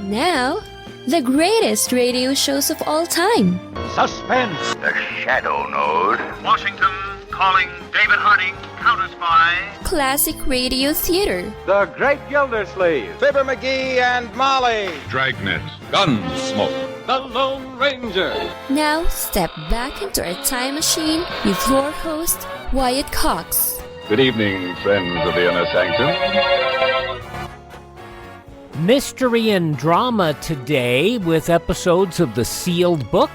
Now, the greatest radio shows of all time. Suspense. The Shadow Node. Washington calling David Harding, counter-spy. Classic radio theater. The Great Gildersleeve. Fibber McGee and Molly. Dragnet. Gunsmoke. The Lone Ranger. Now, step back into a time machine with your host, Wyatt Cox. Good evening, friends of the Inner Sanctum. Mystery and drama today with episodes of The Sealed Book,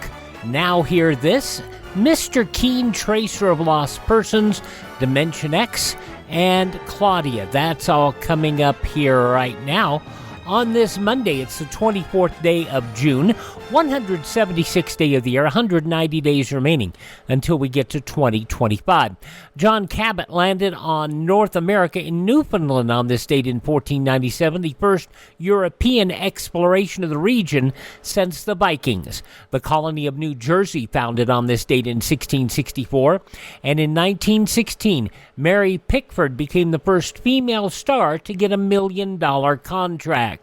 Now Hear This, Mr. Keen, Tracer of Lost Persons, Dimension X, and Claudia. That's all coming up here right now. On this Monday, it's the 24th day of June, 176th day of the year, 190 days remaining until we get to 2025. John Cabot landed on North America in Newfoundland on this date in 1497, the first European exploration of the region since the Vikings. The colony of New Jersey founded on this date in 1664, and in 1916, Mary Pickford became the first female star to get $1 million contract.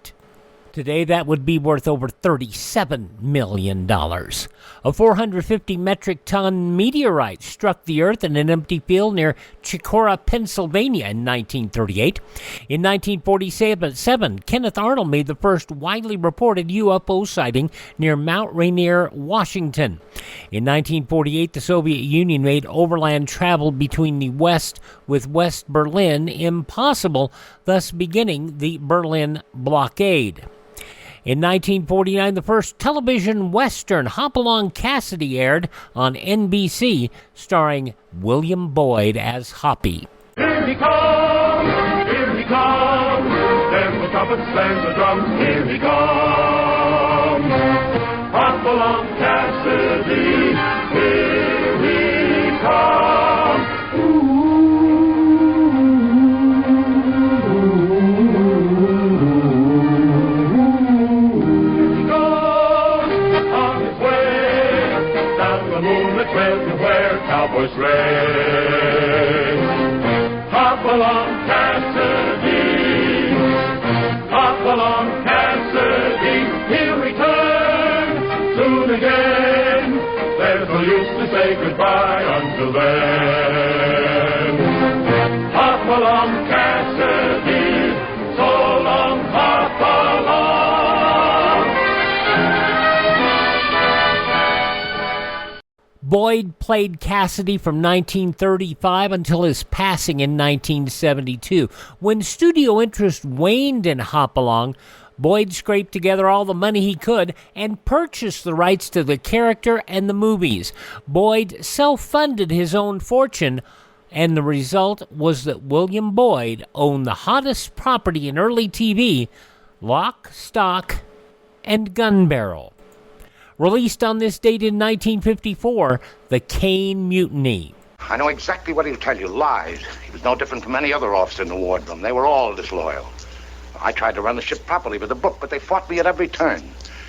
Today, that would be worth over $37 million. A 450 metric ton meteorite struck the Earth in an empty field near Chicora, Pennsylvania in 1938. In 1947, Kenneth Arnold made the first widely reported UFO sighting near Mount Rainier, Washington. In 1948, the Soviet Union made overland travel between the West with West Berlin impossible, thus beginning the Berlin blockade. In 1949, the first television western, Hopalong Cassidy, aired on NBC, starring William Boyd as Hoppy. Here he comes, then the trumpets and the drums, here he comes. Hopalong Cassidy, here he comes. Ooh. Cowboys ring. Hop along, Cassidy. Hop along, Cassidy. He'll return soon again. There's no use to say goodbye until then. Hop along, Cassidy. So long, hop along. Boyd played Cassidy from 1935 until his passing in 1972. When studio interest waned in Hopalong, Boyd scraped together all the money he could and purchased the rights to the character and the movies. Boyd self-funded his own fortune, and the result was that William Boyd owned the hottest property in early TV, Lock, Stock, and Gun Barrel. Released on this date in 1954, The Caine Mutiny. I know exactly what he'll tell you. Lies. He was no different from any other officer in the wardroom. They were all disloyal. I tried to run the ship properly with the book, but they fought me at every turn.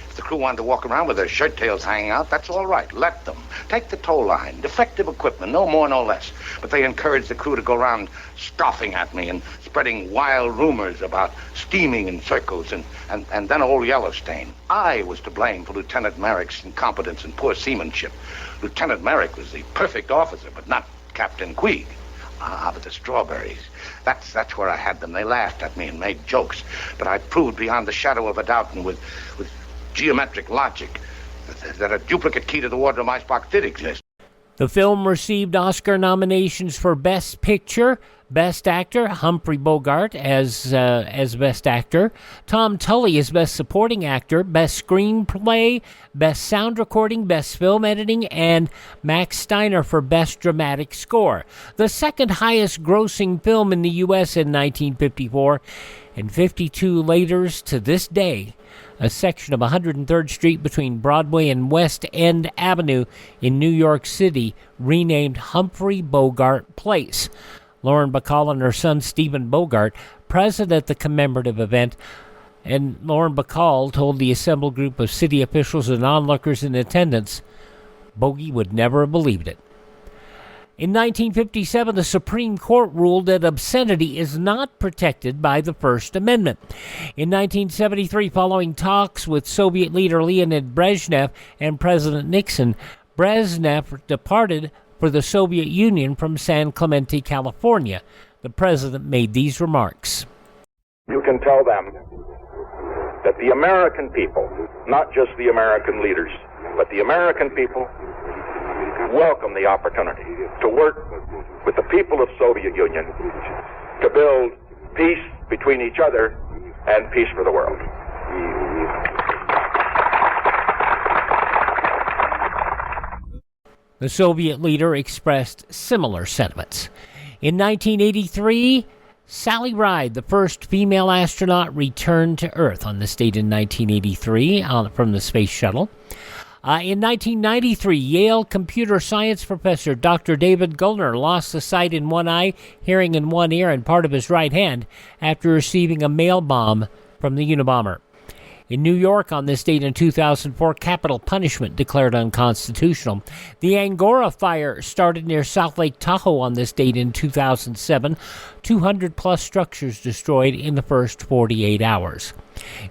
If the crew wanted to walk around with their shirt tails hanging out, that's all right. Let them. Take the tow line. Defective equipment, no more, no less. But they encouraged the crew to go around scoffing at me and spreading wild rumors about steaming in circles and then old Yellowstain. I was to blame for Lieutenant Merrick's incompetence and poor seamanship. Lieutenant Merrick was the perfect officer, but not Captain Queeg. But the strawberries, that's where I had them. They laughed at me and made jokes. But I proved beyond the shadow of a doubt and with geometric logic that a duplicate key to the wardroom icebox did exist. The film received Oscar nominations for Best Picture, Best Actor, Humphrey Bogart as Best Actor, Tom Tully as Best Supporting Actor, Best Screenplay, Best Sound Recording, Best Film Editing, and Max Steiner for Best Dramatic Score. The second highest grossing film in the U.S. in 1954, and 52 later to this day, a section of 103rd Street between Broadway and West End Avenue in New York City, renamed Humphrey Bogart Place. Lauren Bacall and her son Stephen Bogart present at the commemorative event, and Lauren Bacall told the assembled group of city officials and onlookers in attendance, Bogey would never have believed it. In 1957, the Supreme Court ruled that obscenity is not protected by the First Amendment. In 1973, following talks with Soviet leader Leonid Brezhnev and President Nixon, Brezhnev departed for the Soviet Union from San Clemente, California. The president made these remarks. You can tell them that the American people, not just the American leaders, but the American people welcome the opportunity to work with the people of Soviet Union to build peace between each other and peace for the world. The Soviet leader expressed similar sentiments. In 1983, Sally Ride, the first female astronaut, returned to Earth on this date in 1983 from the space shuttle. In 1993, Yale computer science professor Dr. David Gullner lost the sight in one eye, hearing in one ear, and part of his right hand after receiving a mail bomb from the Unabomber. In New York on this date in 2004, capital punishment declared unconstitutional. The Angora fire started near South Lake Tahoe on this date in 2007. 200-plus structures destroyed in the first 48 hours.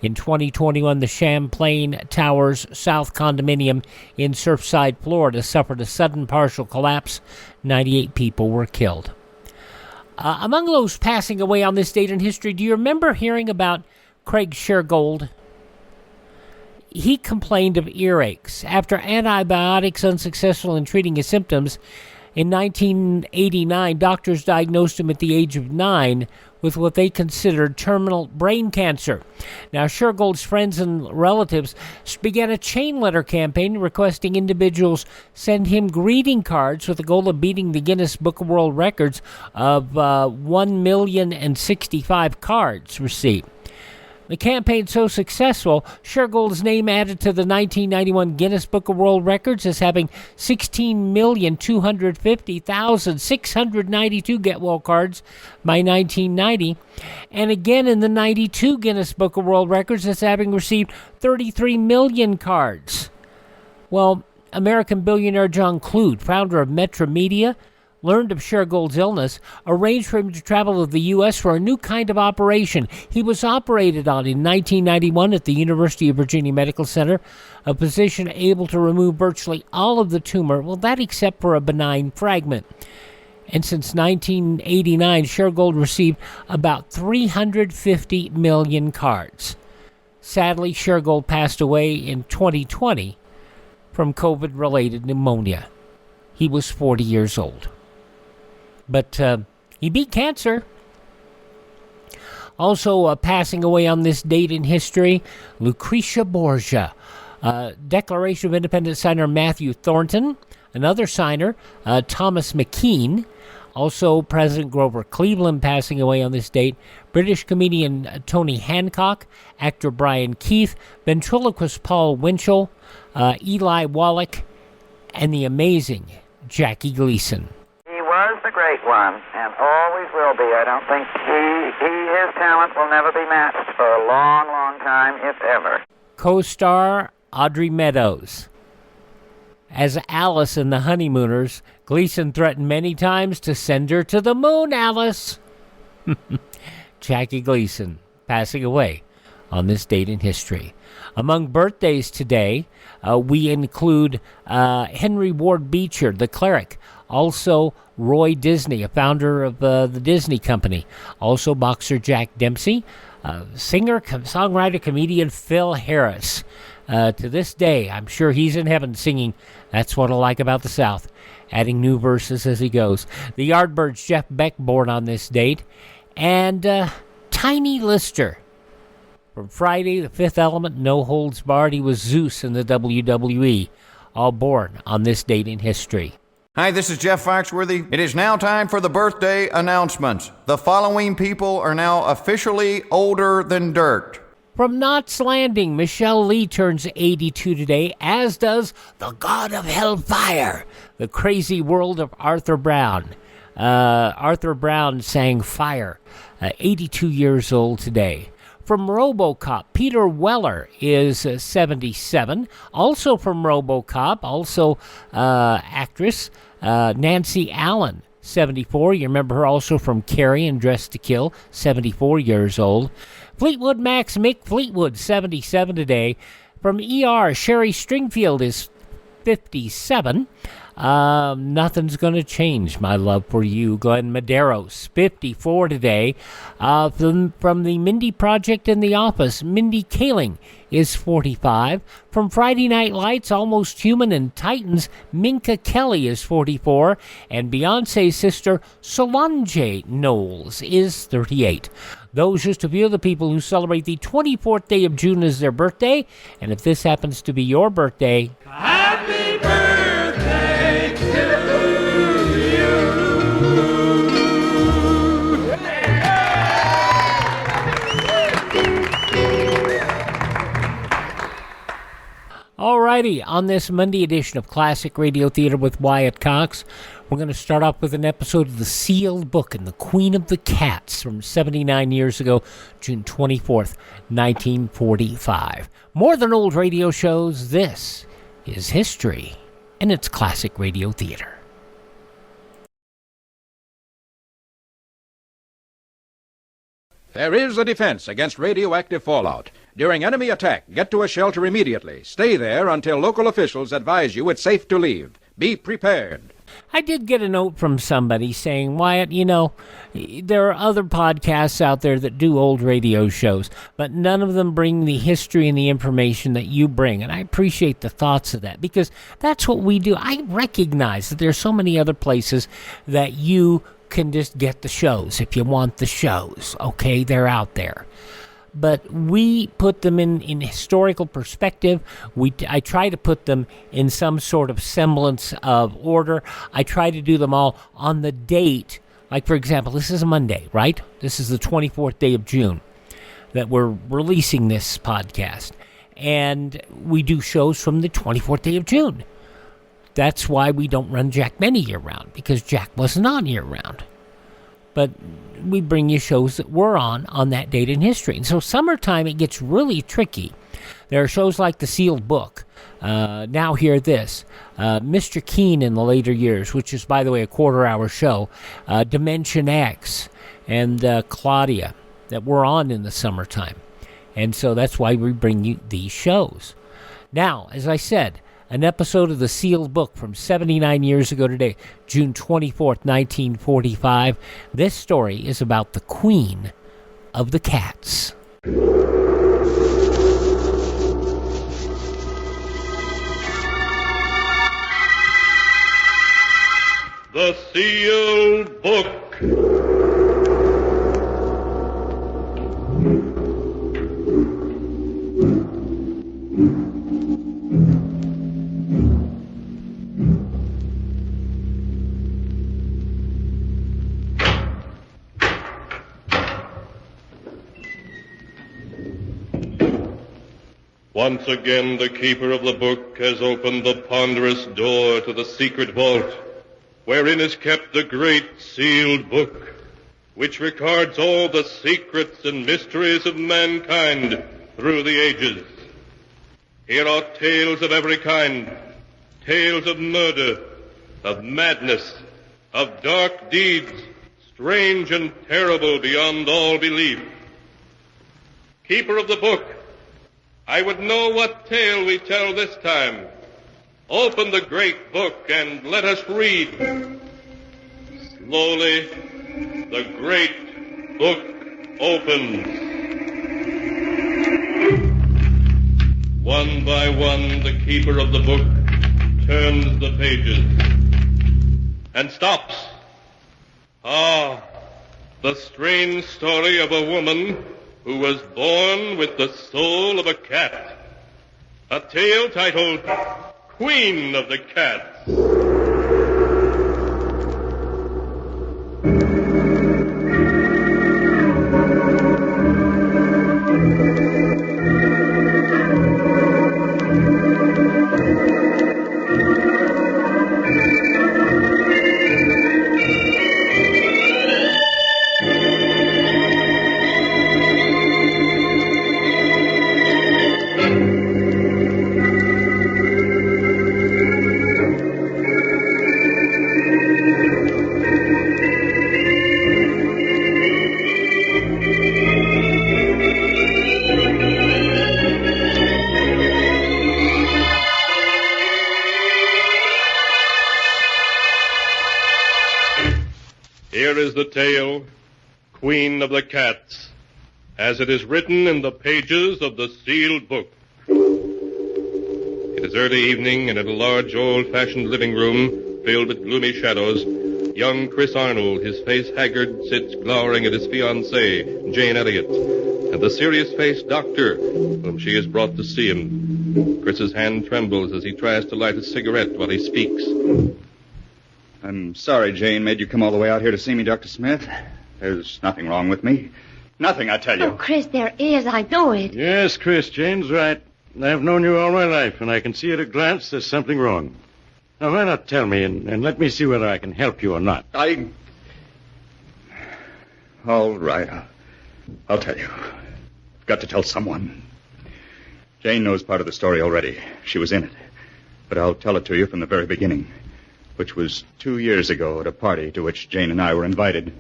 In 2021, the Champlain Towers South Condominium in Surfside, Florida, suffered a sudden partial collapse. 98 people were killed. Among those passing away on this date in history, do you remember hearing about Craig Shergold? He complained of earaches. After antibiotics unsuccessful in treating his symptoms, in 1989, doctors diagnosed him at the age of 9 with what they considered terminal brain cancer. Now, Shergold's friends and relatives began a chain letter campaign requesting individuals send him greeting cards with the goal of beating the Guinness Book of World Records of 1,065,000 cards received. The campaign so successful, Shergold's name added to the 1991 Guinness Book of World Records as having 16,250,692 Get Well cards by 1990, and again in the 92 Guinness Book of World Records as having received 33 million cards. Well, American billionaire John Clute, founder of Metra Media, learned of Shergold's illness, arranged for him to travel to the U.S. for a new kind of operation. He was operated on in 1991 at the University of Virginia Medical Center, a physician able to remove virtually all of the tumor, well, that except for a benign fragment. And since 1989, Shergold received about 350 million cards. Sadly, Shergold passed away in 2020 from COVID-related pneumonia. He was 40 years old. But he beat cancer. Also passing away on this date in history, Lucretia Borgia. Declaration of Independence signer Matthew Thornton. Another signer, Thomas McKean. Also President Grover Cleveland passing away on this date. British comedian Tony Hancock. Actor Brian Keith. Ventriloquist Paul Winchell. Eli Wallach. And the amazing Jackie Gleason. Was the great one, and always will be. I don't think his talent will never be matched for a long, long time, if ever. Co-star Audrey Meadows. As Alice in The Honeymooners, Gleason threatened many times to send her to the moon, Alice. Jackie Gleason, passing away on this date in history. Among birthdays today, we include Henry Ward Beecher, the cleric. Also, Roy Disney, a founder of the Disney Company. Also, boxer Jack Dempsey. Singer, songwriter, comedian Phil Harris. To this day, I'm sure he's in heaven singing That's What I Like About the South, adding new verses as he goes. The Yardbirds' Jeff Beck, born on this date. And Tiny Lister. From Friday, The Fifth Element, No Holds Barred, he was Zeus in the WWE. All born on this date in history. Hi, this is Jeff Foxworthy. It is now time for the birthday announcements. The following people are now officially older than dirt. From Knots Landing, Michelle Lee turns 82 today, as does the God of Hellfire, The Crazy World of Arthur Brown. Arthur Brown sang Fire, 82 years old today. From RoboCop, Peter Weller is 77. Also from RoboCop, also actress Nancy Allen, 74. You remember her also from Carrie and Dressed to Kill, 74 years old. Fleetwood Mac's Mick Fleetwood, 77 today. From ER, Sherry Stringfield is 57. Nothing's going to change my love for you. Glenn Medeiros, 54 today. From the Mindy Project in The Office, Mindy Kaling is 45. From Friday Night Lights, Almost Human and Titans, Minka Kelly is 44. And Beyonce's sister, Solange Knowles, is 38. Those just a few of the people who celebrate the 24th day of June as their birthday. And if this happens to be your birthday, Happy birthday to you. Alrighty, on this Monday edition of Classic Radio Theater with Wyatt Cox, we're going to start off with an episode of The Sealed Book and the Queen of the Cats from 79 years ago, June 24th, 1945. More than old radio shows, this is history, and it's Classic Radio Theater. There is a defense against radioactive fallout. During enemy attack, get to a shelter immediately. Stay there until local officials advise you it's safe to leave. Be prepared. I did get a note from somebody saying, Wyatt, you know, there are other podcasts out there that do old radio shows, but none of them bring the history and the information that you bring. And I appreciate the thoughts of that, because that's what we do. I recognize that there's so many other places that you can just get the shows if you want the shows. Okay, they're out there. But we put them in historical perspective. I try to put them in some sort of semblance of order. I try to do them all on the date. Like, for example, this is a Monday, right? This is the 24th day of June that we're releasing this podcast. And we do shows from the 24th day of June. That's why we don't run Jack Benny year-round, because Jack wasn't on year-round. But we bring you shows that were on that date in history. And so summertime, it gets really tricky. There are shows like The Sealed Book. Now Hear This. Mr. Keen in the later years, which is, by the way, a quarter-hour show. Dimension X and Claudia that were on in the summertime. And so that's why we bring you these shows. Now, as I said, an episode of The Sealed Book from 79 years ago today, June 24th, 1945. This story is about the Queen of the Cats. The Sealed Book. Once again, the keeper of the book has opened the ponderous door to the secret vault, wherein is kept the great sealed book, which records all the secrets and mysteries of mankind through the ages. Here are tales of every kind, tales of murder, of madness, of dark deeds, strange and terrible beyond all belief. Keeper of the book, I would know what tale we tell this time. Open the great book and let us read. Slowly, the great book opens. One by one, the keeper of the book turns the pages and stops. Ah, the strange story of a woman who was born with the soul of a cat. A tale titled Queen of the Cats. Here is the tale, Queen of the Cats, as it is written in the pages of the sealed book. It is early evening, and in a large, old-fashioned living room filled with gloomy shadows, young Chris Arnold, his face haggard, sits glowering at his fiancée, Jane Elliott, and the serious-faced doctor, whom she has brought to see him. Chris's hand trembles as he tries to light a cigarette while he speaks. I'm sorry Jane made you come all the way out here to see me, Dr. Smith. There's nothing wrong with me. Nothing, I tell you. Oh, Chris, there is. I know it. Yes, Chris, Jane's right. I've known you all my life, and I can see at a glance there's something wrong. Now, why not tell me, and let me see whether I can help you or not. All right, I'll tell you. I've got to tell someone. Jane knows part of the story already. She was in it. But I'll tell it to you from the very beginning, which was 2 years ago at a party to which Jane and I were invited.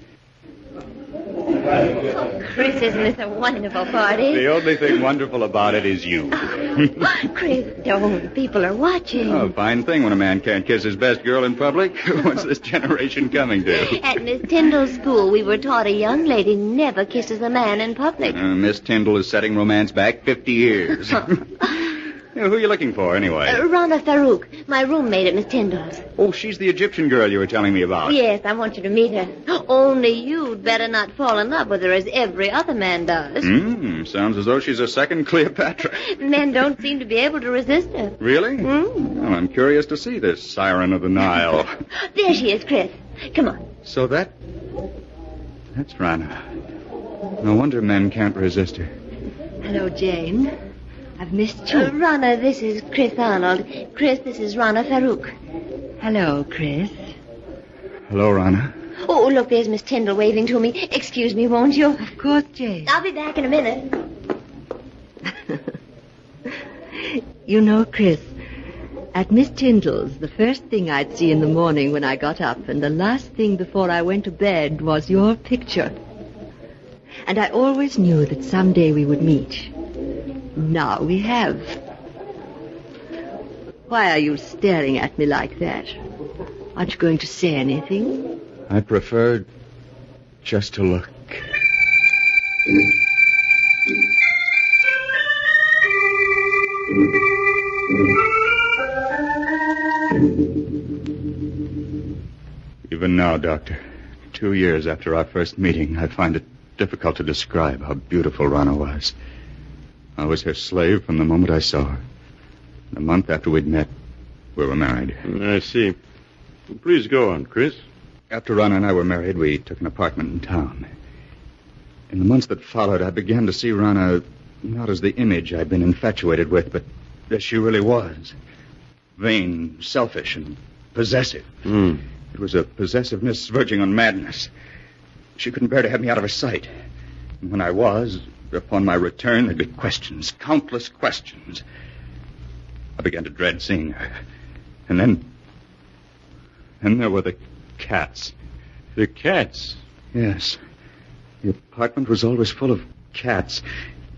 Oh, Chris, isn't this a wonderful party? The only thing wonderful about it is you. Chris, don't. People are watching. Oh, fine thing when a man can't kiss his best girl in public. What's this generation coming to? At Miss Tyndall's school, we were taught a young lady never kisses a man in public. Miss Tyndall is setting romance back 50 years. Who are you looking for, anyway? Rana Farouk, my roommate at Miss Tyndall's. Oh, she's the Egyptian girl you were telling me about. Yes, I want you to meet her. Only you'd better not fall in love with her as every other man does. Sounds as though she's a second Cleopatra. Men don't seem to be able to resist her. Really? Well, I'm curious to see this siren of the Nile. There she is, Chris. Come on. So that's Rana. No wonder men can't resist her. Hello, Jane. I've missed you. Rana, this is Chris Arnold. Chris, this is Rana Farouk. Hello, Chris. Hello, Rana. Oh, look, there's Miss Tyndall waving to me. Excuse me, won't you? Of course, Jane. I'll be back in a minute. You know, Chris, at Miss Tyndall's, the first thing I'd see in the morning when I got up and the last thing before I went to bed was your picture. And I always knew that someday we would meet. Now we have. Why are you staring at me like that? Aren't you going to say anything? I prefer just to look. Even now, Doctor, 2 years after our first meeting, I find it difficult to describe how beautiful Rana was. I was her slave from the moment I saw her. And a month after we'd met, we were married. I see. Please go on, Chris. After Rana and I were married, we took an apartment in town. In the months that followed, I began to see Rana not as the image I'd been infatuated with, but as she really was. Vain, selfish, and possessive. It was a possessiveness verging on madness. She couldn't bear to have me out of her sight. And when I was, upon my return, there'd be questions, countless questions. I began to dread seeing her. And then there were the cats. The cats? Yes. The apartment was always full of cats.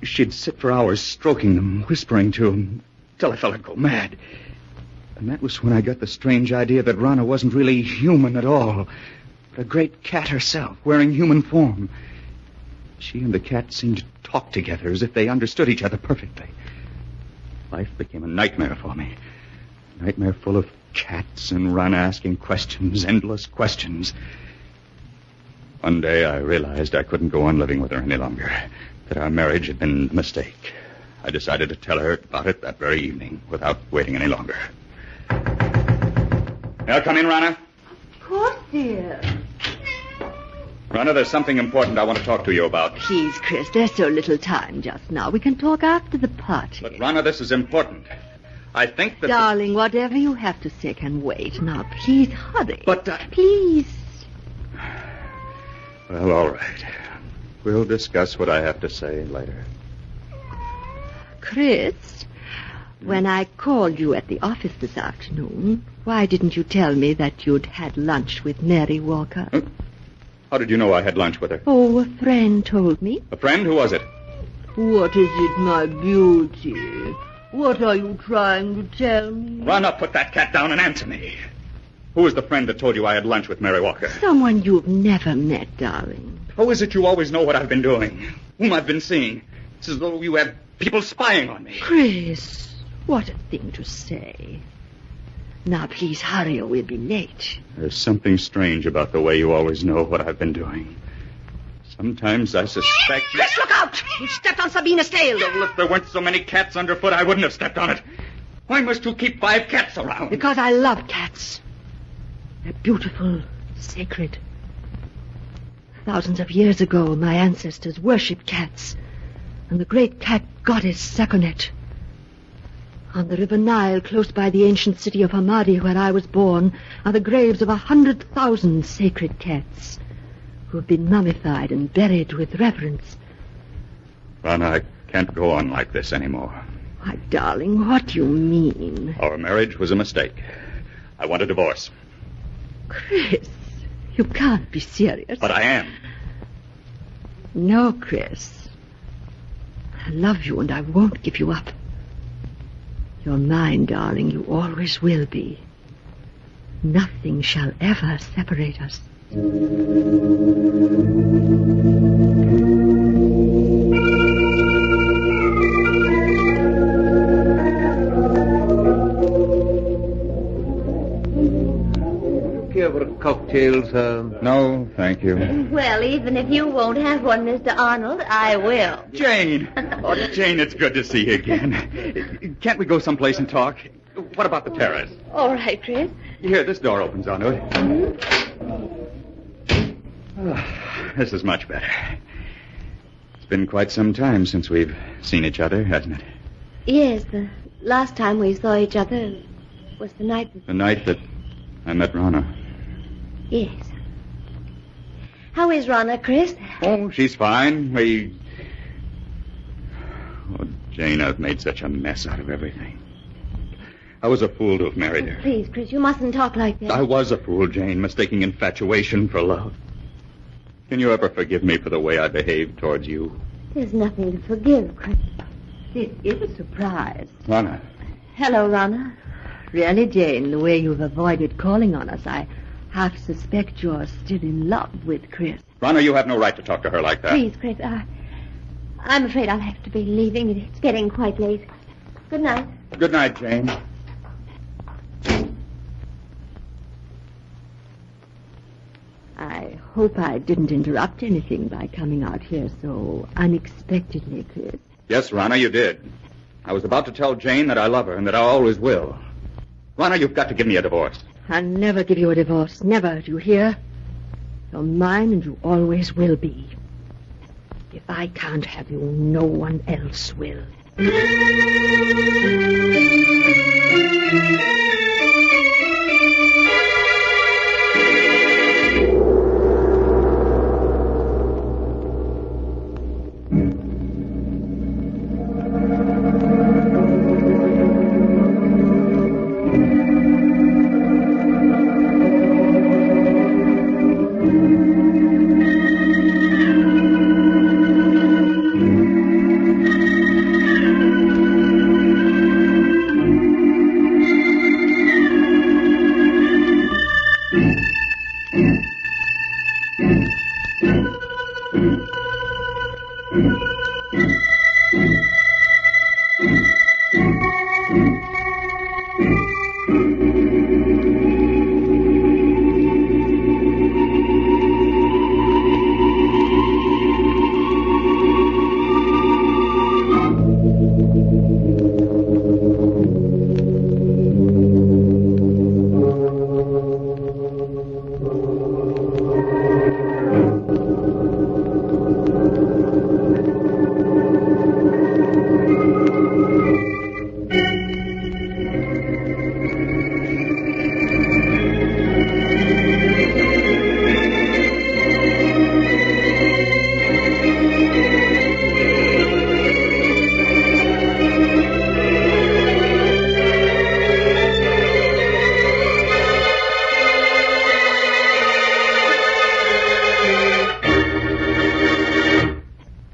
She'd sit for hours stroking them, whispering to them, till I felt I'd go mad. And that was when I got the strange idea that Rana wasn't really human at all, but a great cat herself, wearing human form. She and the cat seemed to talk together as if they understood each other perfectly. Life became a nightmare for me. A nightmare full of cats and Rana asking questions, endless questions. One day I realized I couldn't go on living with her any longer, that our marriage had been a mistake. I decided to tell her about it that very evening, without waiting any longer. Now, come in, Rana. Of course, dear. Rana, there's something important I want to talk to you about. Please, Chris, there's so little time just now. We can talk after the party. But, Rana, this is important. I think that... Darling, whatever you have to say can wait. Now, please hurry. But... Please. Well, all right. We'll discuss what I have to say later. Chris, when I called you at the office this afternoon, why didn't you tell me that you'd had lunch with Mary Walker? How did you know I had lunch with her? Oh, a friend told me. A friend? Who was it? What is it, my beauty? What are you trying to tell me? Rana, put that cat down and answer me. Who is the friend that told you I had lunch with Mary Walker? Someone you've never met, darling. How is it you always know what I've been doing? Whom I've been seeing? It's as though you have people spying on me. Chris, what a thing to say. Now, please hurry or we'll be late. There's something strange about the way you always know what I've been doing. Sometimes I suspect... Chris, look out! You stepped on Sabina's tail. Well, if there weren't so many cats underfoot, I wouldn't have stepped on it. Why must you keep 5 cats around? Because I love cats. They're beautiful, sacred. Thousands of years ago, my ancestors worshipped cats. And the great cat goddess Sekhmet. On the River Nile, close by the ancient city of Hamadi, where I was born, are the graves of 100,000 sacred cats who have been mummified and buried with reverence. Rana, I can't go on like this anymore. Why, darling, what do you mean? Our marriage was a mistake. I want a divorce. Chris, you can't be serious. But I am. No, Chris. I love you and I won't give you up. You're mine, darling. You always will be. Nothing shall ever separate us. Care for a cocktail, sir? No, thank you. Well, even if you won't have one, Mr. Arnold, I will. Jane! Oh, Jane, it's good to see you again. Can't we go someplace and talk? What about the terrace? All right, Chris. Here, this door opens onto it. This is much better. It's been quite some time since we've seen each other, hasn't it? Yes, the last time we saw each other was the night... The night that I met Rana. Yes. How is Rana, Chris? Oh, she's fine. Oh, Jane, I've made such a mess out of everything. I was a fool to have married her. Please, Chris, you mustn't talk like that. I was a fool, Jane, mistaking infatuation for love. Can you ever forgive me for the way I behaved towards you? There's nothing to forgive, Chris. This is a surprise. Rana. Hello, Rana. Really, Jane, the way you've avoided calling on us, I half suspect you're still in love with Chris. Rana, you have no right to talk to her like that. Please, Chris, I'm afraid I'll have to be leaving. It's getting quite late. Good night. Good night, Jane. I hope I didn't interrupt anything by coming out here so unexpectedly, Chris. Yes, Rana, you did. I was about to tell Jane that I love her and that I always will. Rana, you've got to give me a divorce. I'll never give you a divorce. Never, do you hear? You're mine and you always will be. If I can't have you, no one else will.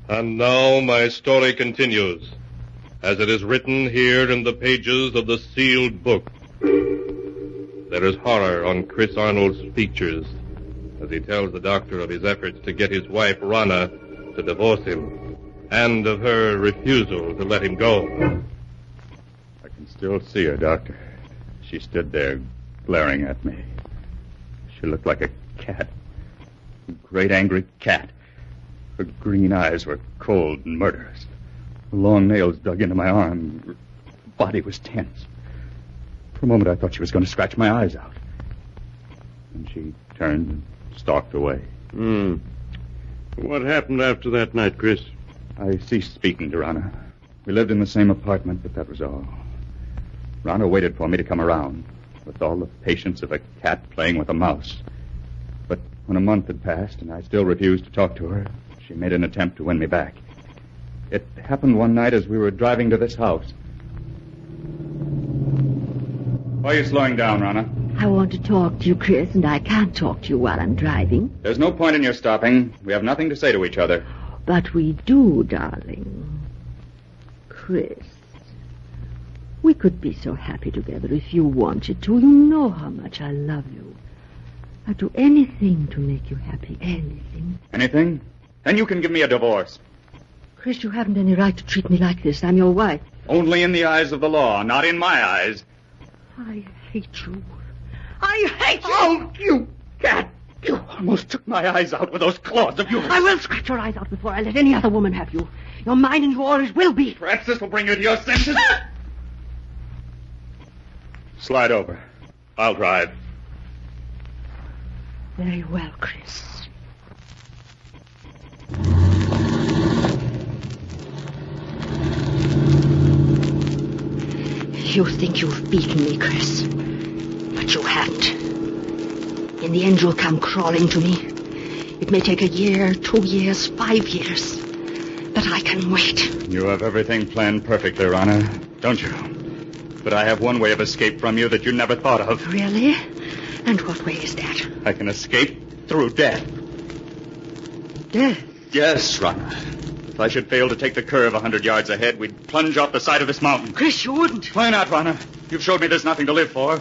And now my story continues, as it is written here in the pages of the sealed book. There is horror on Chris Arnold's features as he tells the doctor of his efforts to get his wife, Rana, to divorce him, and of her refusal to let him go. I can still see her, Doctor. She stood there, glaring at me. She looked like a cat. A great angry cat. Her green eyes were cold and murderous. Her long nails dug into my arm. Her body was tense. For a moment, I thought she was going to scratch my eyes out. And she turned and stalked away. What happened after that night, Chris? I ceased speaking to Rana. We lived in the same apartment, but that was all. Rana waited for me to come around, with all the patience of a cat playing with a mouse. But when a month had passed and I still refused to talk to her, she made an attempt to win me back. It happened one night as we were driving to this house. Why are you slowing down, Rana? I want to talk to you, Chris, and I can't talk to you while I'm driving. There's no point in your stopping. We have nothing to say to each other. But we do, darling. Chris, we could be so happy together if you wanted to. You know how much I love you. I'd do anything to make you happy, anything. Anything? Then you can give me a divorce. Chris, you haven't any right to treat me like this. I'm your wife. Only in the eyes of the law, not in my eyes. I hate you. I hate you! Oh, you cat! You almost took my eyes out with those claws of yours. I will scratch your eyes out before I let any other woman have you. You're mine and yours will be. Perhaps this will bring you to your senses. Slide over. I'll drive. Very well, Chris. You think you've beaten me, Chris. But you haven't. In the end, you'll come crawling to me. It may take a year, 2 years, 5 years. But I can wait. You have everything planned perfectly, Rana, don't you? But I have one way of escape from you that you never thought of. Really? And what way is that? I can escape through death. Death? Yes, Rana. If I should fail to take the curve 100 yards ahead, we'd plunge off the side of this mountain. Chris, you wouldn't. Why not, Rana? You've showed me there's nothing to live for.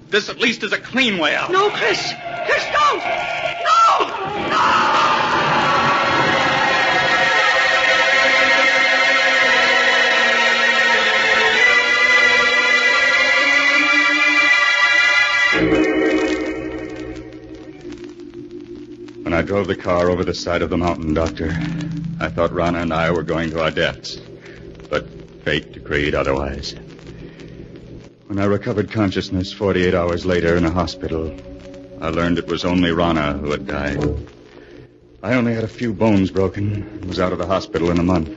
This at least is a clean way out. No, Chris! Chris, don't! No! No! When I drove the car over the side of the mountain, Doctor, I thought Rana and I were going to our deaths. But fate decreed otherwise. When I recovered consciousness 48 hours later in a hospital, I learned it was only Rana who had died. I only had a few bones broken and was out of the hospital in a month.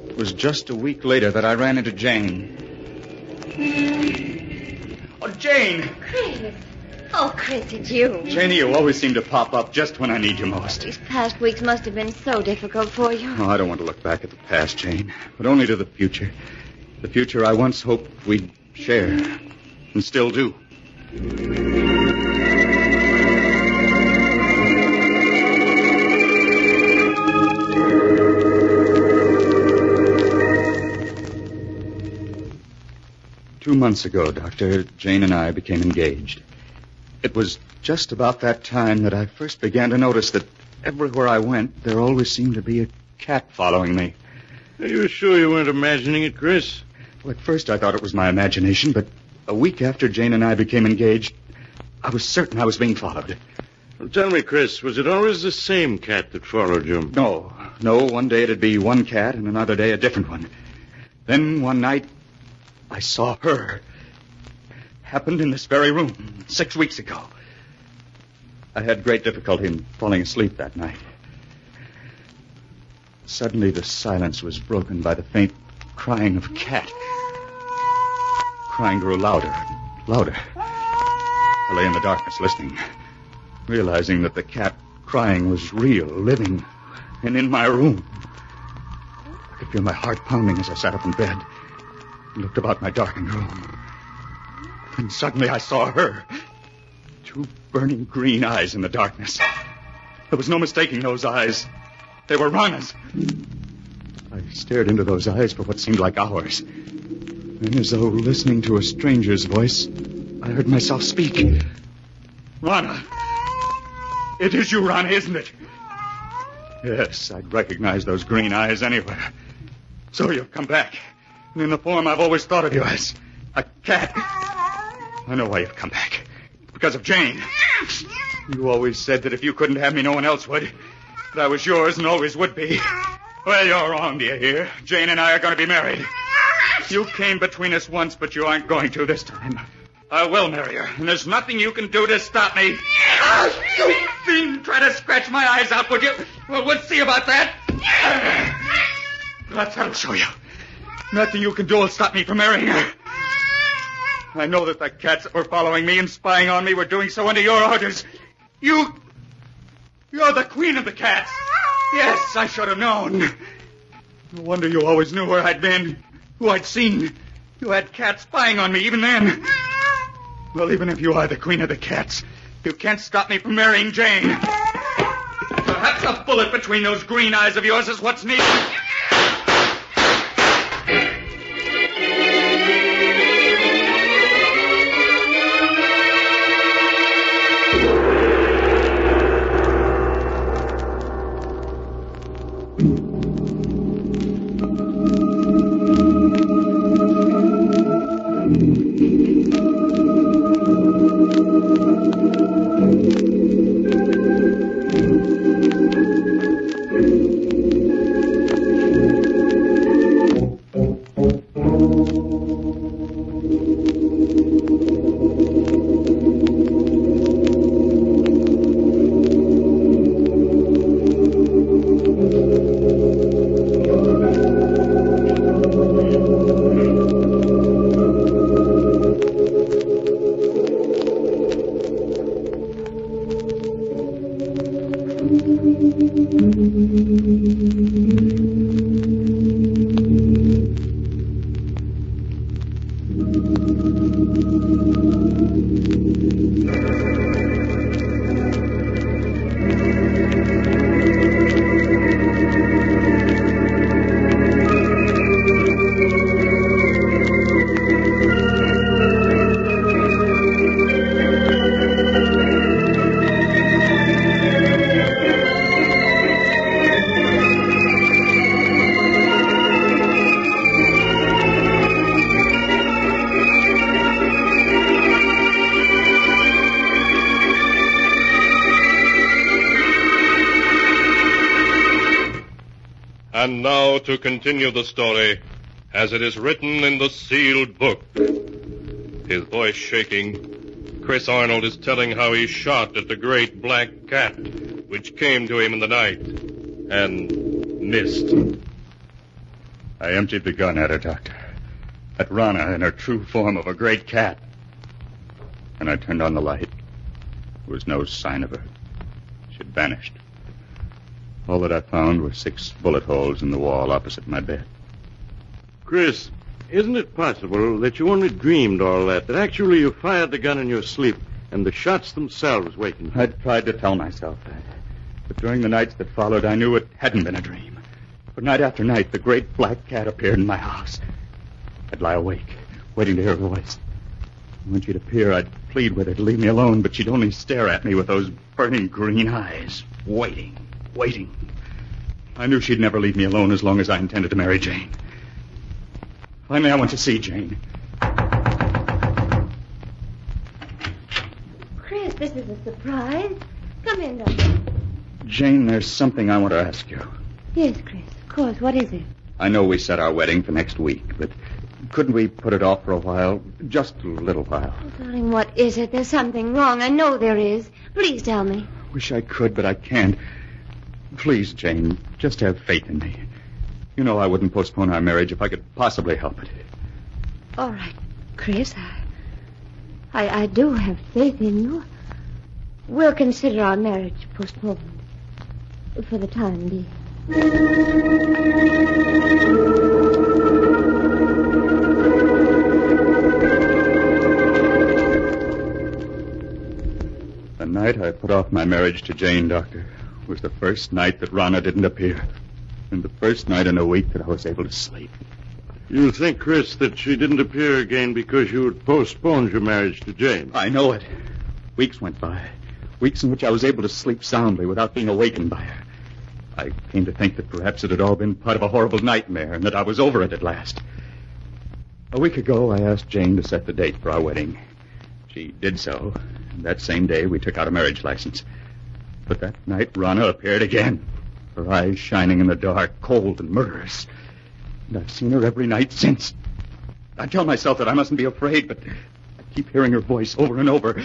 It was just a week later that I ran into Jane. Oh, Jane! Chris. Oh, Chris, it's you. Janie, you always seem to pop up just when I need you most. These past weeks must have been so difficult for you. Oh, I don't want to look back at the past, Jane, but only to the future. The future I once hoped we'd share, and still do. 2 months ago, Doctor, Jane and I became engaged. It was just about that time that I first began to notice that everywhere I went, there always seemed to be a cat following me. Are you sure you weren't imagining it, Chris? Well, at first I thought it was my imagination, but a week after Jane and I became engaged, I was certain I was being followed. Well, tell me, Chris, was it always the same cat that followed you? No. One day it'd be one cat, and another day a different one. Then one night, I saw her. Happened in this very room 6 weeks ago. I had great difficulty in falling asleep that night. Suddenly the silence was broken by the faint crying of a cat. Crying grew louder and louder. I lay in the darkness listening, realizing that the cat crying was real, living, and in my room. I could feel my heart pounding as I sat up in bed and looked about my darkened room. And suddenly I saw her. 2 burning green eyes in the darkness. There was no mistaking those eyes. They were Rana's. I stared into those eyes for what seemed like hours. Then, as though listening to a stranger's voice, I heard myself speak. Rana! It is you, Rana, isn't it? Yes, I'd recognize those green eyes anywhere. So you've come back. And in the form I've always thought of you as. A cat. I know why you've come back. It's because of Jane. You always said that if you couldn't have me, no one else would. That I was yours and always would be. Well, you're wrong, do you hear? Jane and I are going to be married. You came between us once, but you aren't going to this time. I will marry her, and there's nothing you can do to stop me. You fiend, try to scratch my eyes out, would you? Well, we'll see about that. That'll show you. Nothing you can do will stop me from marrying her. I know that the cats that were following me and spying on me were doing so under your orders. You're the queen of the cats. Yes, I should have known. No wonder you always knew where I'd been, who I'd seen. You had cats spying on me even then. Well, even if you are the queen of the cats, you can't stop me from marrying Jane. Perhaps a bullet between those green eyes of yours is what's needed. And now to continue the story as it is written in the sealed book. His voice shaking, Chris Arnold is telling how he shot at the great black cat which came to him in the night and missed. I emptied the gun at her, Doctor. At Rana in her true form of a great cat. And I turned on the light. There was no sign of her. She'd vanished. All that I found were 6 bullet holes in the wall opposite my bed. Chris, isn't it possible that you only dreamed all that actually you fired the gun in your sleep and the shots themselves wakened you? I tried to tell myself that. But during the nights that followed, I knew it hadn't been a dream. For night after night, the great black cat appeared in my house. I'd lie awake, waiting to hear her voice. And when she'd appear, I'd plead with her to leave me alone, but she'd only stare at me with those burning green eyes, waiting. I knew she'd never leave me alone as long as I intended to marry Jane. Finally, I went to see Jane. Chris, this is a surprise. Come in, Doctor. Jane, there's something I want to ask you. Yes, Chris, of course. What is it? I know we set our wedding for next week, but couldn't we put it off for a while? Just a little while. Oh, darling, what is it? There's something wrong. I know there is. Please tell me. Wish I could, but I can't. Please, Jane, just have faith in me. You know I wouldn't postpone our marriage if I could possibly help it. All right, Chris. I do have faith in you. We'll consider our marriage postponed for the time being. The night I put off my marriage to Jane, Doctor, was the first night that Rana didn't appear. And the first night in a week that I was able to sleep. You think, Chris, that she didn't appear again because you had postponed your marriage to Jane? I know it. Weeks went by. Weeks in which I was able to sleep soundly without being awakened by her. I came to think that perhaps it had all been part of a horrible nightmare and that I was over it at last. A week ago, I asked Jane to set the date for our wedding. She did so. And that same day, we took out a marriage license. But that night, Rana appeared again. Her eyes shining in the dark, cold and murderous. And I've seen her every night since. I tell myself that I mustn't be afraid, but I keep hearing her voice over and over.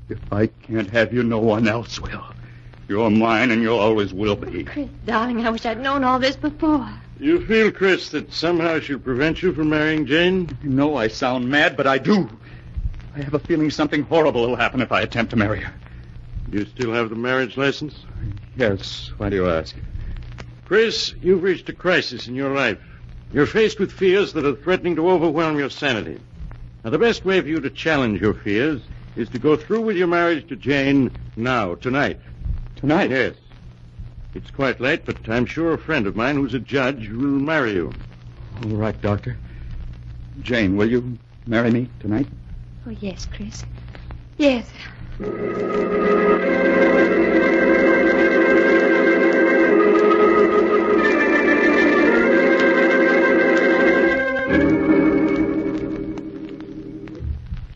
If I can't have you, no one else will. You're mine, and you always will be. Chris, darling, I wish I'd known all this before. You feel, Chris, that somehow she'll prevent you from marrying Jane? You know I sound mad, but I do. I have a feeling something horrible will happen if I attempt to marry her. Do you still have the marriage license? Yes. Why do you ask? Chris, you've reached a crisis in your life. You're faced with fears that are threatening to overwhelm your sanity. Now, the best way for you to challenge your fears is to go through with your marriage to Jane now, tonight. Tonight? Yes. It's quite late, but I'm sure a friend of mine who's a judge will marry you. All right, Doctor. Jane, will you marry me tonight? Oh, yes, Chris. Yes.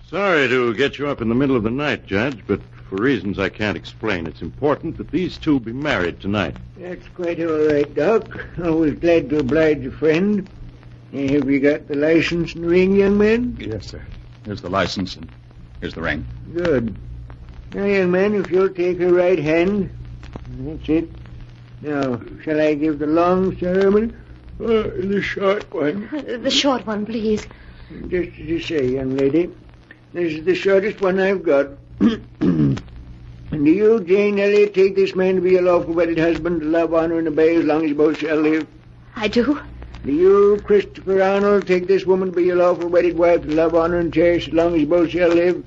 Sorry to get you up in the middle of the night, Judge, but for reasons I can't explain, it's important that these two be married tonight. That's quite all right, Doc. Always glad to oblige a friend. Have you got the license and ring, young man? Yes, sir. Here's the license and here's the ring. Good. Now, young man, if you'll take her right hand. That's it. Now, shall I give the long ceremony? Or the short one? The short one, please. Just as you say, young lady. This is the shortest one I've got. And do you, Jane Elliott, take this man to be your lawful wedded husband, to love, honor, and obey as long as you both shall live? I do. Do you, Christopher Arnold, take this woman to be your lawful wedded wife, to love, honor, and cherish as long as you both shall live?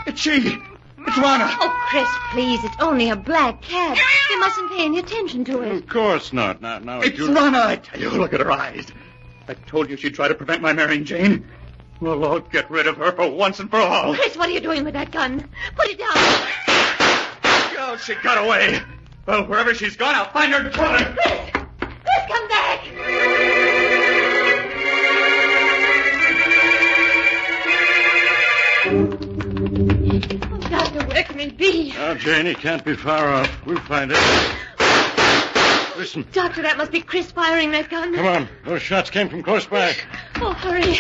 It's she! It's Rana! Oh, Chris, please, it's only a black cat. You mustn't pay any attention to it. Of course not. Now, It's Rana, I tell you. Look at her eyes. I told you she'd try to prevent my marrying Jane. Well, I'll get rid of her for once and for all. Chris, what are you doing with that gun? Put it down. Oh, she got away. Well, wherever she's gone, I'll find her and kill her. Chris, come back. Oh, Doctor, where can he be? Now, Jane, he can't be far off. We'll find her. Listen. Doctor, that must be Chris firing that gun. Come on. Those shots came from close by. Oh, hurry.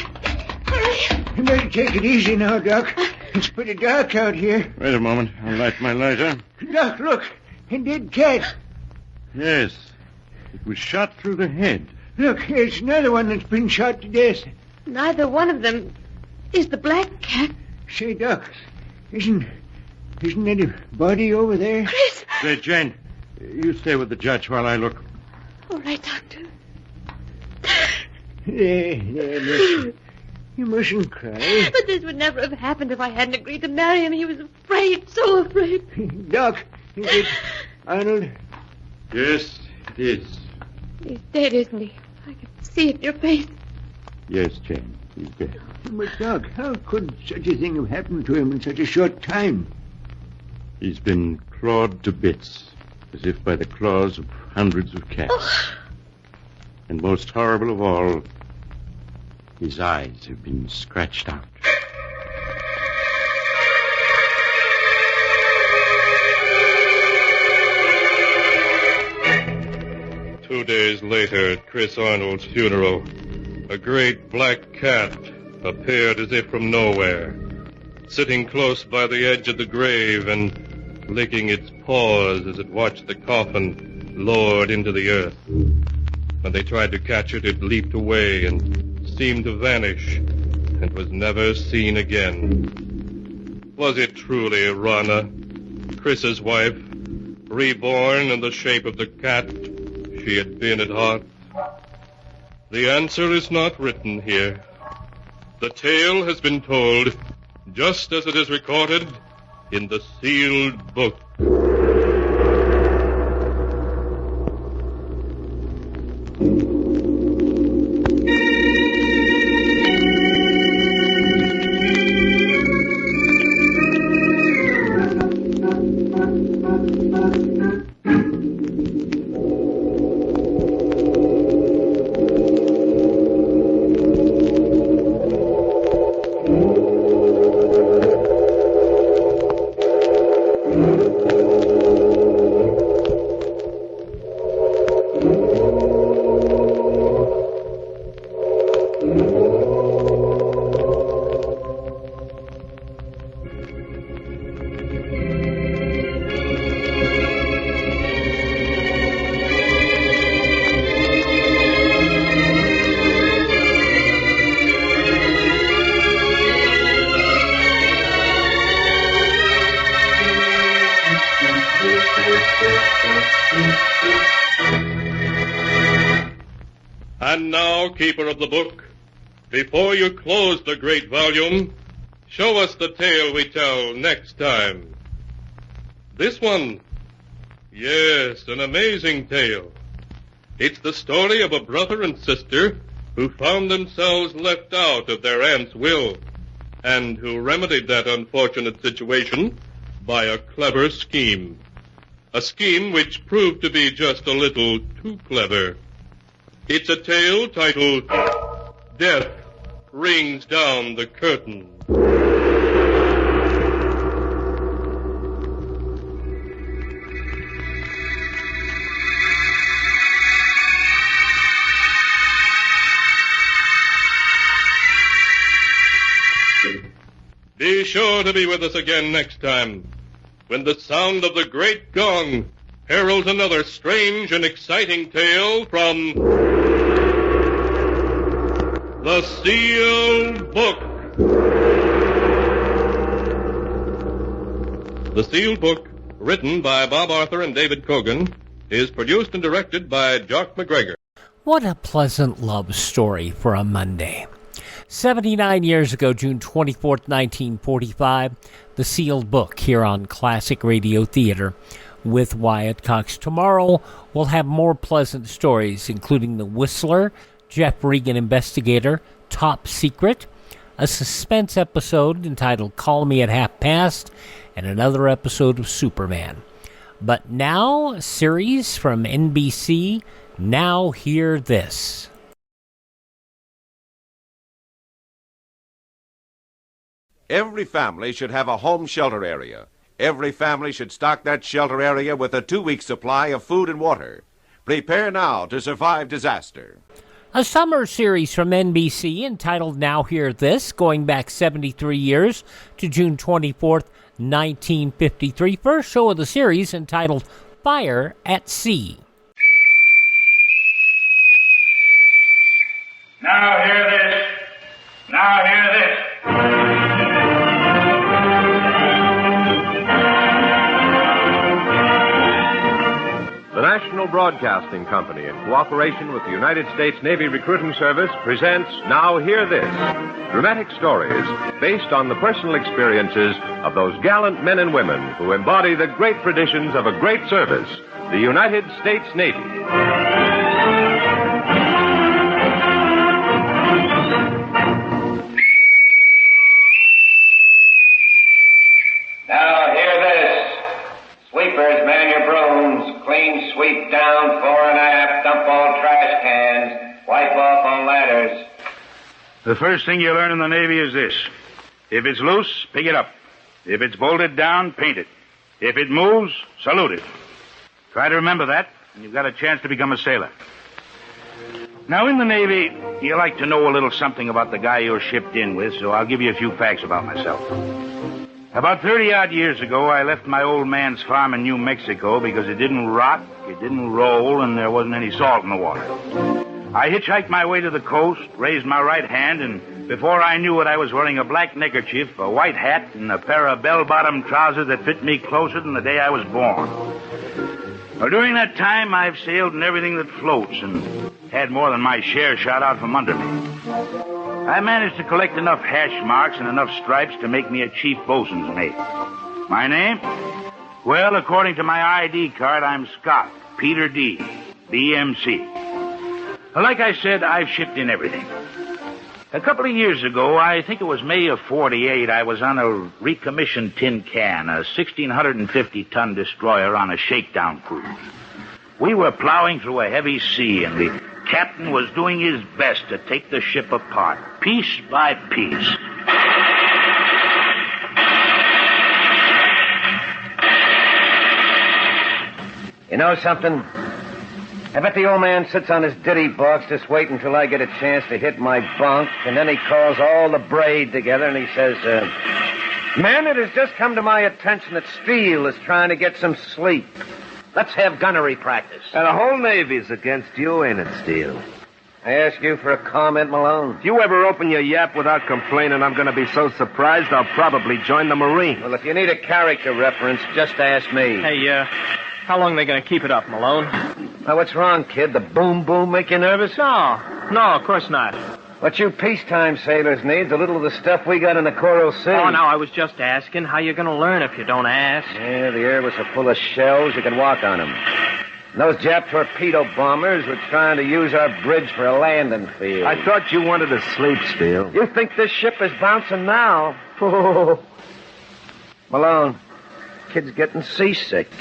Hurry. You better take it easy now, Doc. It's pretty dark out here. Wait a moment. I'll light my lighter. Doc, look. A dead cat. Yes. It was shot through the head. Look, here's another one that's been shot to death. Neither one of them is the black cat. Say, Doc, isn't that a body over there? Chris! Say, Jane, you stay with the judge while I look. All right, Doctor. There, listen. You mustn't cry. But this would never have happened if I hadn't agreed to marry him. He was afraid, so afraid. Doc, is it Arnold? Yes, it is. He's dead, isn't he? I can see it in your face. Yes, Jane, he's dead. But, Doc, how could such a thing have happened to him in such a short time? He's been clawed to bits, as if by the claws of hundreds of cats. Oh. And most horrible of all, his eyes have been scratched out. Two days later, at Chris Arnold's funeral, a great black cat appeared as if from nowhere, sitting close by the edge of the grave and licking its paws as it watched the coffin lowered into the earth. When they tried to catch it, it leaped away and seemed to vanish and was never seen again. Was it truly Rana, Chris's wife, reborn in the shape of the cat she had been at heart? The answer is not written here. The tale has been told just as it is recorded in the sealed book. And now, keeper of the book, before you close the great volume, show us the tale we tell next time. This one, yes, an amazing tale. It's the story of a brother and sister who found themselves left out of their aunt's will, and who remedied that unfortunate situation by a clever scheme. A scheme which proved to be just a little too clever. It's a tale titled Death Rings Down the Curtain. Be sure to be with us again next time, when the sound of the great gong heralds another strange and exciting tale from The Sealed Book. The Sealed Book, written by Bob Arthur and David Cogan, is produced and directed by Jock McGregor. What a pleasant love story for a Monday. 79 years ago, June 24th, 1945, The Sealed Book here on Classic Radio Theater with Wyatt Cox. Tomorrow, we'll have more pleasant stories, including The Whistler, Jeff Regan Investigator, Top Secret, a suspense episode entitled Call Me at Half Past, and another episode of Superman. But now, a series from NBC, Now Hear This. Every family should have a home shelter area. Every family should stock that shelter area with a 2-week supply of food and water. Prepare now to survive disaster. A summer series from NBC entitled Now Hear This, going back 73 years to June 24th, 1953. First show of the series entitled Fire at Sea. Now hear this. Now hear this. The National Broadcasting Company, in cooperation with the United States Navy Recruiting Service, presents Now Hear This, dramatic stories based on the personal experiences of those gallant men and women who embody the great traditions of a great service, the United States Navy. Now hear this. Sweepers, man your brooms. Clean sweep down fore and aft. Dump all trash cans. Wipe off on ladders. The first thing you learn in the Navy is this. If it's loose, pick it up. If it's bolted down, paint it. If it moves, salute it. Try to remember that, and you've got a chance to become a sailor. Now, in the Navy, you like to know a little something about the guy you're shipped in with, so I'll give you a few facts about myself. About 30-odd years ago, I left my old man's farm in New Mexico because it didn't rock, it didn't roll, and there wasn't any salt in the water. I hitchhiked my way to the coast, raised my right hand, and before I knew it, I was wearing a black neckerchief, a white hat, and a pair of bell-bottom trousers that fit me closer than the day I was born. Well, during that time, I've sailed in everything that floats and had more than my share shot out from under me. I managed to collect enough hash marks and enough stripes to make me a chief bosun's mate. My name? Well, according to my ID card, I'm Scott Peter D., BMC. Like I said, I've shipped in everything. A couple of years ago, I think it was May of 48, I was on a recommissioned tin can, a 1,650-ton destroyer on a shakedown cruise. We were plowing through a heavy sea, and the captain was doing his best to take the ship apart, piece by piece. You know something? I bet the old man sits on his ditty box just waiting until I get a chance to hit my bunk, and then he calls all the braid together and he says, Men, it has just come to my attention that Steele is trying to get some sleep. Let's have gunnery practice. And the whole Navy's against you, ain't it, Steele? I ask you for a comment, Malone. If you ever open your yap without complaining, I'm going to be so surprised I'll probably join the Marine. Well, if you need a character reference, just ask me. Hey, How long are they going to keep it up, Malone? Now, what's wrong, kid? The boom make you nervous? No, of course not. What you peacetime sailors need's a little of the stuff we got in the Coral Sea. Oh, now, I was just asking. How you going to learn if you don't ask? Yeah, the air was so full of shells you could walk on them. And those Jap torpedo bombers were trying to use our bridge for a landing field. I thought you wanted to sleep, Steele. You think this ship is bouncing now? Oh. Malone, kid's getting seasick.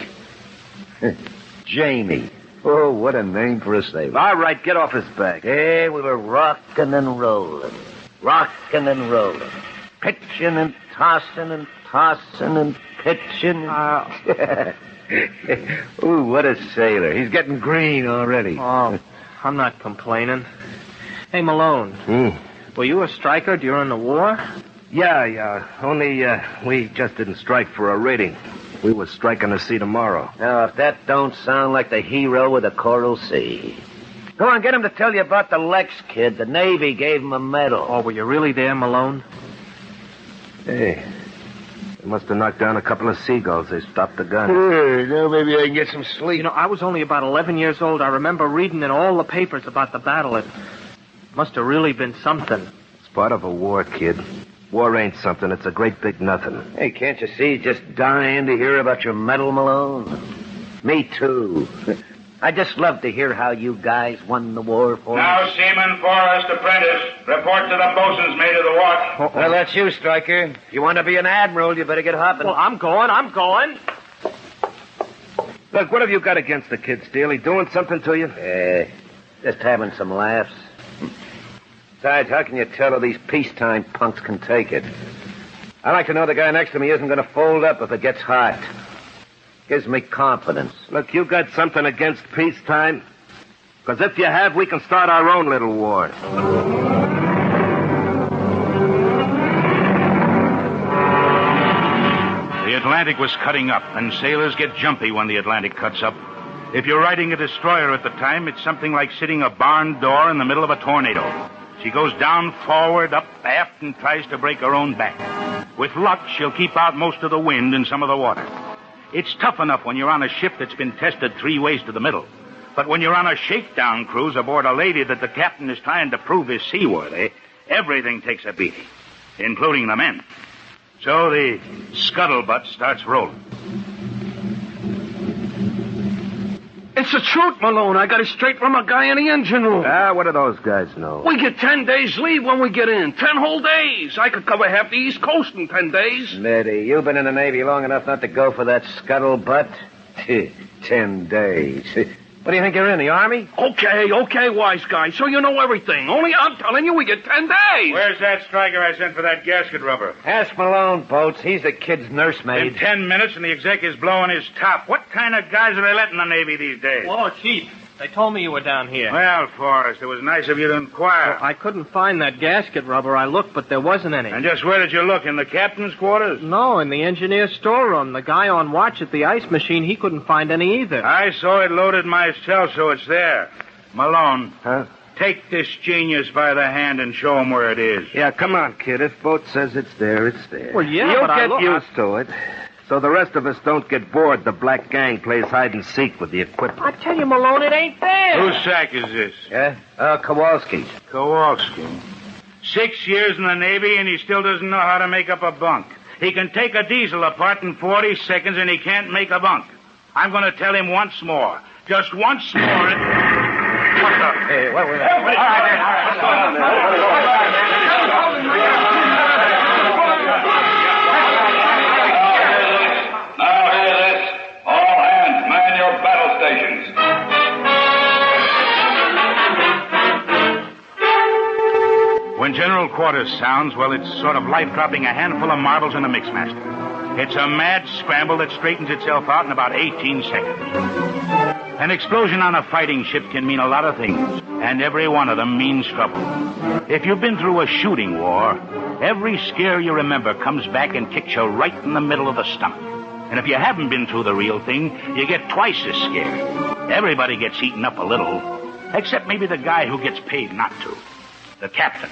Jamie. Oh, what a name for a sailor. All right, get off his back. Yeah, we were rocking and rolling. Pitching and tossing and pitching. Ooh, what a sailor. He's getting green already. Oh, I'm not complaining. Hey, Malone. Were you a striker during the war? Yeah. Only, we just didn't strike for a rating. We were striking to sea tomorrow. Now, if that don't sound like the hero of the Coral Sea. Go on, get him to tell you about the Lex, kid. The Navy gave him a medal. Oh, were you really there, Malone? Hey, they must have knocked down a couple of seagulls. They stopped the gun. Now maybe I can get some sleep. You know, I was only about 11 years old. I remember reading in all the papers about the battle. It must have really been something. It's part of a war, kid. War ain't something. It's a great big nothing. Hey, can't you see he's just dying to hear about your medal, Malone? Me too. I just love to hear how you guys won the war for Now, us. Seaman Forrest, apprentice. Report to the bosun's mate of the watch. Well, that's you, Stryker. If you want to be an admiral, you better get hopping. Well, I'm going. Look, what have you got against the kid, Steele? He doing something to you? Just having some laughs. Besides, how can you tell if these peacetime punks can take it? I like to know the guy next to me isn't going to fold up if it gets hot. Gives me confidence. Look, you got something against peacetime? Because if you have, we can start our own little war. The Atlantic was cutting up, and sailors get jumpy when the Atlantic cuts up. If you're riding a destroyer at the time, it's something like sitting a barn door in the middle of a tornado. She goes down, forward, up, aft, and tries to break her own back. With luck, she'll keep out most of the wind and some of the water. It's tough enough when you're on a ship that's been tested 3 ways to the middle. But when you're on a shakedown cruise aboard a lady that the captain is trying to prove is seaworthy, everything takes a beating, including the men. So the scuttlebutt starts rolling. It's the truth, Malone. I got it straight from a guy in the engine room. What do those guys know? We get 10 days leave when we get in. 10 whole days. I could cover half the East Coast in 10 days. Mitty, you've been in the Navy long enough not to go for that scuttlebutt. 10 days. What do you think you're in, the Army? Okay, wise guy. So you know everything. Only I'm telling you we get 10 days. Where's that striker I sent for that gasket rubber? Ask Malone, Boats. He's the kid's nursemaid. In 10 minutes and the exec is blowing his top. What kind of guys are they letting in the Navy these days? Oh, Chief. They told me you were down here. Well, Forrest, it was nice of you to inquire. Well, I couldn't find that gasket rubber. I looked, but there wasn't any. And just where did you look? In the captain's quarters? No, in the engineer's storeroom. The guy on watch at the ice machine, he couldn't find any either. I saw it loaded myself, so it's there. Malone. Huh? Take this genius by the hand and show him where it is. Yeah, come on, kid. If Boat says it's there, it's there. Well, yeah, You'll but get used to it. So the rest of us don't get bored. The black gang plays hide and seek with the equipment. I tell you, Malone, it ain't there. Whose sack is this? Yeah? Kowalski's. Kowalski. 6 years in the Navy, and he still doesn't know how to make up a bunk. He can take a diesel apart in 40 seconds, and he can't make a bunk. I'm going to tell him once more. Just once more. What the? Hey, what was that? Now hear this. All hands man your battle stations. When General Quarters sounds, well, it's sort of like dropping a handful of marbles in a mixmaster. It's a mad scramble that straightens itself out in about 18 seconds. An explosion on a fighting ship can mean a lot of things, and every one of them means trouble. If you've been through a shooting war, every scare you remember comes back and kicks you right in the middle of the stomach. And if you haven't been through the real thing, you get twice as scared. Everybody gets eaten up a little, except maybe the guy who gets paid not to. The captain.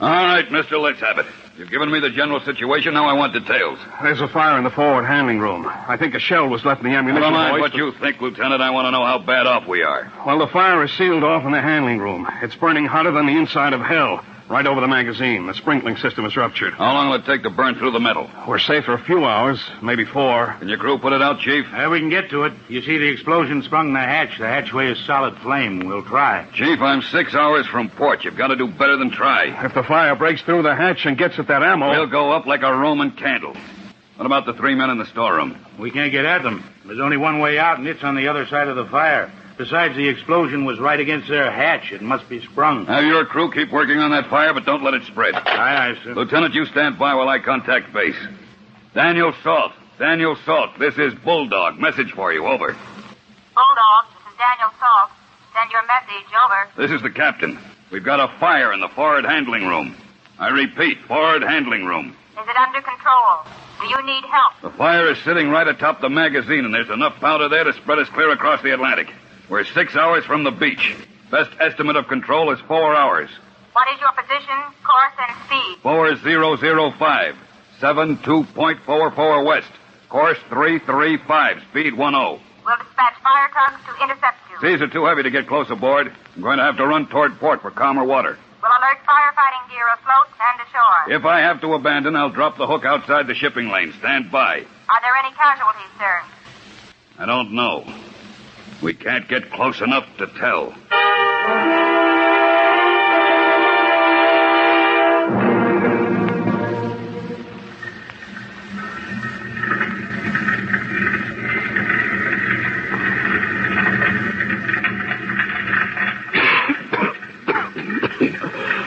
All right, mister, let's have it. You've given me the general situation, now I want details. There's a fire in the forward handling room. I think a shell was left in the ammunition. Never mind hoist, what you think, Lieutenant. I want to know how bad off we are. Well, the fire is sealed off in the handling room. It's burning hotter than the inside of hell. Right over the magazine. The sprinkling system is ruptured. How long will it take to burn through the metal? We're safe for a few hours, maybe 4. Can your crew put it out, Chief? We can get to it. You see, the explosion sprung the hatch. The hatchway is solid flame. We'll try. Chief, I'm 6 hours from port. You've got to do better than try. If the fire breaks through the hatch and gets at that ammo... We'll go up like a Roman candle. What about the 3 men in the storeroom? We can't get at them. There's only one way out, and it's on the other side of the fire. Besides, the explosion was right against their hatch. It must be sprung. Have your crew keep working on that fire, but don't let it spread. Aye, sir. Lieutenant, you stand by while I contact base. Daniel Salt. This is Bulldog. Message for you. Over. Bulldog, this is Daniel Salt. Send your message. Over. This is the captain. We've got a fire in the forward handling room. I repeat, forward handling room. Is it under control? Do you need help? The fire is sitting right atop the magazine, and there's enough powder there to spread us clear across the Atlantic. We're 6 hours from the beach. Best estimate of control is 4 hours. What is your position, course, and speed? 4005, 72.44 west. Course 335, speed 10. We'll dispatch fire trucks to intercept you. Seas are too heavy to get close aboard. I'm going to have to run toward port for calmer water. We'll alert firefighting gear afloat and ashore. If I have to abandon, I'll drop the hook outside the shipping lane. Stand by. Are there any casualties, sir? I don't know. We can't get close enough to tell.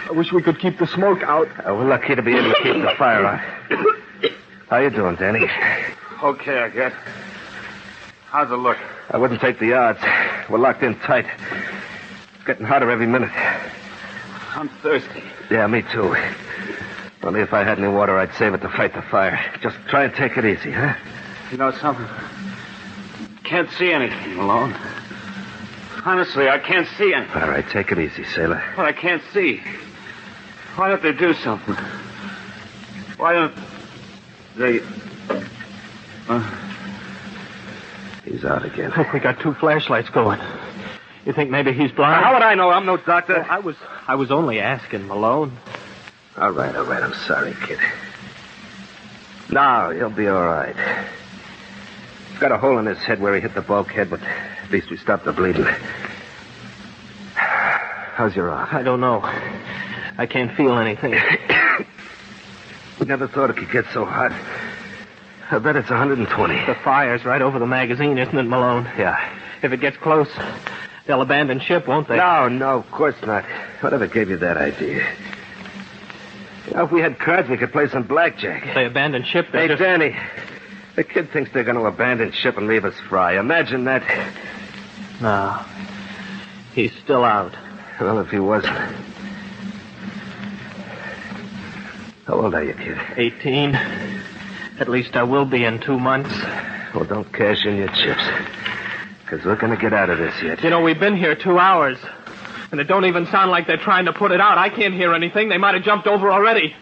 I wish we could keep the smoke out. We're lucky to be able to keep the fire on. How you doing, Danny? Okay, I guess. How's it look? I wouldn't take the odds. We're locked in tight. It's getting hotter every minute. I'm thirsty. Yeah, me too. Only if I had any water, I'd save it to fight the fire. Just try and take it easy, huh? You know something? Can't see anything, Malone. Honestly, I can't see anything. All right, take it easy, sailor. But I can't see. Why don't they do something? Why don't they... He's out again. We got 2 flashlights going. You think maybe he's blind? How would I know? I'm no doctor. Well, I was only asking, Malone. All right. I'm sorry, kid. No, he'll be all right. He's got a hole in his head where he hit the bulkhead, but at least we stopped the bleeding. How's your arm? I don't know. I can't feel anything. Never thought it could get so hot. I bet it's 120. The fire's right over the magazine, isn't it, Malone? Yeah. If it gets close, they'll abandon ship, won't they? No, of course not. Whatever gave you that idea? You know, if we had cards, we could play some blackjack. If they abandon ship, Hey, Danny, the kid thinks they're going to abandon ship and leave us fry. Imagine that. No. He's still out. Well, if he wasn't. How old are you, kid? 18. At least I will be in 2 months. Well, don't cash in your chips. Because we're going to get out of this yet. You know, we've been here 2 hours. And it don't even sound like they're trying to put it out. I can't hear anything. They might have jumped over already.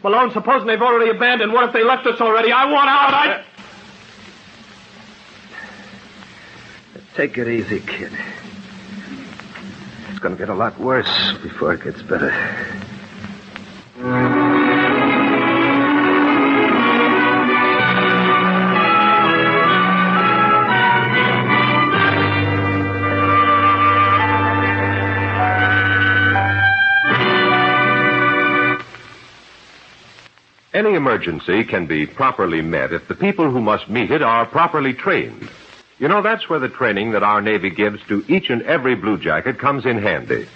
Malone, supposing they've already abandoned. What if they left us already? I want out. Take it easy, kid. It's going to get a lot worse before it gets better. Any emergency can be properly met if the people who must meet it are properly trained. You know, that's where the training that our Navy gives to each and every blue jacket comes in handy.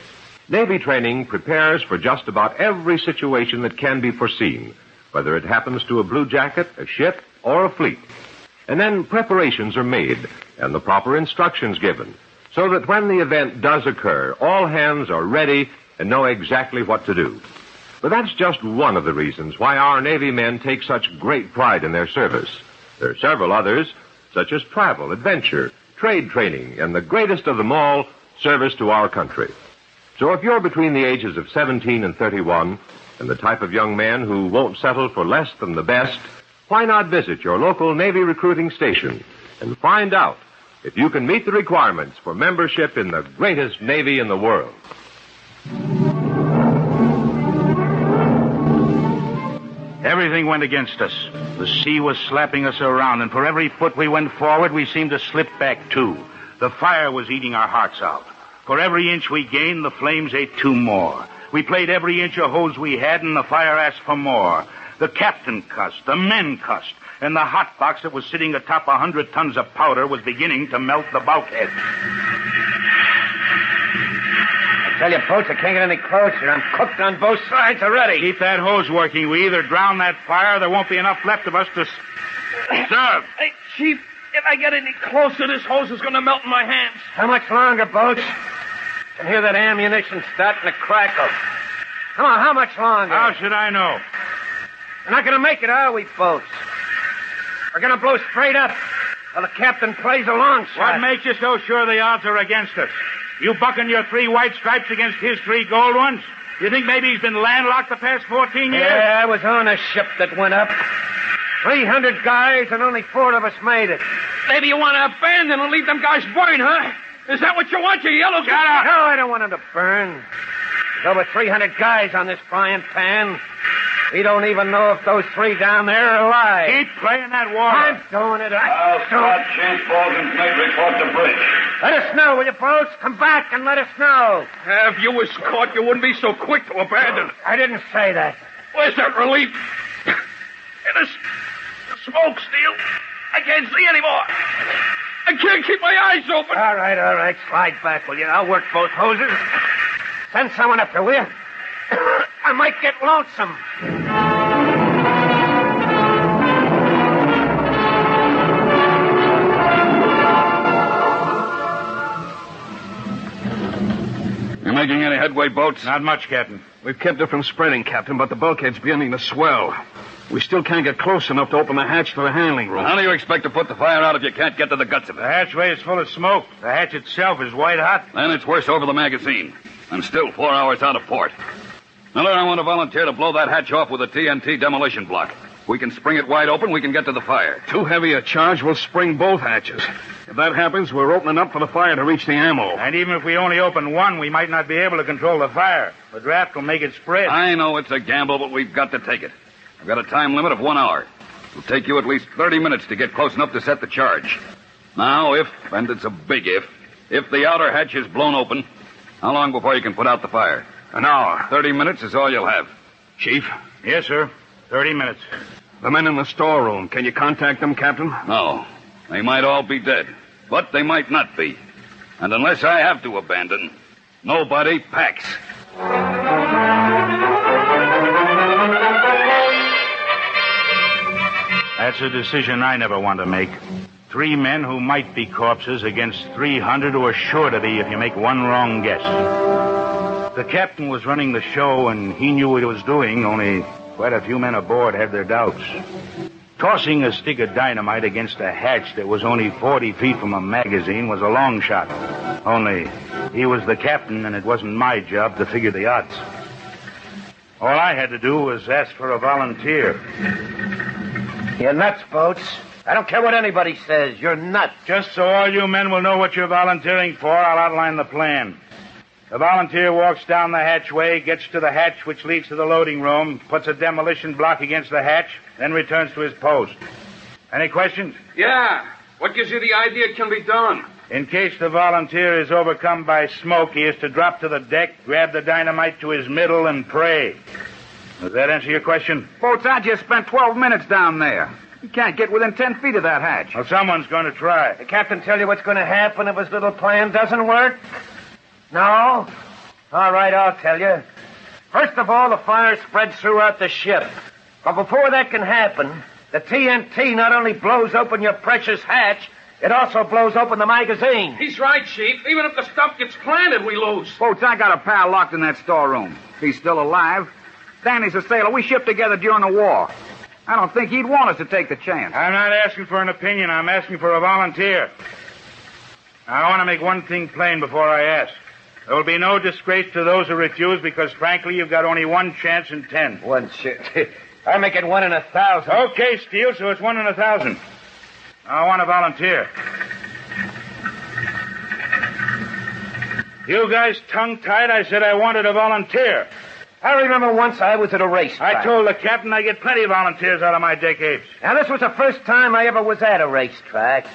Navy training prepares for just about every situation that can be foreseen, whether it happens to a blue jacket, a ship, or a fleet. And then preparations are made and the proper instructions given, so that when the event does occur, all hands are ready and know exactly what to do. But that's just one of the reasons why our Navy men take such great pride in their service. There are several others, such as travel, adventure, trade training, and the greatest of them all, service to our country. So if you're between the ages of 17 and 31, and the type of young man who won't settle for less than the best, why not visit your local Navy recruiting station and find out if you can meet the requirements for membership in the greatest Navy in the world? Everything went against us. The sea was slapping us around, and for every foot we went forward, we seemed to slip back, too. The fire was eating our hearts out. For every inch we gained, the flames ate 2 more. We played every inch of hose we had, and the fire asked for more. The captain cussed, the men cussed, and the hot box that was sitting atop 100 tons of powder was beginning to melt the bulkhead. I tell you, Boats, I can't get any closer. I'm cooked on both sides already. Keep that hose working. We either drown that fire, or there won't be enough left of us to serve. Hey, Chief, if I get any closer, this hose is going to melt in my hands. How much longer, Boats? I can hear that ammunition starting to crackle. Come on, how much longer? How should I know? We're not going to make it, are we, Boats? We're going to blow straight up while the captain plays a long shot. What makes you so sure the odds are against us? You bucking your 3 white stripes against his 3 gold ones? You think maybe he's been landlocked the past 14 years? Yeah, I was on a ship that went up. 300 guys and only 4 of us made it. Maybe you want to abandon and leave them guys burn, huh? Is that what you want, you yellow... Shut up! No, I don't want them to burn. There's over 300 guys on this frying pan. We don't even know if those 3 down there are alive. Keep playing that water. I'm doing it. I'll start change balls and make report to bridge. Let us know, will you, Boats? Come back and let us know. If you was caught, you wouldn't be so quick to abandon. I didn't say that. Where's that relief? And the smoke, Steele. I can't see anymore. I can't keep my eyes open. All right. Slide back, will you? I'll work both hoses. Send someone up there, will you? I might get lonesome. You making any headway, Boats? Not much, Captain. We've kept it from spreading, Captain, but the bulkhead's beginning to swell. We still can't get close enough to open the hatch to the handling room. How do you expect to put the fire out if you can't get to the guts of it? The hatchway is full of smoke. The hatch itself is white hot. Then it's worse over the magazine. I'm still 4 hours out of port. Miller, I want to volunteer to blow that hatch off with a TNT demolition block. If we can spring it wide open, we can get to the fire. Too heavy a charge will spring both hatches. If that happens, we're opening up for the fire to reach the ammo. And even if we only open one, we might not be able to control the fire. The draft will make it spread. I know it's a gamble, but we've got to take it. I've got a time limit of 1 hour. It'll take you at least 30 minutes to get close enough to set the charge. Now, if, and it's a big if the outer hatch is blown open, how long before you can put out the fire? An hour. 30 minutes is all you'll have. Chief? Yes, sir. 30 minutes. The men in the storeroom, can you contact them, Captain? No. They might all be dead, but they might not be. And unless I have to abandon, nobody packs. That's a decision I never want to make. 3 men who might be corpses against 300 who are sure to be if you make one wrong guess. The captain was running the show, and he knew what he was doing, only quite a few men aboard had their doubts. Tossing a stick of dynamite against a hatch that was only 40 feet from a magazine was a long shot. Only he was the captain, and it wasn't my job to figure the odds. All I had to do was ask for a volunteer. You're nuts, Boats. I don't care what anybody says. You're nuts. Just so all you men will know what you're volunteering for, I'll outline the plan. The volunteer walks down the hatchway, gets to the hatch which leads to the loading room, puts a demolition block against the hatch, then returns to his post. Any questions? Yeah. What gives you the idea it can be done? In case the volunteer is overcome by smoke, he is to drop to the deck, grab the dynamite to his middle, and pray. Does that answer your question? Boats, I just spent 12 minutes down there. You can't get within 10 feet of that hatch. Well, someone's going to try. The captain tell you what's going to happen if his little plan doesn't work? No? All right, I'll tell you. First of all, the fire spreads throughout the ship. But before that can happen, the TNT not only blows open your precious hatch, it also blows open the magazine. He's right, Chief. Even if the stuff gets planted, we lose. Boats, I got a pal locked in that storeroom. He's still alive. Danny's a sailor. We shipped together during the war. I don't think he'd want us to take the chance. I'm not asking for an opinion. I'm asking for a volunteer. Now, I want to make one thing plain before I ask. There will be no disgrace to those who refuse because, frankly, you've got only one chance in 10. One chance? I make it 1 in 1,000. Okay, Steele, so it's 1 in 1,000. Now, I want a volunteer. You guys tongue-tied, I said I wanted a volunteer. I remember once I was at a racetrack. I told the captain I get plenty of volunteers out of my deck apes. Now, this was the first time I ever was at a racetrack.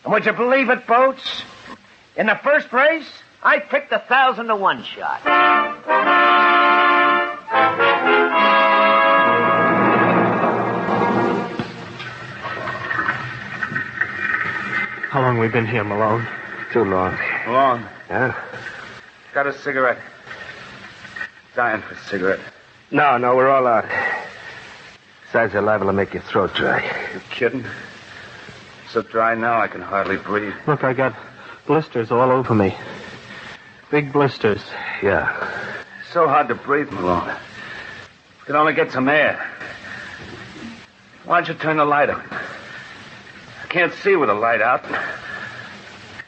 And would you believe it, Boats? In the first race, I picked 1,000 to 1 shot. How long we been here, Malone? Too long. Long? Yeah? Got a cigarette. Dying for a cigarette. No, we're all out. Besides, they're liable to make your throat dry. You kidding? So dry now I can hardly breathe. Look, I got blisters all over me. Big blisters. Yeah. So hard to breathe, Malone. We can only get some air. Why don't you turn the light on? I can't see with the light out.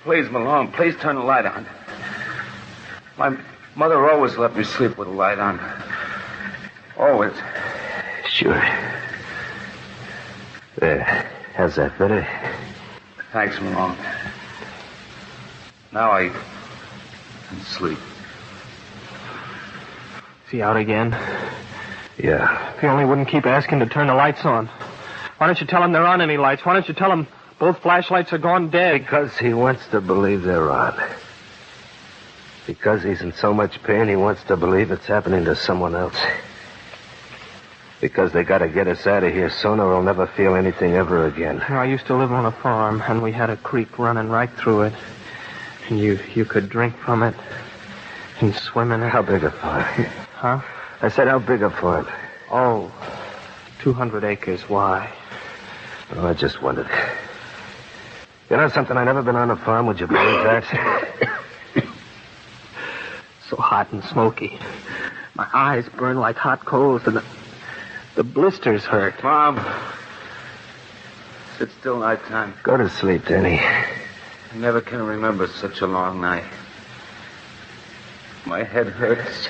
Please, Malone, please turn the light on. My mother always let me sleep with the light on. Always. Sure. There. How's that, better? Thanks, Malone. Now I can sleep. Is he out again? Yeah. If he only wouldn't keep asking to turn the lights on. Why don't you tell him there aren't any lights? Why don't you tell him both flashlights are gone dead? Because he wants to believe they're on. Because he's in so much pain, he wants to believe it's happening to someone else. Because they gotta get us out of here sooner or we'll never feel anything ever again. I used to live on a farm, and we had a creek running right through it. And you could drink from it and swim in it. How big a farm? Huh? I said, how big a farm? Oh, 200 acres. Why? Oh, I just wondered. You know something? I've never been on a farm. Would you believe that? So hot and smoky. My eyes burn like hot coals, and the blisters hurt. Mom, it's still nighttime. Go to sleep, Danny. I never can remember such a long night. My head hurts.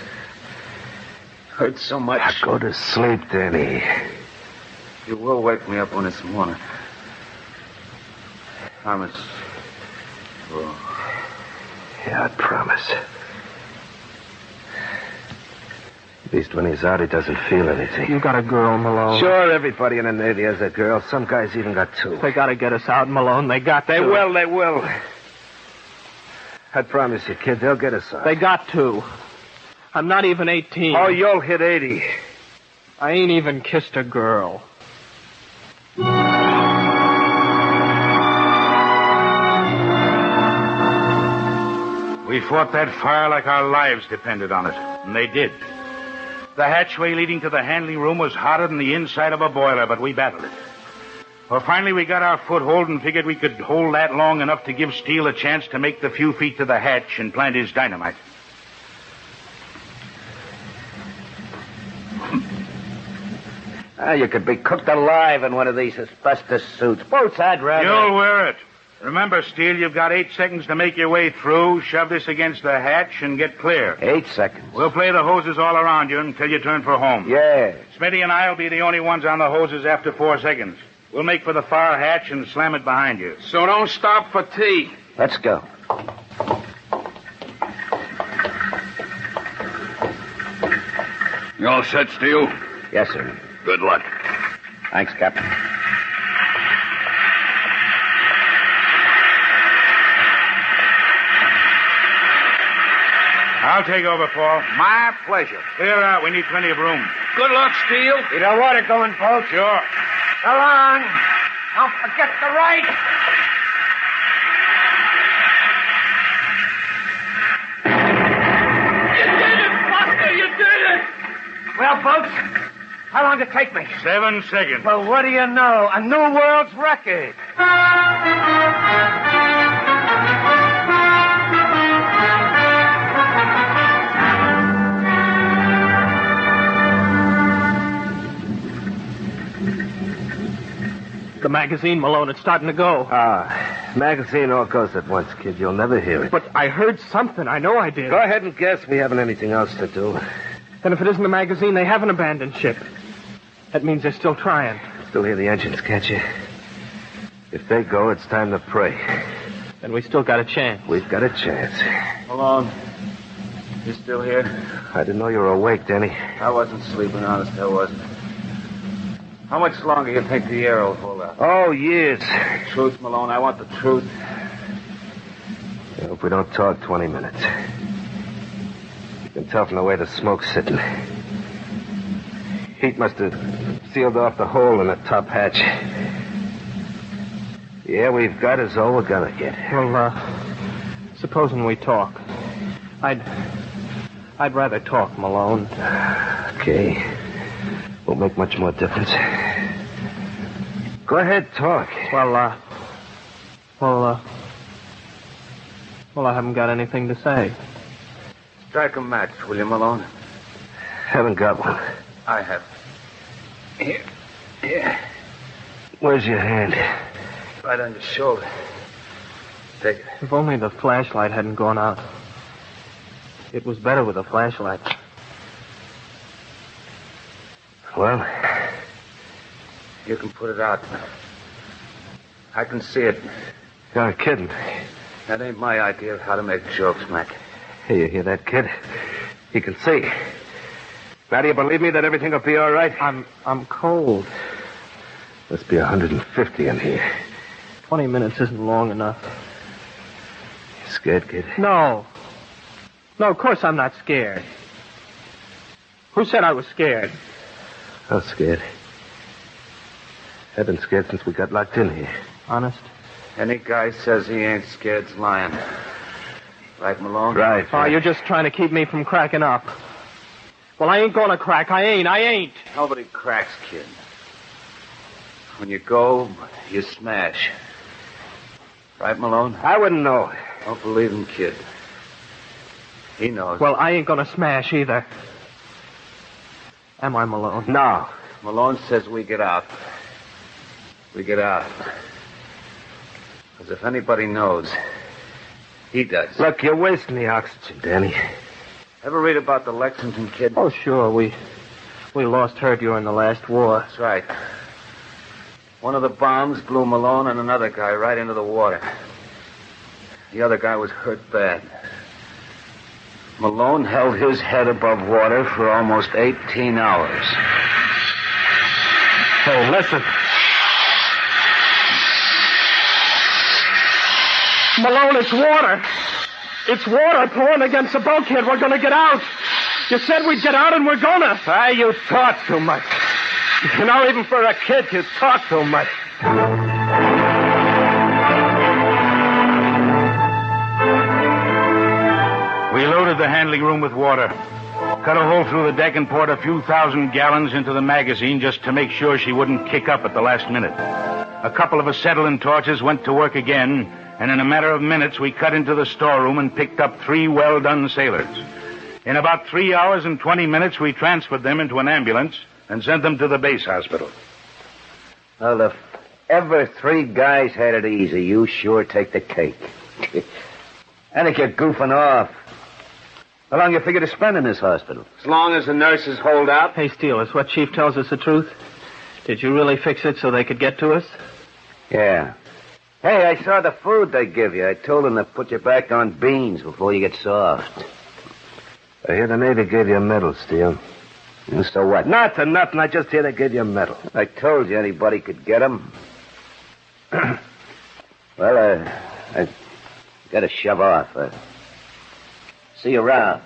Hurts so much. Now go to sleep, Danny. You will wake me up when it's morning. Promise. Oh. Yeah, I promise. At least when he's out, he doesn't feel anything. You got a girl, Malone. Sure, everybody in the Navy has a girl. Some guys even got 2. They gotta get us out, Malone. They got to. They will. I promise you, kid, they'll get us out. They got to. I'm not even 18. Oh, you'll hit 80. I ain't even kissed a girl. We fought that fire like our lives depended on it, and they did. The hatchway leading to the handling room was hotter than the inside of a boiler, but we battled it. Well, finally we got our foothold and figured we could hold that long enough to give Steele a chance to make the few feet to the hatch and plant his dynamite. You could be cooked alive in one of these asbestos suits. Both I'd rather... You'll wear it. Remember, Steele, you've got 8 seconds to make your way through, shove this against the hatch, and get clear. 8 seconds. We'll play the hoses all around you until you turn for home. Yeah. Smitty and I'll be the only ones on the hoses after 4 seconds. We'll make for the far hatch and slam it behind you. So don't stop for tea. Let's go. You all set, Steele? Yes, sir. Good luck. Thanks, Captain. I'll take over, Paul. My pleasure. Clear out. We need plenty of room. Good luck, Steele. You got water going, folks? Sure. So long. Don't forget the right. You did it, Buster! You did it! Well, folks, how long did it take me? 7 seconds. Well, what do you know? A new world's record. The magazine, Malone, it's starting to go. Magazine all goes at once, kid. You'll never hear it. But I heard something. I know I did. Go ahead and guess. We haven't anything else to do. Then if it isn't the magazine, they haven't abandoned ship. That means they're still trying. Still hear the engines, can't you? If they go, it's time to pray. Then we still got a chance. We've got a chance. Malone, you still here? I didn't know you were awake, Danny. I wasn't sleeping, honest, I wasn't. How much longer you think the air will hold out? Oh, years. Truth, Malone, I want the truth. I hope we don't talk 20 minutes. You can tell from the way the smoke's sitting. Heat must have sealed off the hole in the top hatch. The air we've got is all we're gonna get. Well, supposing we talk. I'd rather talk, Malone. Okay. Won't make much more difference. Go ahead, talk. Well, I haven't got anything to say. Strike a match, will you, Malone? Haven't got one. I have. Here. Where's your hand? Right on your shoulder. Take it. If only the flashlight hadn't gone out. It was better with a flashlight. Well? You can put it out. I can see it. You're kidding. That ain't my idea of how to make jokes, Mac. Hey, you hear that, kid? He can see. Now, do you believe me that everything will be all right? I'm cold. Must be 150 in here. 20 minutes isn't long enough. You scared, kid? No. No, of course I'm not scared. Who said I was scared? I'm scared. I've been scared since we got locked in here. Honest? Any guy says he ain't scared's lying. Right, Malone? Right. Oh, you're just trying to keep me from cracking up. Well, I ain't gonna crack. I ain't. Nobody cracks, kid. When you go, you smash. Right, Malone? I wouldn't know. Don't believe him, kid. He knows. Well, I ain't gonna smash either. Am I, Malone? No. Malone says we get out. We get out. Because if anybody knows, he does. Look, you're wasting the oxygen, Danny. Ever read about the Lexington kid? Oh, sure. We lost her during the last war. That's right. One of the bombs blew Malone and another guy right into the water. The other guy was hurt bad. Malone held his head above water for almost 18 hours. Hey, listen. Malone, it's water. It's water pouring against the bulkhead. We're gonna get out. You said we'd get out, and we're gonna. You talk too much. You know, even for a kid, you talk too much. We loaded the handling room with water. Cut a hole through the deck and poured a few thousand gallons into the magazine just to make sure she wouldn't kick up at the last minute. A couple of acetylene torches went to work again, and in a matter of minutes we cut into the storeroom and picked up 3 well-done sailors. In about 3 hours and 20 minutes, we transferred them into an ambulance and sent them to the base hospital. Well, if ever 3 guys had it easy, you sure take the cake. I think you're goofing off. How long you figure to spend in this hospital? As long as the nurses hold out. Hey, Steele, is what Chief tells us the truth? Did you really fix it so they could get to us? Yeah. Hey, I saw the food they give you. I told them to put you back on beans before you get soft. I hear the Navy gave you a medal, Steele. So what? Nothing. I just hear they gave you a medal. I told you anybody could get them. Well, I gotta shove off. See you around.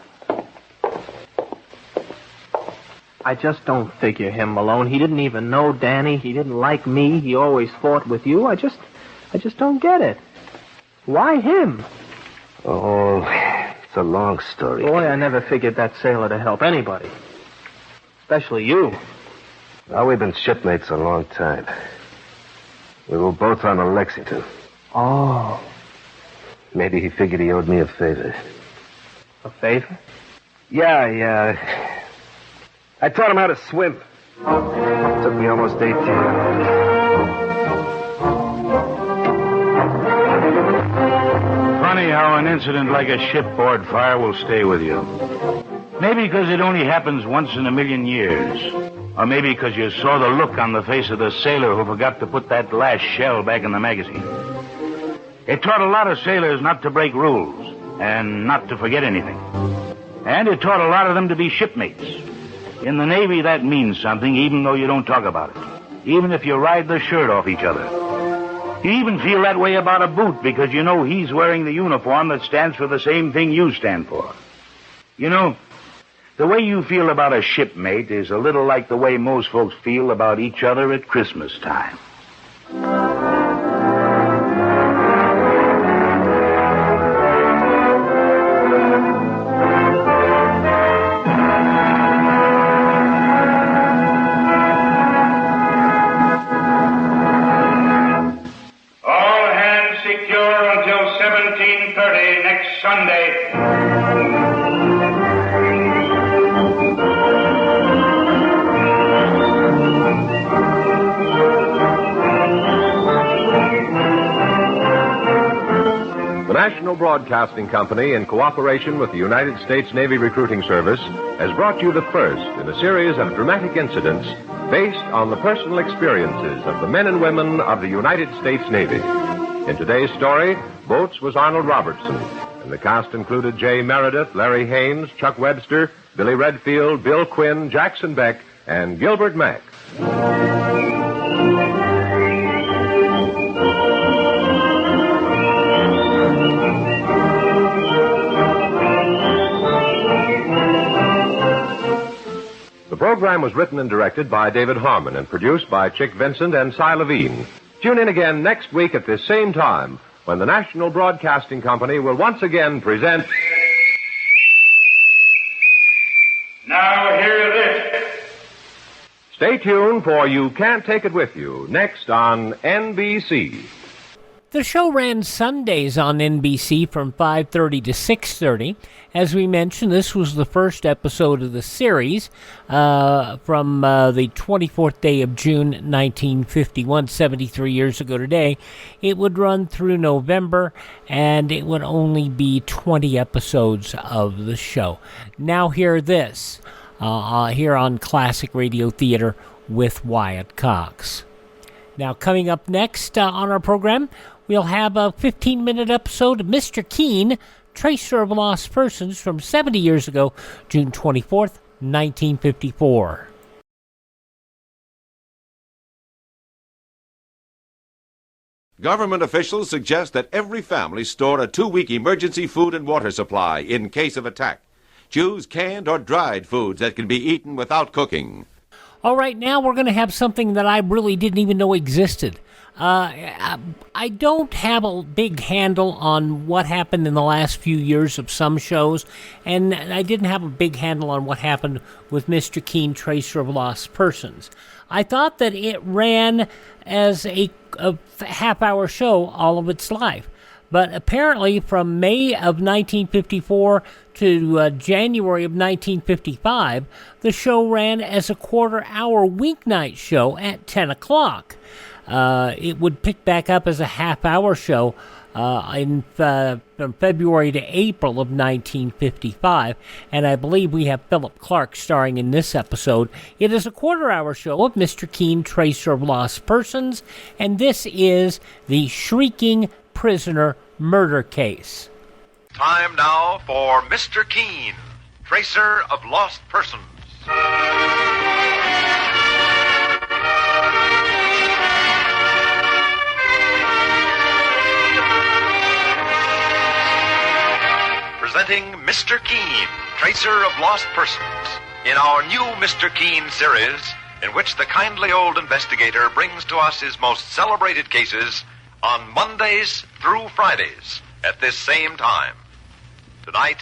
I just don't figure him, Malone. He didn't even know Danny. He didn't like me. He always fought with you. I just don't get it. Why him? Oh, it's a long story. Boy, I never figured that sailor to help anybody. Especially you. Well, we've been shipmates a long time. We were both on the Lexington. Oh. Maybe he figured he owed me a favor. A favor? Yeah. I taught him how to swim. It took me almost 18 hours. funny how an incident like a shipboard fire will stay with you. Maybe because it only happens once in a million years. Or maybe because you saw the look on the face of the sailor who forgot to put that last shell back in the magazine. It taught a lot of sailors not to break rules and not to forget anything. And it taught a lot of them to be shipmates. In the Navy, that means something even though you don't talk about it. Even if you ride the shirt off each other. You even feel that way about a boot because you know he's wearing the uniform that stands for the same thing you stand for. You know, the way you feel about a shipmate is a little like the way most folks feel about each other at Christmas time. Sunday. The National Broadcasting Company, in cooperation with the United States Navy Recruiting Service, has brought you the first in a series of dramatic incidents based on the personal experiences of the men and women of the United States Navy. In today's story, Boats was Arnold Robertson, and the cast included Jay Meredith, Larry Haynes, Chuck Webster, Billy Redfield, Bill Quinn, Jackson Beck, and Gilbert Mack. The program was written and directed by David Harmon and produced by Chick Vincent and Cy Levine. Tune in again next week at this same time when the National Broadcasting Company will once again present... Now hear this. Stay tuned for You Can't Take It With You, next on NBC. The show ran Sundays on NBC from 5:30 to 6:30. As we mentioned, this was the first episode of the series from the 24th day of June, 1951, 73 years ago today. It would run through November, and it would only be 20 episodes of the show. Now hear this, here on Classic Radio Theater with Wyatt Cox. Now coming up next on our program, we'll have a 15-minute episode of Mr. Keene, Tracer of Lost Persons from 70 years ago, June 24th, 1954. Government officials suggest that every family store a 2-week emergency food and water supply in case of attack. Choose canned or dried foods that can be eaten without cooking. All right, now we're going to have something that I really didn't even know existed. I don't have a big handle on what happened in the last few years of some shows, and I didn't have a big handle on what happened with Mr. Keene, Tracer of Lost Persons. I thought that it ran as a half-hour show all of its life. But apparently from May of 1954 to January of 1955, the show ran as a quarter-hour weeknight show at 10 o'clock. It would pick back up as a half-hour show from February to April of 1955, and I believe we have Philip Clarke starring in this episode. It is a quarter-hour show of Mr. Keene, Tracer of Lost Persons, and this is the Shrieking Prisoner Murder Case. Time now for Mr. Keene, Tracer of Lost Persons. Presenting Mr. Keene, Tracer of Lost Persons, in our new Mr. Keene series, in which the kindly old investigator brings to us his most celebrated cases on Mondays through Fridays at this same time. Tonight,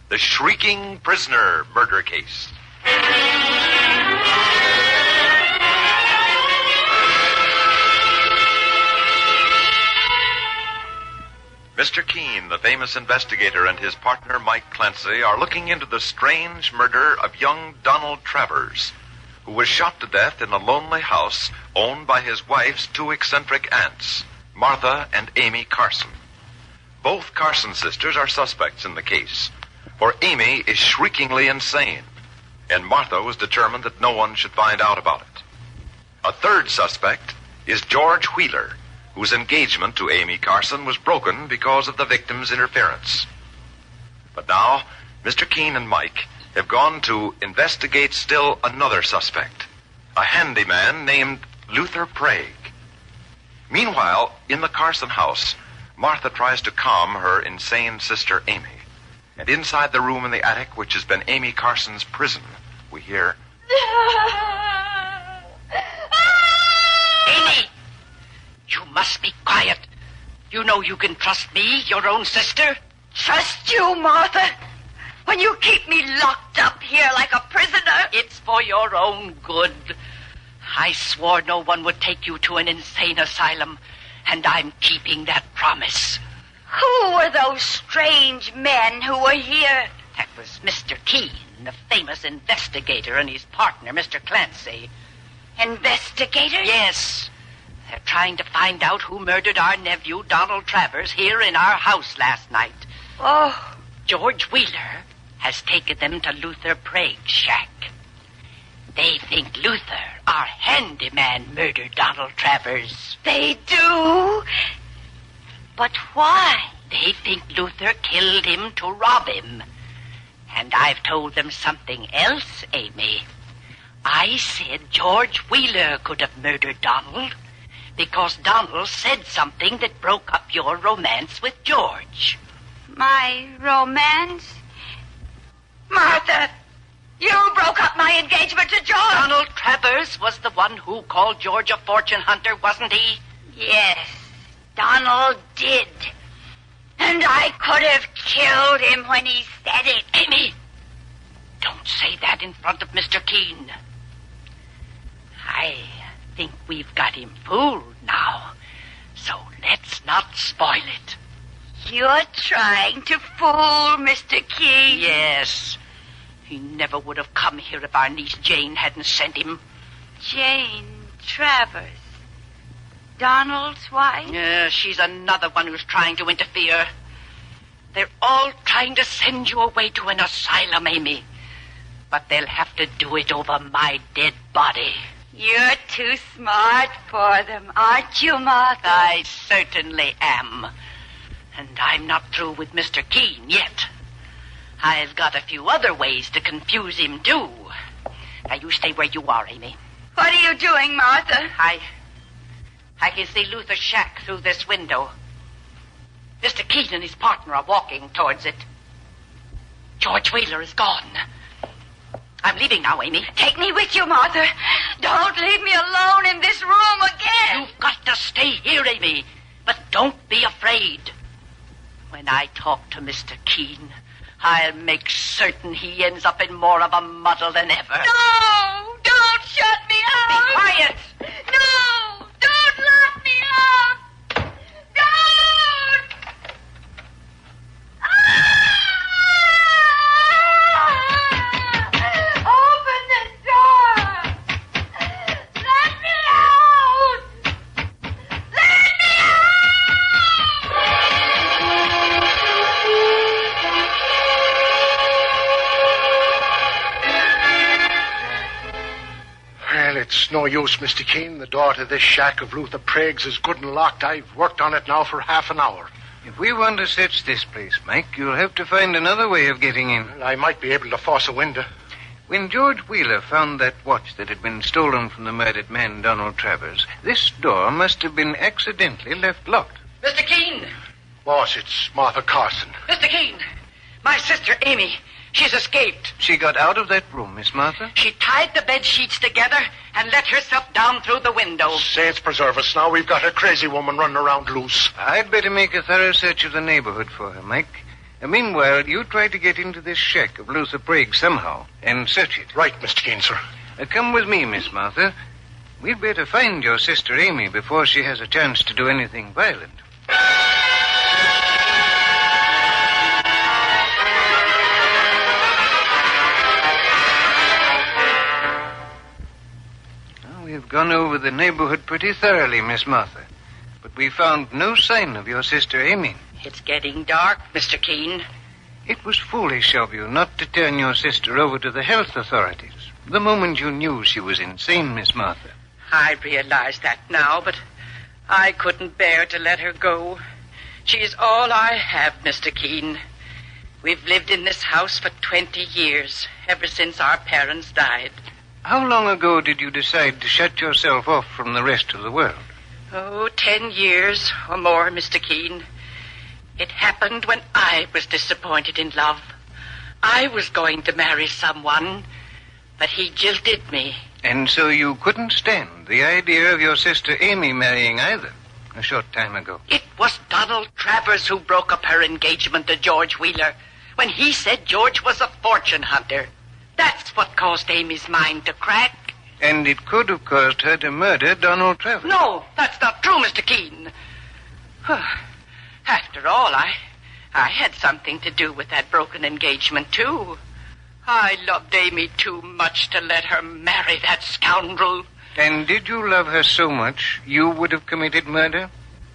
the Shrieking Prisoner Murder Case. Mr. Keene, the famous investigator, and his partner Mike Clancy are looking into the strange murder of young Donald Travers, who was shot to death in a lonely house owned by his wife's two eccentric aunts, Martha and Amy Carson. Both Carson sisters are suspects in the case, for Amy is shriekingly insane, and Martha was determined that no one should find out about it. A third suspect is George Wheeler, whose engagement to Amy Carson was broken because of the victim's interference. But now, Mr. Keene and Mike have gone to investigate still another suspect, a handyman named Luther Prague. Meanwhile, in the Carson house, Martha tries to calm her insane sister Amy. And inside the room in the attic, which has been Amy Carson's prison, we hear... Amy! You must be quiet. You know you can trust me, your own sister. Trust you, Martha? When you keep me locked up here like a prisoner? It's for your own good. I swore no one would take you to an insane asylum, and I'm keeping that promise. Who were those strange men who were here? That was Mr. Keene, the famous investigator, and his partner, Mr. Clancy. Investigator? Yes. They're trying to find out who murdered our nephew, Donald Travers, here in our house last night. Oh. George Wheeler has taken them to Luther Prague's shack. They think Luther, our handyman, murdered Donald Travers. They do? But why? They think Luther killed him to rob him. And I've told them something else, Amy. I said George Wheeler could have murdered Donald because Donald said something that broke up your romance with George. My romance? Martha, you broke up my engagement to George. Donald Travers was the one who called George a fortune hunter, wasn't he? Yes, Donald did. And I could have killed him when he said it. Amy, don't say that in front of Mr. Keene. I think we've got him fooled now, so let's not spoil it. You're trying to fool Mr. Keene? Yes. He never would have come here if our niece Jane hadn't sent him. Jane Travers. Donald's wife? She's another one who's trying to interfere. They're all trying to send you away to an asylum, Amy. But they'll have to do it over my dead body. You're too smart for them, aren't you, Martha? I certainly am. And I'm not through with Mr. Keene yet. I've got a few other ways to confuse him, too. Now, you stay where you are, Amy. What are you doing, Martha? I can see Luther's shack through this window. Mr. Keene and his partner are walking towards it. George Wheeler is gone. I'm leaving now, Amy. Take me with you, Martha. Don't leave me alone in this room again. You've got to stay here, Amy. But don't be afraid. When I talk to Mr. Keene, I'll make certain he ends up in more of a muddle than ever. No! Don't shut me out! Be quiet! No! Don't lock me up! Don't! Open the door! Let me out! Let me Well, it's no use, Mr. Keene. The door to this shack of Luther Prague's is good and locked. I've worked on it now for half an hour. If we want to search this place, Mike, you'll have to find another way of getting in. Well, I might be able to force a window. When George Wheeler found that watch that had been stolen from the murdered man, Donald Travers, this door must have been accidentally left locked. Mr. Keene! Boss, it's Martha Carson. Mr. Keene! My sister, Amy. She's escaped. She got out of that room, Miss Martha? She tied the bed sheets together and let herself down through the window. Saints preserve us. Now we've got a crazy woman running around loose. I'd better make a thorough search of the neighborhood for her, Mike. And meanwhile, you try to get into this shack of Luther Prague somehow and search it. Right, Mr. Keene, sir. Come with me, Miss Martha. We'd better find your sister Amy before she has a chance to do anything violent. We've gone over the neighborhood pretty thoroughly, Miss Martha. But we found no sign of your sister Amy. It's getting dark, Mr. Keene. It was foolish of you not to turn your sister over to the health authorities the moment you knew she was insane, Miss Martha. I realize that now, but I couldn't bear to let her go. She's all I have, Mr. Keene. We've lived in this house for 20 years, ever since our parents died. How long ago did you decide to shut yourself off from the rest of the world? Oh, 10 years or more, Mr. Keene. It happened when I was disappointed in love. I was going to marry someone, but he jilted me. And so you couldn't stand the idea of your sister Amy marrying either, a short time ago. It was Donald Travers who broke up her engagement to George Wheeler when he said George was a fortune hunter. That's what caused Amy's mind to crack. And it could have caused her to murder Donald Travers. No, that's not true, Mr. Keene. After all, I had something to do with that broken engagement, too. I loved Amy too much to let her marry that scoundrel. And did you love her so much you would have committed murder?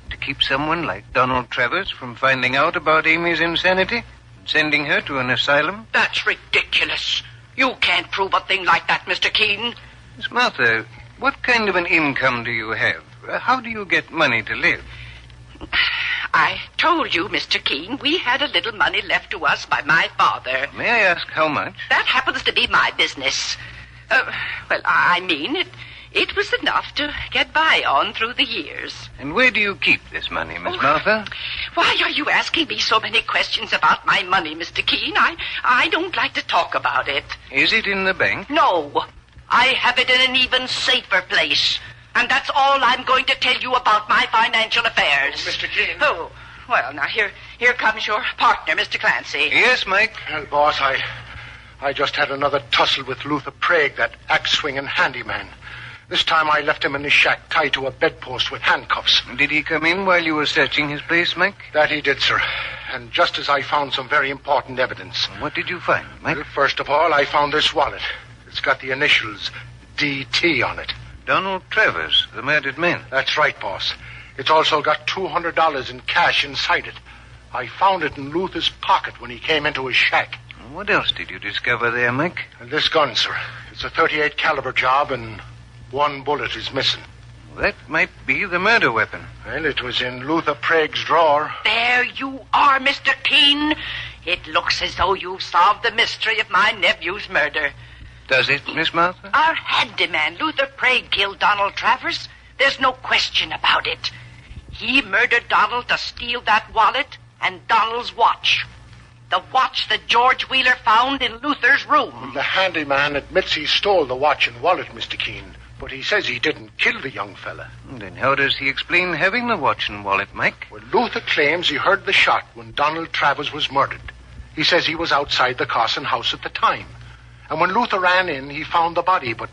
To keep someone like Donald Travers from finding out about Amy's insanity and sending her to an asylum? That's ridiculous. You can't prove a thing like that, Mr. Keene. Miss Martha, what kind of an income do you have? How do you get money to live? I told you, Mr. Keene, we had a little money left to us by my father. May I ask how much? That happens to be my business. It was enough to get by on through the years. And where do you keep this money, Miss Martha? Why are you asking me so many questions about my money, Mr. Keene? I don't like to talk about it. Is it in the bank? No. I have it in an even safer place. And that's all I'm going to tell you about my financial affairs. Mr. Keene. Oh, well, now, here comes your partner, Mr. Clancy. Yes, Mike? Well, boss, I just had another tussle with Luther Prague, that axe-swinging handyman. This time I left him in his shack tied to a bedpost with handcuffs. Did he come in while you were searching his place, Mike? That he did, sir. And just as I found some very important evidence. What did you find, Mike? Well, first of all, I found this wallet. It's got the initials DT on it. Donald Travers, the murdered man. That's right, boss. It's also got $200 in cash inside it. I found it in Luther's pocket when he came into his shack. What else did you discover there, Mike? And this gun, sir. It's a .38 caliber job, and one bullet is missing. That might be the murder weapon. Well, it was in Luther Prague's drawer. There you are, Mr. Keene. It looks as though you've solved the mystery of my nephew's murder. Does it, Miss Martha? Our handyman, Luther Prague, killed Donald Travers. There's no question about it. He murdered Donald to steal that wallet and Donald's watch. The watch that George Wheeler found in Luther's room. The handyman admits he stole the watch and wallet, Mr. Keene, but he says he didn't kill the young fella. Then how does he explain having the watch and wallet, Mike? Well, Luther claims he heard the shot when Donald Travers was murdered. He says he was outside the Carson house at the time. And when Luther ran in, he found the body, but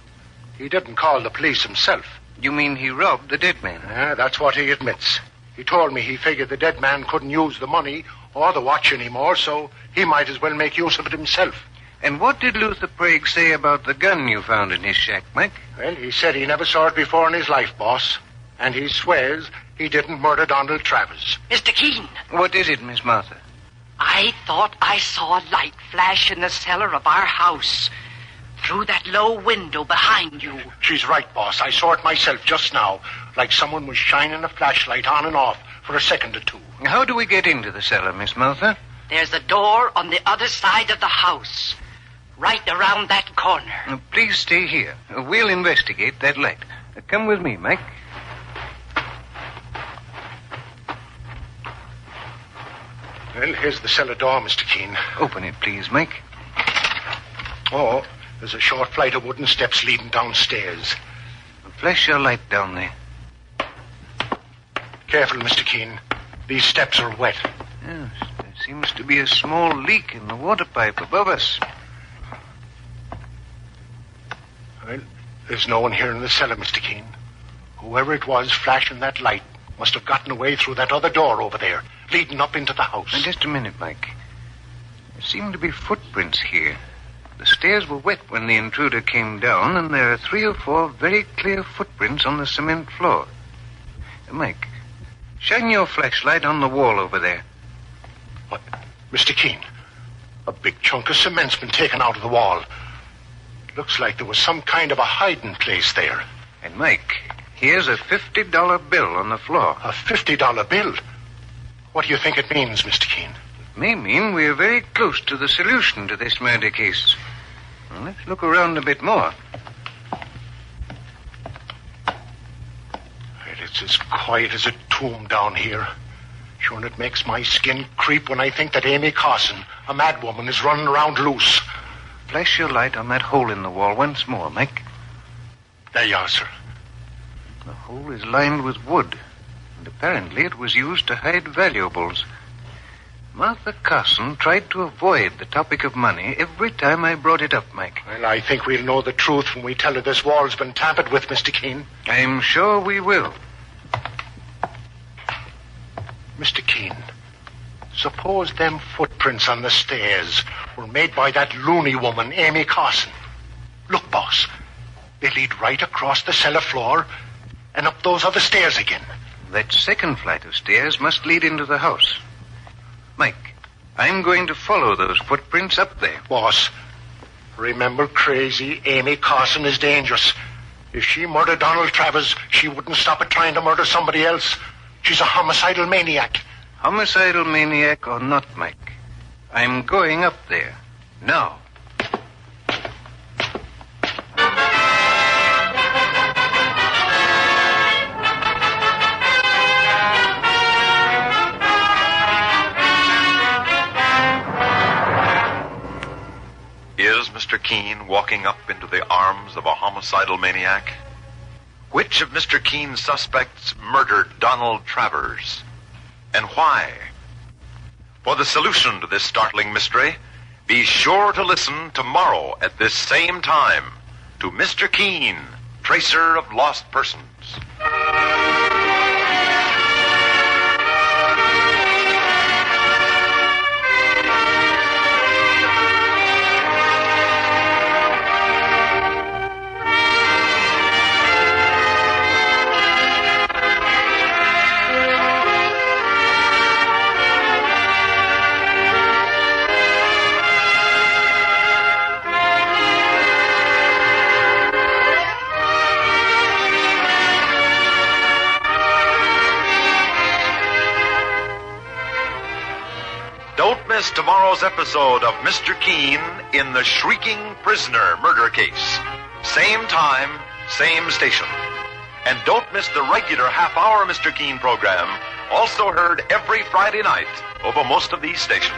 he didn't call the police himself. You mean he robbed the dead man? Yeah, that's what he admits. He told me he figured the dead man couldn't use the money or the watch anymore, so he might as well make use of it himself. And what did Luther Prague say about the gun you found in his shack, Mike? Well, he said he never saw it before in his life, boss. And he swears he didn't murder Donald Travers. Mr. Keene. What is it, Miss Martha? I thought I saw a light flash in the cellar of our house. Through that low window behind you. She's right, boss. I saw it myself just now. Like someone was shining a flashlight on and off for a second or two. How do we get into the cellar, Miss Martha? There's a door on the other side of the house. Right around that corner. Please stay here. We'll investigate that light. Come with me, Mike. Well, here's the cellar door, Mr. Keene. Open it, please, Mike. Oh, there's a short flight of wooden steps leading downstairs. Flash your light down there. Careful, Mr. Keene. These steps are wet. Yes, there seems to be a small leak in the water pipe above us. Well, there's no one here in the cellar, Mr. Keene. Whoever it was flashing that light must have gotten away through that other door over there, leading up into the house. Now, just a minute, Mike. There seem to be footprints here. The stairs were wet when the intruder came down, and there are 3 or 4 very clear footprints on the cement floor. Mike, shine your flashlight on the wall over there. Mr. Keene, a big chunk of cement's been taken out of the wall. Looks like there was some kind of a hiding place there. And, Mike, here's a $50 bill on the floor. A $50 bill? What do you think it means, Mr. Keene? It may mean we're very close to the solution to this murder case. Well, let's look around a bit more. It's as quiet as a tomb down here. Sure, and it makes my skin creep when I think that Amy Carson, a madwoman, is running around loose. Flash your light on that hole in the wall once more, Mike. There you are, sir. The hole is lined with wood, and apparently it was used to hide valuables. Martha Carson tried to avoid the topic of money every time I brought it up, Mike. Well, I think we'll know the truth when we tell her this wall's been tampered with, Mr. Keene. I'm sure we will. Mr. Keene, suppose them footprints on the stairs were made by that loony woman, Amy Carson. Look, boss, they lead right across the cellar floor and up those other stairs again. That second flight of stairs must lead into the house. Mike, I'm going to follow those footprints up there. Boss, remember, crazy Amy Carson is dangerous. If she murdered Donald Travers, she wouldn't stop at trying to murder somebody else. She's a homicidal maniac. Homicidal maniac or not, Mike, I'm going up there. Now. Is Mr. Keene walking up into the arms of a homicidal maniac? Which of Mr. Keene's suspects murdered Donald Travers? And why? For the solution to this startling mystery, be sure to listen tomorrow at this same time to Mr. Keene, Tracer of Lost Persons. Miss tomorrow's episode of Mr. Keene in the Shrieking Prisoner Murder Case. Same time, same station. And don't miss the regular half-hour Mr. Keene program, also heard every Friday night over most of these stations.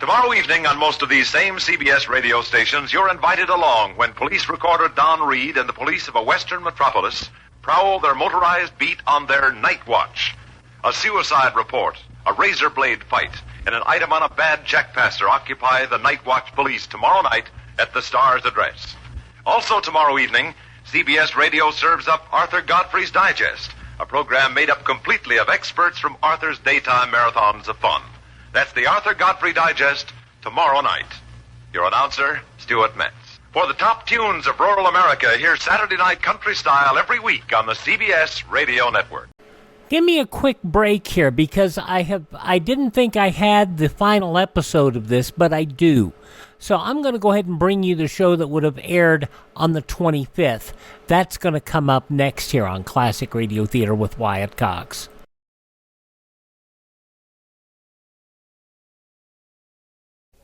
Tomorrow evening on most of these same CBS radio stations, you're invited along when police recorder Don Reed and the police of a western metropolis prowl their motorized beat on their night watch. A suicide report, a razor blade fight, and an item on a bad jackpasser occupy the Night Watch police tomorrow night at the Star's address. Also tomorrow evening, CBS Radio serves up Arthur Godfrey's Digest, a program made up completely of experts from Arthur's daytime marathons of fun. That's the Arthur Godfrey Digest tomorrow night. Your announcer, Stuart Metz. For the top tunes of rural America, hear Saturday Night Country Style every week on the CBS Radio Network. Give me a quick break here because I didn't think I had the final episode of this, but I do. So I'm going to go ahead and bring you the show that would have aired on the 25th. That's going to come up next here on Classic Radio Theater with Wyatt Cox.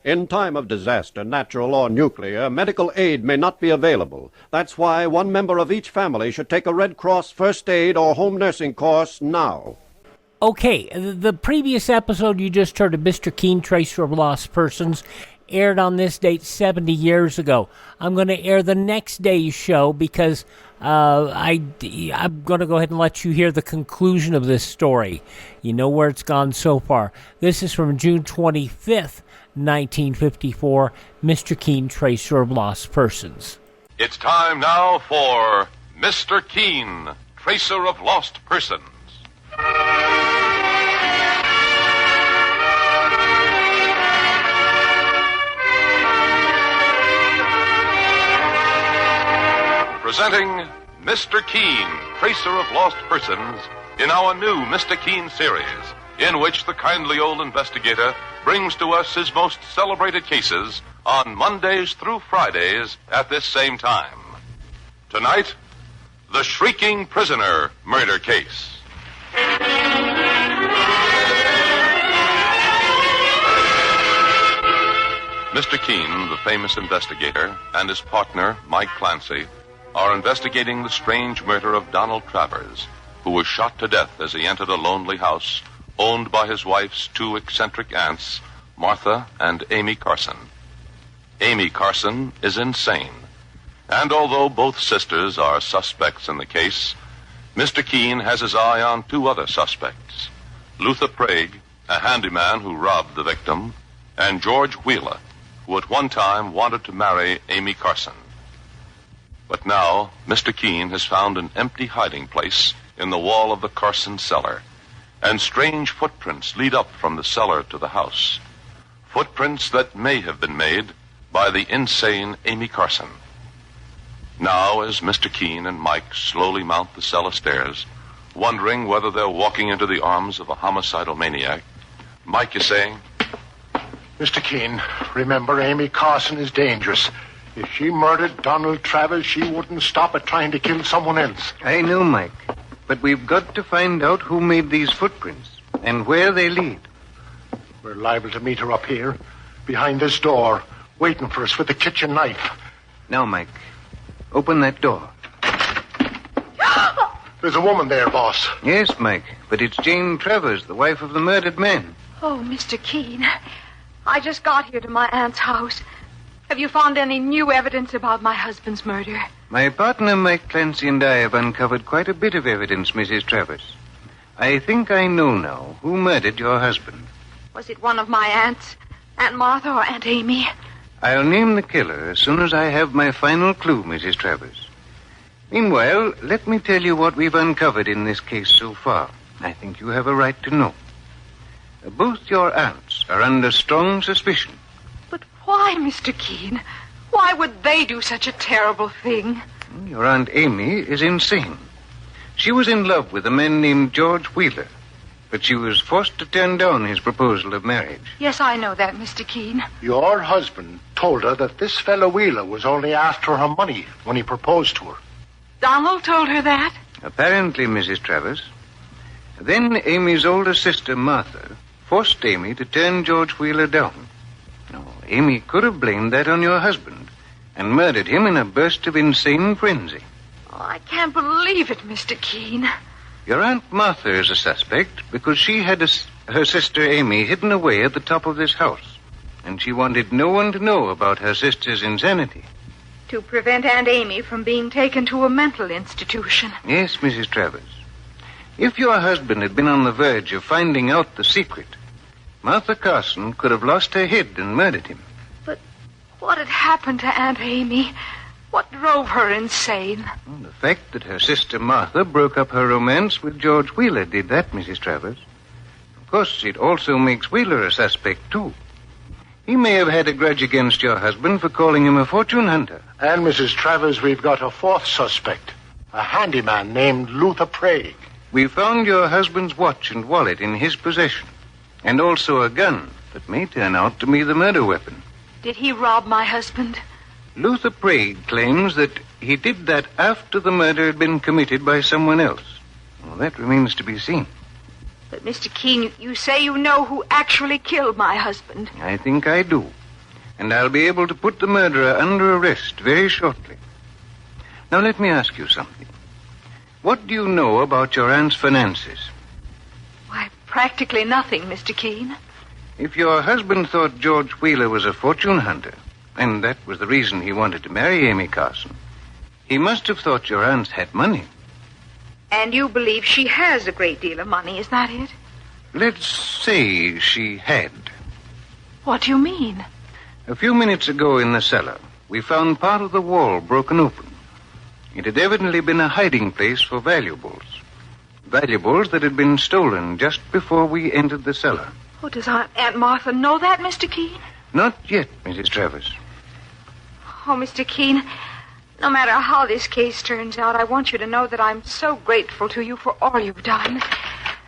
In time of disaster, natural or nuclear, medical aid may not be available. That's why one member of each family should take a Red Cross first aid or home nursing course now. Okay, the previous episode you just heard of Mr. Keene, Tracer of Lost Persons, aired on this date 70 years ago. I'm going to air the next day's show because I'm going to go ahead and let you hear the conclusion of this story. You know where it's gone so far. This is from June 25th, 1954, Mr. Keene, Tracer of Lost Persons. It's time now for Mr. Keene, Tracer of Lost Persons. Presenting Mr. Keene, Tracer of Lost Persons, in our new Mr. Keene series, in which the kindly old investigator brings to us his most celebrated cases on Mondays through Fridays at this same time. Tonight, the Shrieking Prisoner Murder Case. Mr. Keene, the famous investigator, and his partner, Mike Clancy, are investigating the strange murder of Donald Travers, who was shot to death as he entered a lonely house owned by his wife's two eccentric aunts, Martha and Amy Carson. Amy Carson is insane, and although both sisters are suspects in the case, Mr. Keene has his eye on two other suspects, Luther Prague, a handyman who robbed the victim, and George Wheeler, who at one time wanted to marry Amy Carson. But now, Mr. Keene has found an empty hiding place in the wall of the Carson cellar, and strange footprints lead up from the cellar to the house. Footprints that may have been made by the insane Amy Carson. Now, as Mr. Keene and Mike slowly mount the cellar stairs, wondering whether they're walking into the arms of a homicidal maniac, Mike is saying, Mr. Keene, remember, Amy Carson is dangerous. If she murdered Donald Travers, she wouldn't stop at trying to kill someone else. I know, Mike. But we've got to find out who made these footprints and where they lead. We're liable to meet her up here, behind this door, waiting for us with the kitchen knife. Now, Mike, open that door. There's a woman there, boss. Yes, Mike, but it's Jane Travers, the wife of the murdered man. Oh, Mr. Keene, I just got here to my aunt's house. Have you found any new evidence about my husband's murder? My partner, Mike Clancy, and I have uncovered quite a bit of evidence, Mrs. Travers. I think I know now who murdered your husband. Was it one of my aunts? Aunt Martha or Aunt Amy? I'll name the killer as soon as I have my final clue, Mrs. Travers. Meanwhile, let me tell you what we've uncovered in this case so far. I think you have a right to know. Both your aunts are under strong suspicion. But why, Mr. Keene? Why would they do such a terrible thing? Your Aunt Amy is insane. She was in love with a man named George Wheeler, but she was forced to turn down his proposal of marriage. Yes, I know that, Mr. Keene. Your husband told her that this fellow Wheeler was only after her money when he proposed to her. Donald told her that? Apparently, Mrs. Travers. Then Amy's older sister, Martha, forced Amy to turn George Wheeler down. Now, Amy could have blamed that on your husband and murdered him in a burst of insane frenzy. Oh, I can't believe it, Mr. Keene. Your Aunt Martha is a suspect because she had her sister Amy hidden away at the top of this house, and she wanted no one to know about her sister's insanity. To prevent Aunt Amy from being taken to a mental institution. Yes, Mrs. Travers. If your husband had been on the verge of finding out the secret, Martha Carson could have lost her head and murdered him. But what had happened to Aunt Amy? What drove her insane? Well, the fact that her sister Martha broke up her romance with George Wheeler did that, Mrs. Travers. Of course, it also makes Wheeler a suspect, too. He may have had a grudge against your husband for calling him a fortune hunter. And, Mrs. Travers, we've got a fourth suspect, a handyman named Luther Prague. We found your husband's watch and wallet in his possession, and also a gun that may turn out to be the murder weapon. Did he rob my husband? Luther Prague claims that he did that after the murder had been committed by someone else. Well, that remains to be seen. But, Mr. Keene, you say you know who actually killed my husband. I think I do. And I'll be able to put the murderer under arrest very shortly. Now, let me ask you something. What do you know about your aunt's finances? Why, practically nothing, Mr. Keene. If your husband thought George Wheeler was a fortune hunter, and that was the reason he wanted to marry Amy Carson, he must have thought your aunt had money. And you believe she has a great deal of money, is that it? Let's say she had. What do you mean? A few minutes ago in the cellar, we found part of the wall broken open. It had evidently been a hiding place for valuables. Valuables that had been stolen just before we entered the cellar. Oh, does Aunt Martha know that, Mr. Keene? Not yet, Mrs. Travers. Oh, Mr. Keene, no matter how this case turns out, I want you to know that I'm so grateful to you for all you've done.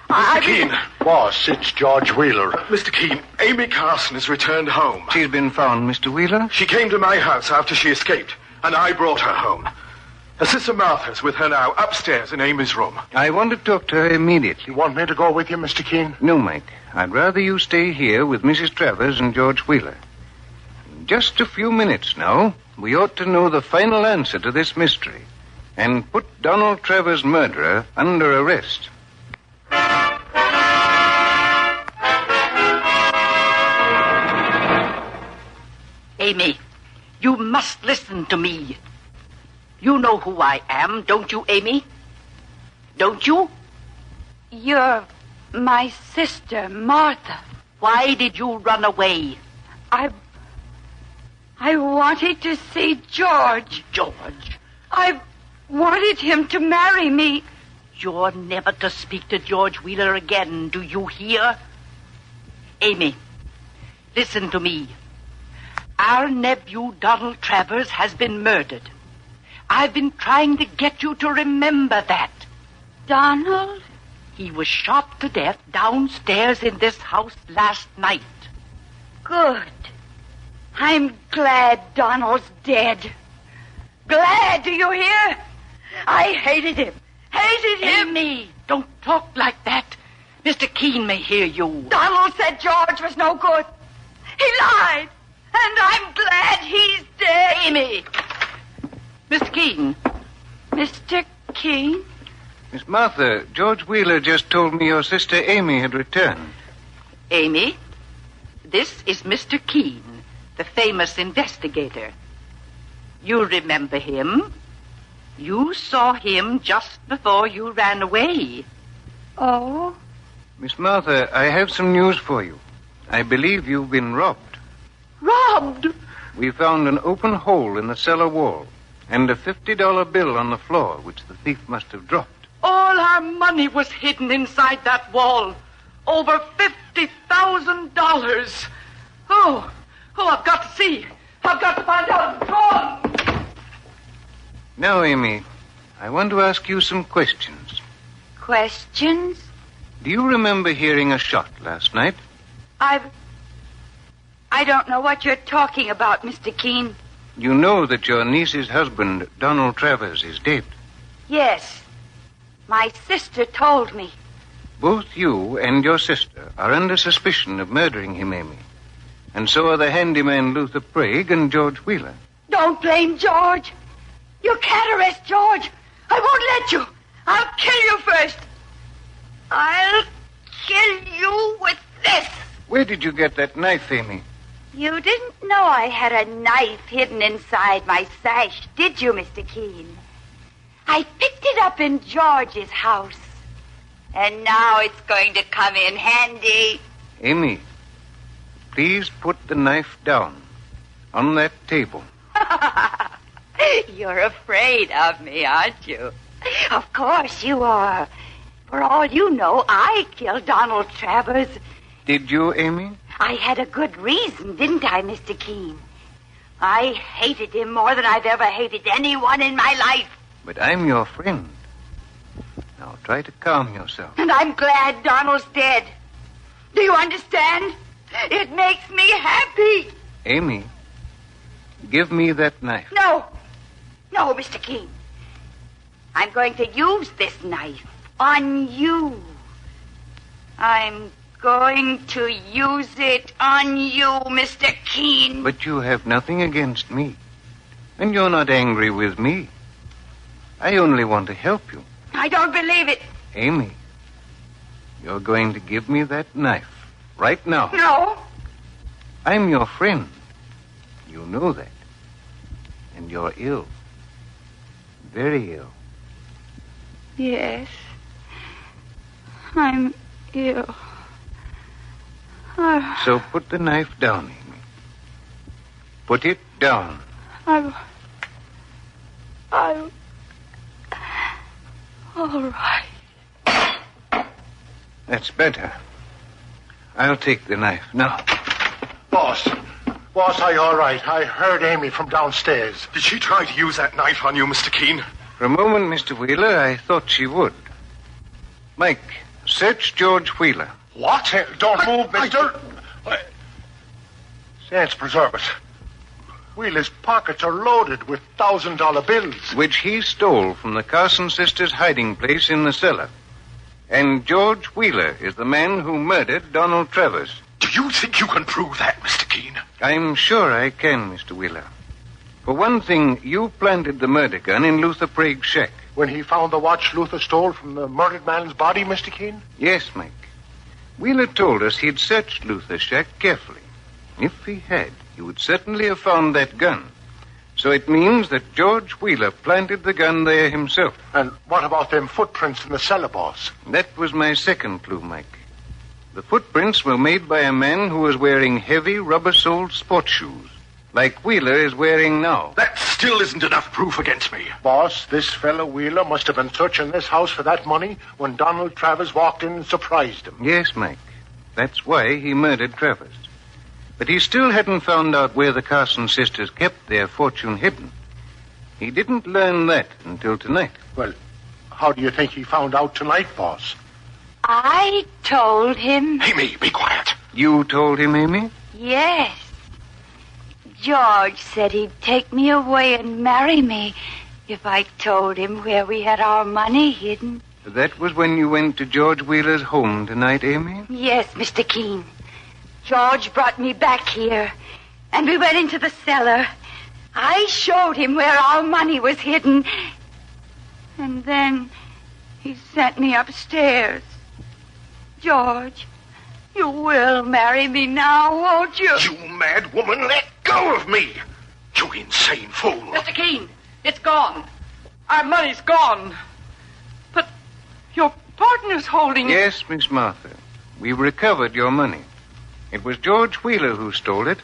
Mr. Keene. Boss, it's George Wheeler. Mr. Keene, Amy Carson has returned home. She's been found, Mr. Wheeler? She came to my house after she escaped, and I brought her home. Her sister Martha's with her now, upstairs in Amy's room. I want to talk to her immediately. You want me to go with you, Mr. Keene? No, Mike. I'd rather you stay here with Mrs. Travers and George Wheeler. In just a few minutes now, we ought to know the final answer to this mystery and put Donald Travers' murderer under arrest. Amy, you must listen to me. You know who I am, don't you, Amy? Don't you? You're my sister, Martha. Why did you run away? I wanted to see George. George? I wanted him to marry me. You're never to speak to George Wheeler again, do you hear? Amy, listen to me. Our nephew, Donald Travers, has been murdered. I've been trying to get you to remember that. Donald? He was shot to death downstairs in this house last night. Good. I'm glad Donald's dead. Glad, do you hear? I hated him. Hated him. Amy, don't talk like that. Mr. Keene may hear you. Donald said George was no good. He lied. And I'm glad he's dead. Amy! Mr. Keene. Mr. Keene? Miss Martha, George Wheeler just told me your sister Amy had returned. Amy, this is Mr. Keene, the famous investigator. You remember him? You saw him just before you ran away. Oh? Miss Martha, I have some news for you. I believe you've been robbed. Robbed? We found an open hole in the cellar wall and a $50 bill on the floor, which the thief must have dropped. All our money was hidden inside that wall. Over $50,000. Oh, I've got to see. I've got to find out. Go on. Now, Amy, I want to ask you some questions. Questions? Do you remember hearing a shot last night? I don't know what you're talking about, Mr. Keene. You know that your niece's husband, Donald Travers, is dead. Yes. My sister told me. Both you and your sister are under suspicion of murdering him, Amy. And so are the handyman Luther Prague and George Wheeler. Don't blame George. You can't arrest George. I won't let you. I'll kill you first. I'll kill you with this. Where did you get that knife, Amy? You didn't know I had a knife hidden inside my sash, did you, Mr. Keene? I picked it up in George's house. And now it's going to come in handy. Amy, please put the knife down on that table. You're afraid of me, aren't you? Of course you are. For all you know, I killed Donald Travers. Did you, Amy? I had a good reason, didn't I, Mr. Keene? I hated him more than I've ever hated anyone in my life. But I'm your friend. Now try to calm yourself. And I'm glad Donald's dead. Do you understand? It makes me happy. Amy, give me that knife. No. No, Mr. Keene. I'm going to use this knife on you. I'm going to use it on you, Mr. Keene. But you have nothing against me. And you're not angry with me. I only want to help you. I don't believe it. Amy, you're going to give me that knife right now. No. I'm your friend. You know that. And you're ill. Very ill. Yes. I'm ill. So put the knife down, Amy. Put it down. All right. That's better. I'll take the knife now. Boss, are you all right? I heard Amy from downstairs. Did she try to use that knife on you, Mr. Keene? For a moment, Mr. Wheeler, I thought she would. Mike, Search George Wheeler. What? Don't move, mister. Saints preserve us. Wheeler's pockets are loaded with $1,000 bills. Which he stole from the Carson sisters' hiding place in the cellar. And George Wheeler is the man who murdered Donald Travers. Do you think you can prove that, Mr. Keene? I'm sure I can, Mr. Wheeler. For one thing, you planted the murder gun in Luther Prague's shack. When he found the watch Luther stole from the murdered man's body, Mr. Keene? Yes, Mike. Wheeler told us he'd searched Luther's shack carefully. If he had, he would certainly have found that gun. So it means that George Wheeler planted the gun there himself. And what about them footprints in the cellar, boss? That was my second clue, Mike. The footprints were made by a man who was wearing heavy rubber-soled sports shoes, like Wheeler is wearing now. That still isn't enough proof against me. Boss, this fellow Wheeler must have been searching this house for that money when Donald Travers walked in and surprised him. Yes, Mike. That's why he murdered Travers. But he still hadn't found out where the Carson sisters kept their fortune hidden. He didn't learn that until tonight. Well, how do you think he found out tonight, boss? I told him. Amy, be quiet. You told him, Amy? Yes. George said he'd take me away and marry me if I told him where we had our money hidden. That was when you went to George Wheeler's home tonight, Amy? Yes, Mr. Keene. George brought me back here, and we went into the cellar. I showed him where our money was hidden, and then he sent me upstairs. George, you will marry me now, won't you? You mad woman, let go of me! You insane fool! Mr. Keene, it's gone. Our money's gone. But your partner's holding it. Yes, Miss Martha. We've recovered your money. It was George Wheeler who stole it,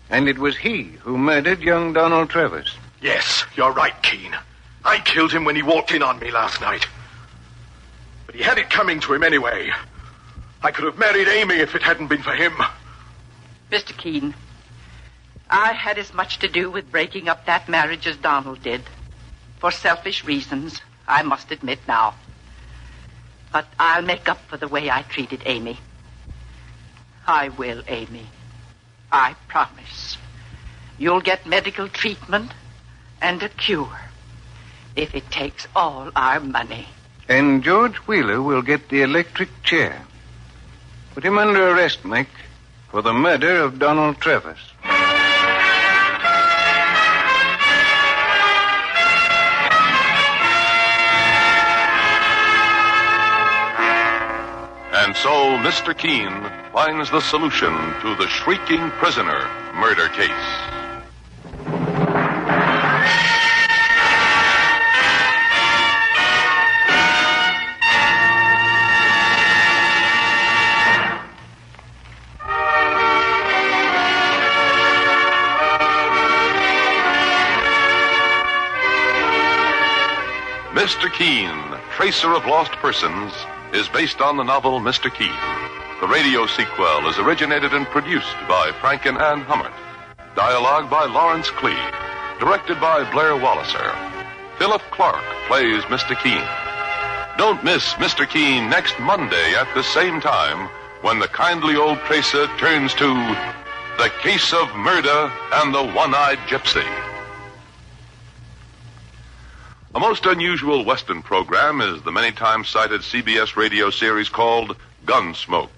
and it was he who murdered young Donald Travers. Yes, you're right, Keene. I killed him when he walked in on me last night. But he had it coming to him anyway. I could have married Amy if it hadn't been for him. Mr. Keene, I had as much to do with breaking up that marriage as Donald did. For selfish reasons, I must admit now. But I'll make up for the way I treated Amy. I will, Amy. I promise. You'll get medical treatment and a cure if it takes all our money. And George Wheeler will get the electric chair. Put him under arrest, Mike, for the murder of Donald Travers. And so Mr. Keene finds the solution to the Shrieking Prisoner Murder Case. Mr. Keene, Tracer of Lost Persons, is based on the novel Mr. Keene. The radio sequel is originated and produced by Frank and Ann Hummert. Dialogue by Lawrence Clee. Directed by Blair Walliser. Philip Clarke plays Mr. Keene. Don't miss Mr. Keene next Monday at the same time when the kindly old tracer turns to The Case of Murder and the One-Eyed Gypsy. A most unusual Western program is the many times cited CBS radio series called Gunsmoke.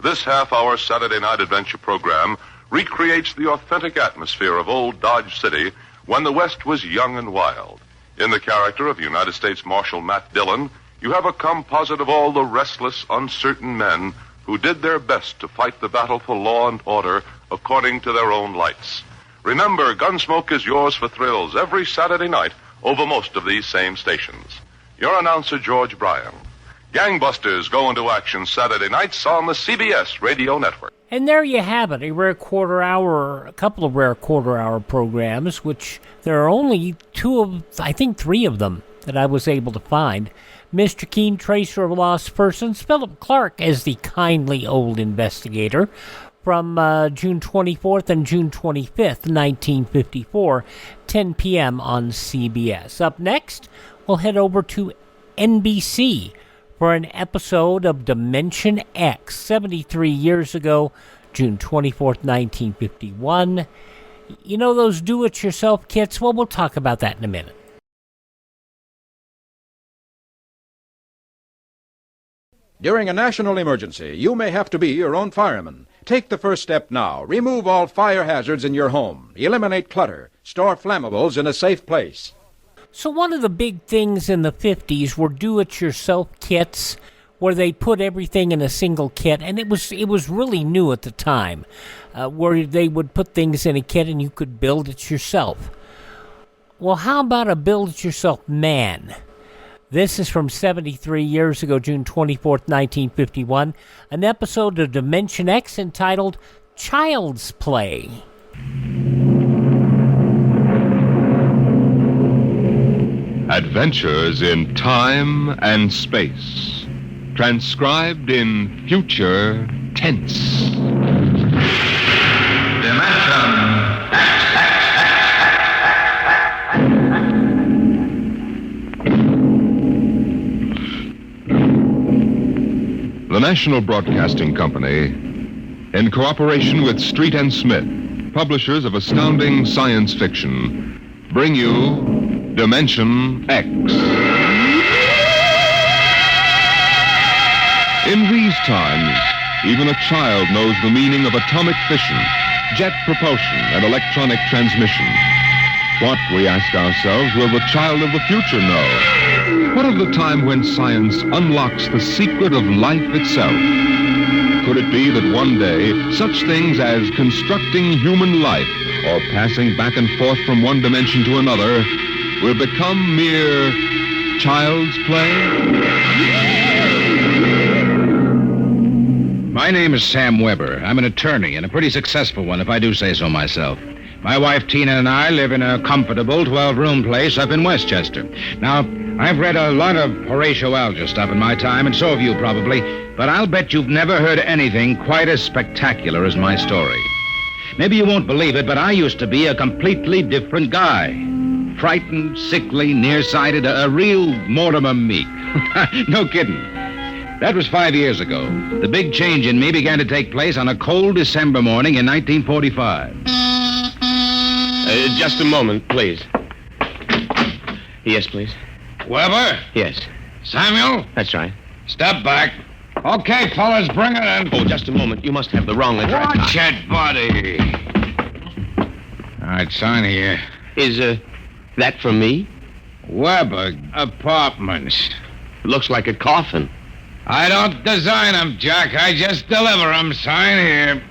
This half-hour Saturday night adventure program recreates the authentic atmosphere of old Dodge City when the West was young and wild. In the character of United States Marshal Matt Dillon, you have a composite of all the restless, uncertain men who did their best to fight the battle for law and order according to their own lights. Remember, Gunsmoke is yours for thrills every Saturday night over most of these same stations. Your announcer, George Bryan. Gangbusters go into action Saturday nights on the CBS Radio Network. And there you have it, a couple of rare quarter-hour programs, which there are only three of them that I was able to find. Mr. Keene, Tracer of Lost Persons, Philip Clarke as the kindly old investigator, from June 24th and June 25th, 1954, 10 p.m. on CBS. Up next, we'll head over to NBC, for an episode of Dimension X 73 years ago, June 24th, 1951. You know those do-it-yourself kits? Well, we'll talk about that in a minute. During a national emergency, you may have to be your own fireman. Take the first step now. Remove all fire hazards in your home. Eliminate clutter. Store flammables in a safe place. So one of the big things in the 50s were do-it-yourself kits, where they put everything in a single kit, and it was really new at the time, where they would put things in a kit and you could build it yourself. Well, how about a build-it-yourself man? This is from 73 years ago, June 24th, 1951, an episode of Dimension X entitled Child's Play. Adventures in time and space, transcribed in future tense. The National Broadcasting Company, in cooperation with Street and Smith, publishers of astounding science fiction, bring you Dimension X. In these times, even a child knows the meaning of atomic fission, jet propulsion, and electronic transmission. What, we ask ourselves, will the child of the future know? What of the time when science unlocks the secret of life itself? Could it be that one day, such things as constructing human life or passing back and forth from one dimension to another will become mere child's play? My name is Sam Weber. I'm an attorney, and a pretty successful one, if I do say so myself. My wife Tina and I live in a comfortable 12-room place up in Westchester. Now, I've read a lot of Horatio Alger stuff in my time, and so have you probably, but I'll bet you've never heard anything quite as spectacular as my story. Maybe you won't believe it, but I used to be a completely different guy. Frightened, sickly, nearsighted, a real Mortimer Meek. No kidding. That was 5 years ago. The big change in me began to take place on a cold December morning in 1945. Just a moment, please. Yes, please. Weber? Yes. Samuel? That's right. Step back. Okay, fellas, bring it in. Oh, just a moment. You must have the wrong address. Watch it, buddy. All right, sign here. Is, that for me? Weber Apartments. Looks like a coffin. I don't design them, Jack. I just deliver them. Sign here.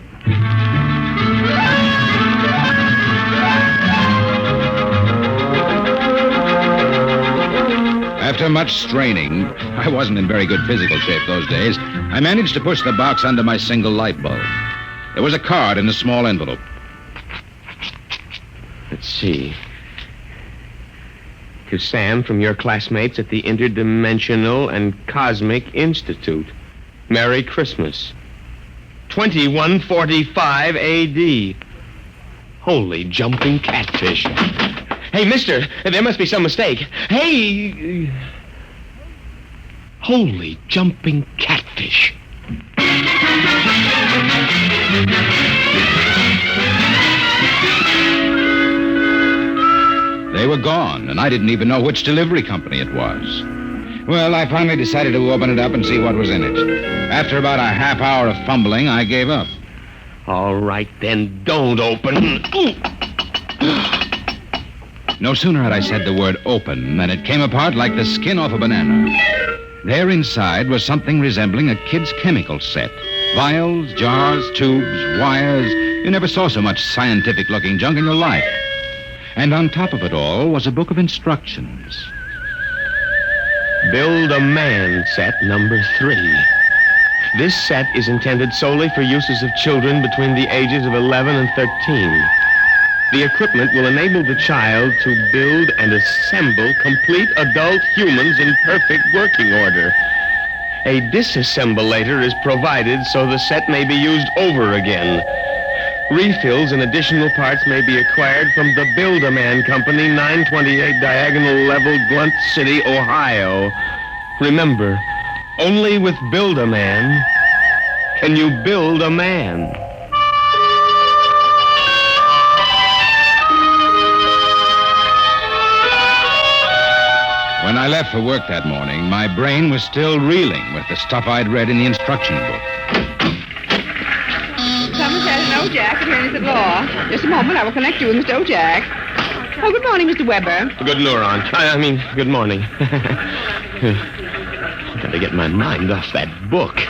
After much straining, I wasn't in very good physical shape those days, I managed to push the box under my single light bulb. There was a card in a small envelope. Let's see. To Sam from your classmates at the Interdimensional and Cosmic Institute. Merry Christmas. 2145 A.D. Holy jumping catfish. Hey, mister, there must be some mistake. Hey! Holy jumping catfish. They were gone, and I didn't even know which delivery company it was. Well, I finally decided to open it up and see what was in it. After about a half hour of fumbling, I gave up. All right, then, don't open. No sooner had I said the word open than it came apart like the skin off a banana. There inside was something resembling a kid's chemical set. Vials, jars, tubes, wires. You never saw so much scientific-looking junk in your life. And on top of it all was a book of instructions. Build a man set number 3. This set is intended solely for uses of children between the ages of 11 and 13. The equipment will enable the child to build and assemble complete adult humans in perfect working order. A disassemblator is provided so the set may be used over again. Refills and additional parts may be acquired from the Build-A-Man Company, 928 Diagonal Level, Blunt City, Ohio. Remember, Only with Build-A-Man can you build a man. When I left for work that morning, my brain was still reeling with the stuff I'd read in the instruction book. Somerset and Ojack, attorneys at law. Just a moment, I will connect you with Mr. Ojack. Oh, good morning, Mr. Weber. Good neuron. I mean, good morning. Gotta get my mind off that book.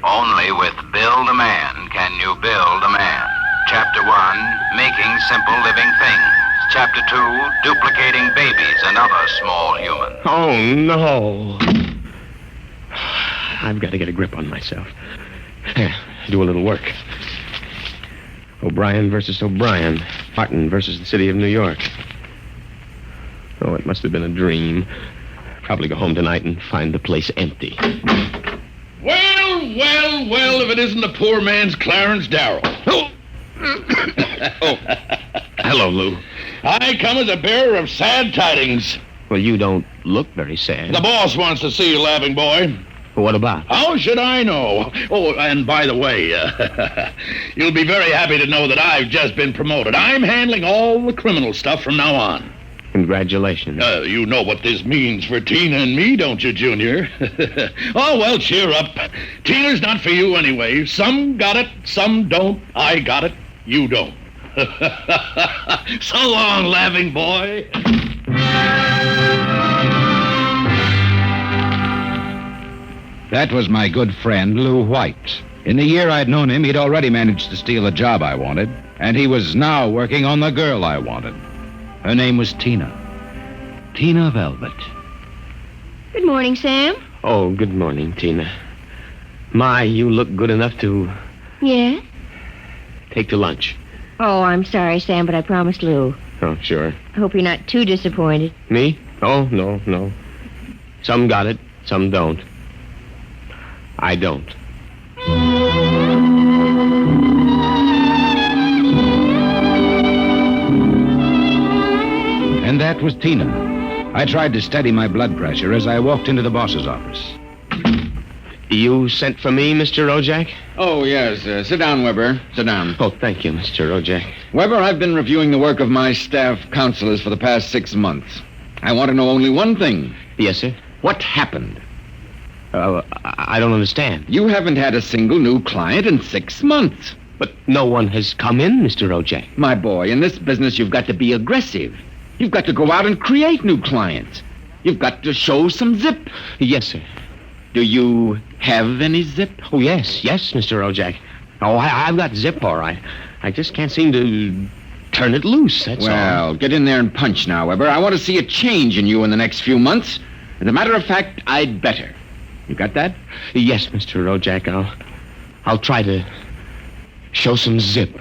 Only with Build-A-Man can you build a man. Chapter 1, Making Simple Living Things. Chapter 2, Duplicating Babies and Other Small Humans. Oh, no. I've got to get a grip on myself. Do a little work. O'Brien versus O'Brien. Martin versus the city of New York. Oh, it must have been a dream. Probably go home tonight and find the place empty. Well, if it isn't the poor man's Clarence Darrow. Oh, hello, Lou. I come as a bearer of sad tidings. Well, you don't look very sad. The boss wants to see you, laughing boy. What about? How should I know? Oh, and by the way, you'll be very happy to know that I've just been promoted. I'm handling all the criminal stuff from now on. Congratulations. You know what this means for Tina and me, don't you, Junior? Oh, well, cheer up. Tina's not for you anyway. Some got it, some don't. I got it, you don't. So long, laughing boy. That was my good friend, Lou White. In the year I'd known him, he'd already managed to steal the job I wanted, and he was now working on the girl I wanted. Her name was Tina. Tina Velvet. Good morning, Sam. Oh, good morning, Tina. My, you look good enough to Yeah? take to lunch. Oh, I'm sorry, Sam, but I promised Lou. Oh, sure. I hope you're not too disappointed. Me? Oh, no. Some got it, some don't. I don't. And that was Tina. I tried to steady my blood pressure as I walked into the boss's office. You sent for me, Mr. Ojak? Oh, yes. Sit down, Weber. Sit down. Oh, thank you, Mr. Ojak. Weber, I've been reviewing the work of my staff counselors for the past 6 months. I want to know only one thing. Yes, sir? What happened? I don't understand. You haven't had a single new client in 6 months. But no one has come in, Mr. Ojak. My boy, in this business, you've got to be aggressive. You've got to go out and create new clients. You've got to show some zip. Yes, sir. Do you have any zip? Oh, yes, Mr. Ojak. Oh, I've got zip, all right. I just can't seem to turn it loose, that's all. Well, get in there and punch now, Weber. I want to see a change in you in the next few months. As a matter of fact, I'd better. You got that? Yes, Mr. Ojak. I'll try to show some zip.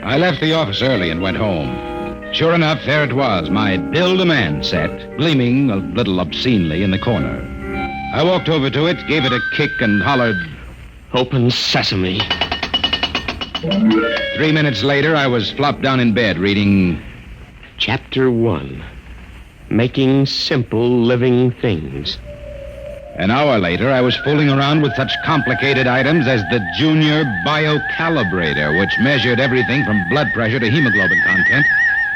I left the office early and went home. Sure enough, there it was, my Build-A-Man set, gleaming a little obscenely in the corner. I walked over to it, gave it a kick, and hollered, "Open sesame." 3 minutes later, I was flopped down in bed reading Chapter 1, Making Simple Living Things. An hour later, I was fooling around with such complicated items as the Junior Biocalibrator, which measured everything from blood pressure to hemoglobin content,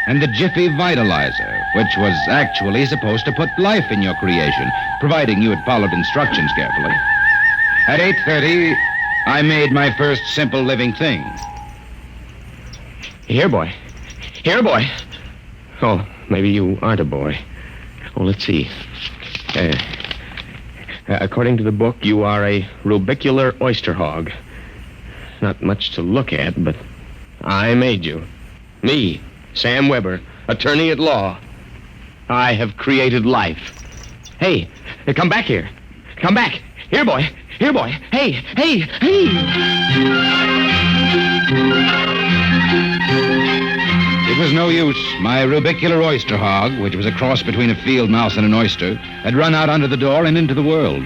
and the Jiffy Vitalizer, which was actually supposed to put life in your creation, providing you had followed instructions carefully. At 8:30, I made my first simple living thing. Here, boy. Oh, maybe you aren't a boy. Oh, let's see. According to the book, you are a rubicular oyster hog. Not much to look at, but I made you. Me, Sam Weber, attorney at law. I have created life. Hey, come back here. Come back. Here, boy. Hey. It was no use. My rubicular oyster hog, which was a cross between a field mouse and an oyster, had run out under the door and into the world.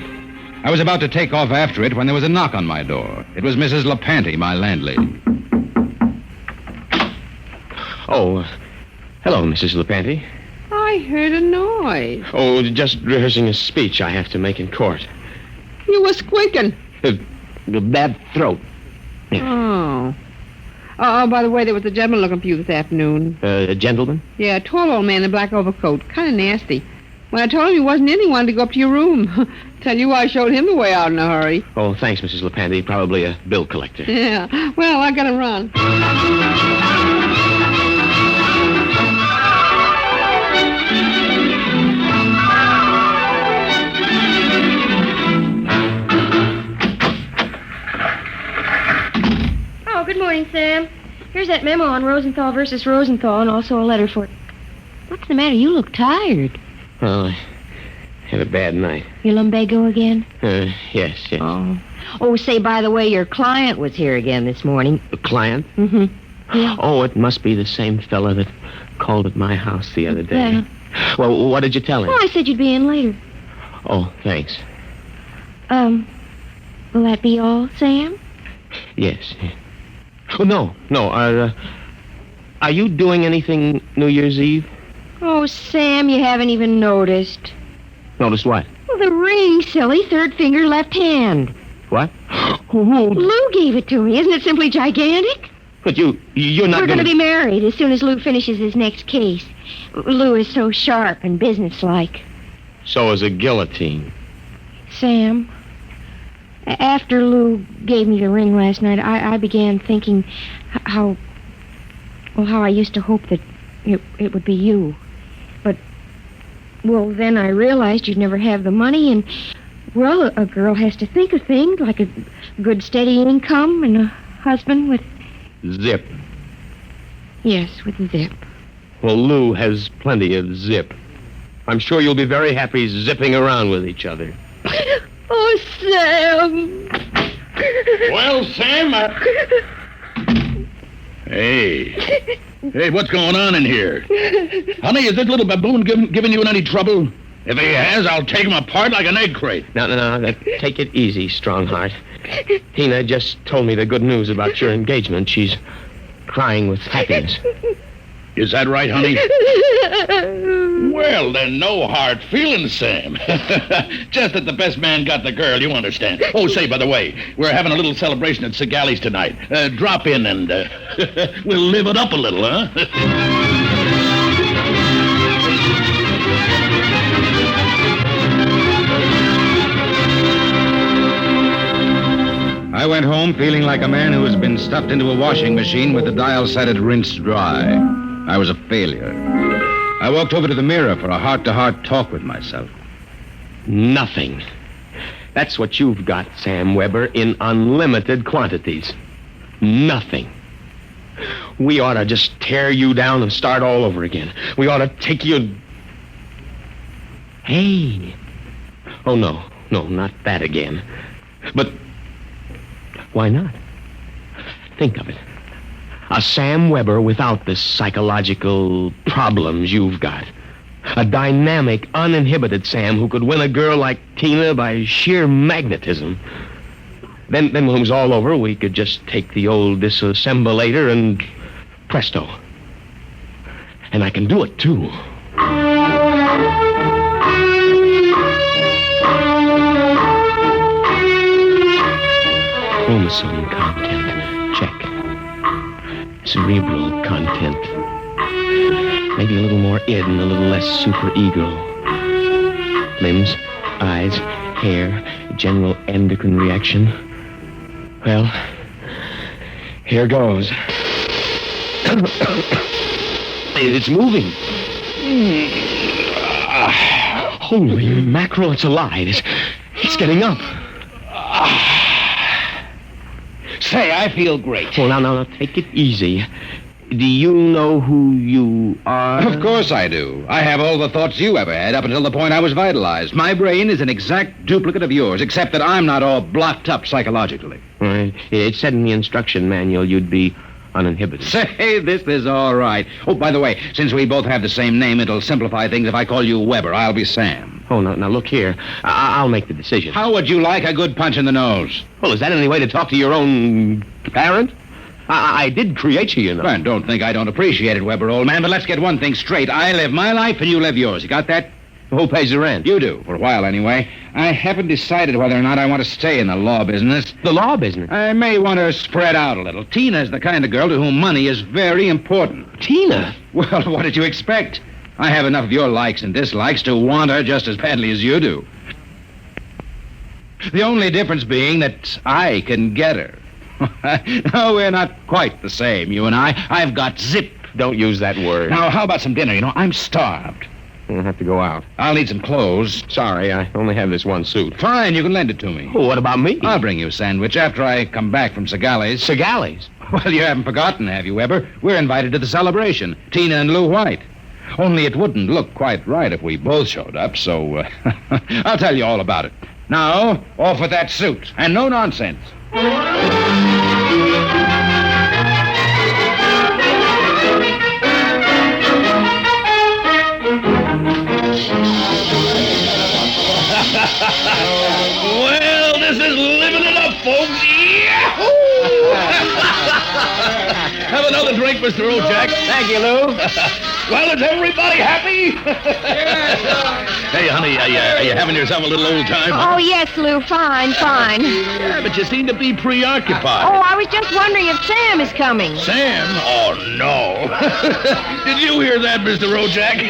I was about to take off after it when there was a knock on my door. It was Mrs. LaPanty, my landlady. Oh, hello, Mrs. LePanty. I heard a noise. Oh, just rehearsing a speech I have to make in court. You were squeaking. A bad throat. Oh. Oh, by the way, there was a gentleman looking for you this afternoon. A gentleman? Yeah, a tall old man in a black overcoat. Kind of nasty. When I told him he wasn't in, he wanted to go up to your room. Tell you I showed him the way out in a hurry. Oh, thanks, Mrs. LePanty. Probably a bill collector. Yeah. Well, I gotta run. Oh, good morning, Sam. Here's that memo on Rosenthal versus Rosenthal and also a letter for... What's the matter? You look tired. Well, I had a bad night. Your lumbago again? Yes. Oh. Oh, say, by the way, your client was here again this morning. The client? Mm-hmm. Yeah. Oh, it must be the same fella that called at my house the other day. Yeah. Well, what did you tell him? Oh, I said you'd be in later. Oh, thanks. Will that be all, Sam? Yes. Oh, no. Are you doing anything New Year's Eve? Oh, Sam, you haven't even noticed. Noticed what? Well, the ring, silly. Third finger, left hand. What? Lou gave it to me. Isn't it simply gigantic? But you're not We're going to be married as soon as Lou finishes his next case. Lou is so sharp and businesslike. So is a guillotine. Sam, after Lou gave me the ring last night, I began thinking how I used to hope that it would be you. But, well, then I realized you'd never have the money, and, well, a girl has to think of things like a good steady income and a husband with... Zip. Yes, with zip. Well, Lou has plenty of zip. I'm sure you'll be very happy zipping around with each other. Oh, Sam! Well, Sam, Hey, what's going on in here? Honey, is this little baboon giving you any trouble? If he has, I'll take him apart like an egg crate. No. Take it easy, Strongheart. Tina just told me the good news about your engagement. She's crying with happiness. Is that right, honey? Well, then, no hard feelings, Sam. Just that the best man got the girl, you understand. Oh, say, by the way, we're having a little celebration at Segali's tonight. Drop in and we'll live it up a little, huh? I went home feeling like a man who has been stuffed into a washing machine with the dial set at rinsed dry. I was a failure. I walked over to the mirror for a heart-to-heart talk with myself. Nothing. That's what you've got, Sam Weber, in unlimited quantities. Nothing. We ought to just tear you down and start all over again. We ought to take you... Hey. Oh, no, not that again. But why not? Think of it. A Sam Weber without the psychological problems you've got. A dynamic, uninhibited Sam who could win a girl like Tina by sheer magnetism. Then when it was all over, we could just take the old disassemblator and presto. And I can do it, too. Chromosome content, check. Cerebral content. Maybe a little more id and a little less superego. Limbs, eyes, hair, general endocrine reaction. Well, here goes. It's moving. Holy mackerel, it's alive. It's getting up. Say, I feel great. Well, now, take it easy. Do you know who you are? Of course I do. I have all the thoughts you ever had up until the point I was vitalized. My brain is an exact duplicate of yours, except that I'm not all blocked up psychologically. Right. It said in the instruction manual you'd be uninhibited. Say, this is all right. Oh, by the way, since we both have the same name, it'll simplify things if I call you Weber. I'll be Sam. Oh, now look here. I'll make the decision. How would you like a good punch in the nose? Well, is that any way to talk to your own parent? I did create you, you know. Well, don't think I don't appreciate it, Weber, old man, but let's get one thing straight. I live my life and you live yours. You got that? Who pays the rent? You do, for a while anyway. I haven't decided whether or not I want to stay in the law business. The law business? I may want to spread out a little. Tina's the kind of girl to whom money is very important. Tina? Well, what did you expect? I have enough of your likes and dislikes to want her just as badly as you do. The only difference being that I can get her. No, we're not quite the same, you and I. I've got zip. Don't use that word. Now, how about some dinner? You know, I'm starved. I'll have to go out. I'll need some clothes. Sorry, I only have this one suit. Fine, you can lend it to me. Oh, what about me? I'll bring you a sandwich after I come back from Segali's. Segali's? Well, you haven't forgotten, have you, Weber? We're invited to the celebration. Tina and Lou White. Only it wouldn't look quite right if we both showed up, so I'll tell you all about it. Now, off with that suit, and no nonsense. Well, this is living it up, folks. Yahoo! Have another drink, Mr. O'Jack. Thank you, Lou. Well, is everybody happy? Hey, honey, are you having yourself a little old time? Oh, yes, Lou. Fine. Yeah, but you seem to be preoccupied. Oh, I was just wondering if Sam is coming. Sam? Oh, no. Did you hear that, Mr. O'Jack?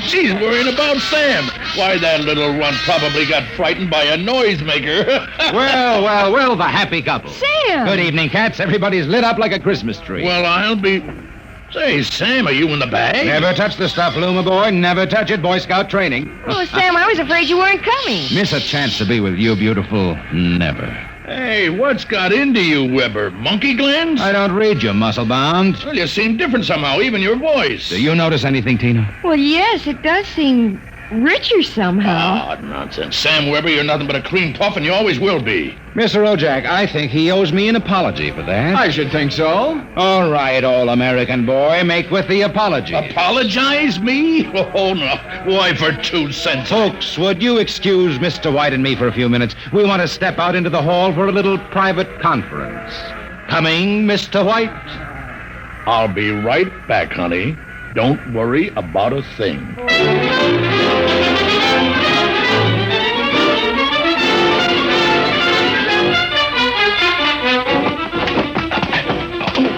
She's worrying about Sam. Why, that little runt probably got frightened by a noisemaker. Well, the happy couple. Sam! Good evening, cats. Everybody's lit up like a Christmas tree. Well, I'll be... Say, Sam, are you in the bag? Never touch the stuff, Lou, my boy. Never touch it. Boy Scout training. Oh, Sam, I was afraid you weren't coming. Miss a chance to be with you, beautiful. Never. Hey, what's got into you, Weber? Monkey glands? I don't read you, muscle-bound. Well, you seem different somehow, even your voice. Do you notice anything, Tina? Well, yes, it does seem richer somehow. Oh, nonsense. Sam Weber, you're nothing but a cream puff, and you always will be. Mr. O'Jack, I think he owes me an apology for that. I should think so. All right, all-American boy, make with the apology. Apologize me? Oh, no. Why, for 2 cents? Folks, would you excuse Mr. White and me for a few minutes? We want to step out into the hall for a little private conference. Coming, Mr. White? I'll be right back, honey. Don't worry about a thing.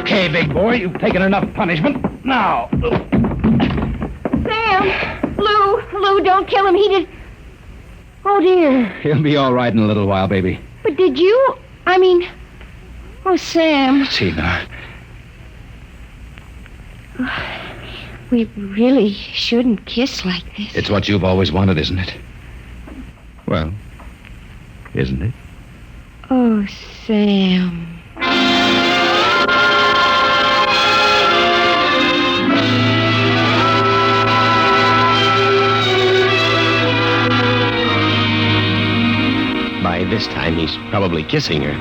Okay, big boy, you've taken enough punishment. Now. Sam! Lou, don't kill him. He did... Oh, dear. He'll be all right in a little while, baby. But did you... Oh, Sam. Tina. We really shouldn't kiss like this. It's what you've always wanted, isn't it? Well, isn't it? Oh, Sam. By this time, he's probably kissing her.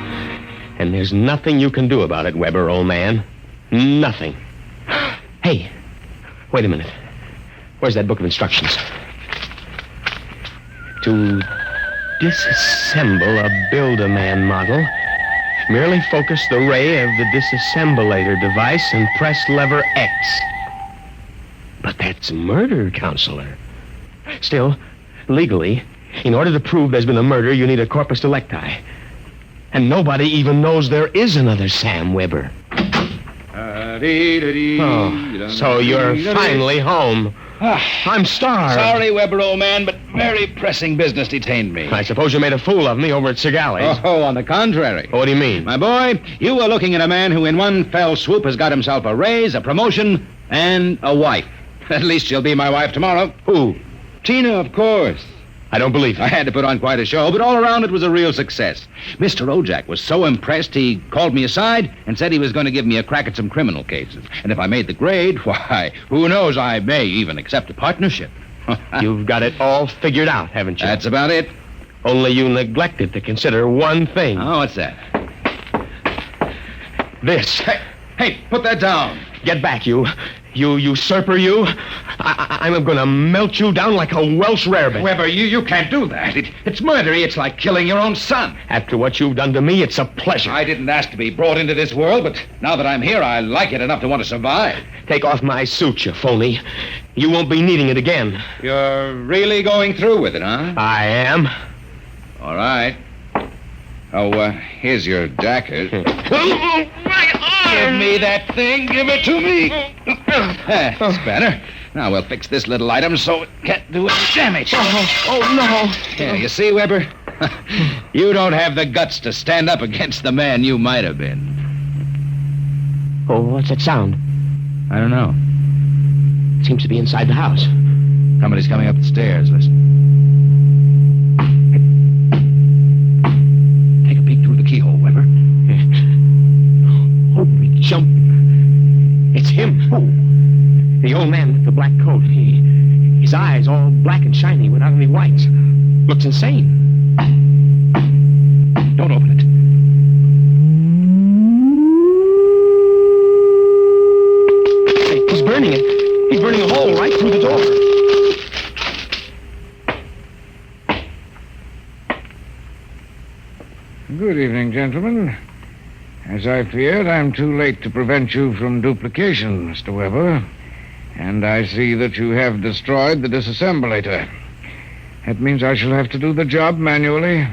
And there's nothing you can do about it, Weber, old man. Nothing. Hey, wait a minute. Where's that book of instructions? To disassemble a Build-A-Man model, merely focus the ray of the disassemblator device and press lever X. But that's murder, counselor. Still, legally, in order to prove there's been a murder, you need a corpus delicti. And nobody even knows there is another Sam Weber. Oh, so you're finally home. I'm starved. Sorry, Weber, old man, but very pressing business detained me. I suppose you made a fool of me over at Segali's. Oh, on the contrary. What do you mean? My boy, you are looking at a man who in one fell swoop has got himself a raise, a promotion, and a wife. At least she'll be my wife tomorrow. Who? Tina, of course. I don't believe it. I had to put on quite a show, but all around it was a real success. Mr. O'Jack was so impressed he called me aside and said he was going to give me a crack at some criminal cases. And if I made the grade, why, who knows, I may even accept a partnership. You've got it all figured out, haven't you? That's about it. Only you neglected to consider one thing. Oh, what's that? This. Hey, put that down. Get back, you. You usurper, you. I'm going to melt you down like a Welsh rarebit. Weber, you can't do that. It's murder. It's like killing your own son. After what you've done to me, it's a pleasure. I didn't ask to be brought into this world, but now that I'm here, I like it enough to want to survive. Take off my suit, you phony. You won't be needing it again. You're really going through with it, huh? I am. All right. Oh, here's your jacket. Give me that thing. Give it to me. That's better. Now we'll fix this little item so it can't do any damage. Oh, no. Yeah, you see, Weber? You don't have the guts to stand up against the man you might have been. Oh, what's that sound? I don't know. It seems to be inside the house. Somebody's coming up the stairs. Listen. Take a peek through the keyhole, Weber. Holy jump. It's him. Who? The old man with the black coat. His eyes all black and shiny without any whites. Looks insane. Don't open it. He's burning it. He's burning a hole right through the door. Good evening, gentlemen. As I feared, I'm too late to prevent you from duplication, Mr. Weber. And I see that you have destroyed the disassemblator. That means I shall have to do the job manually.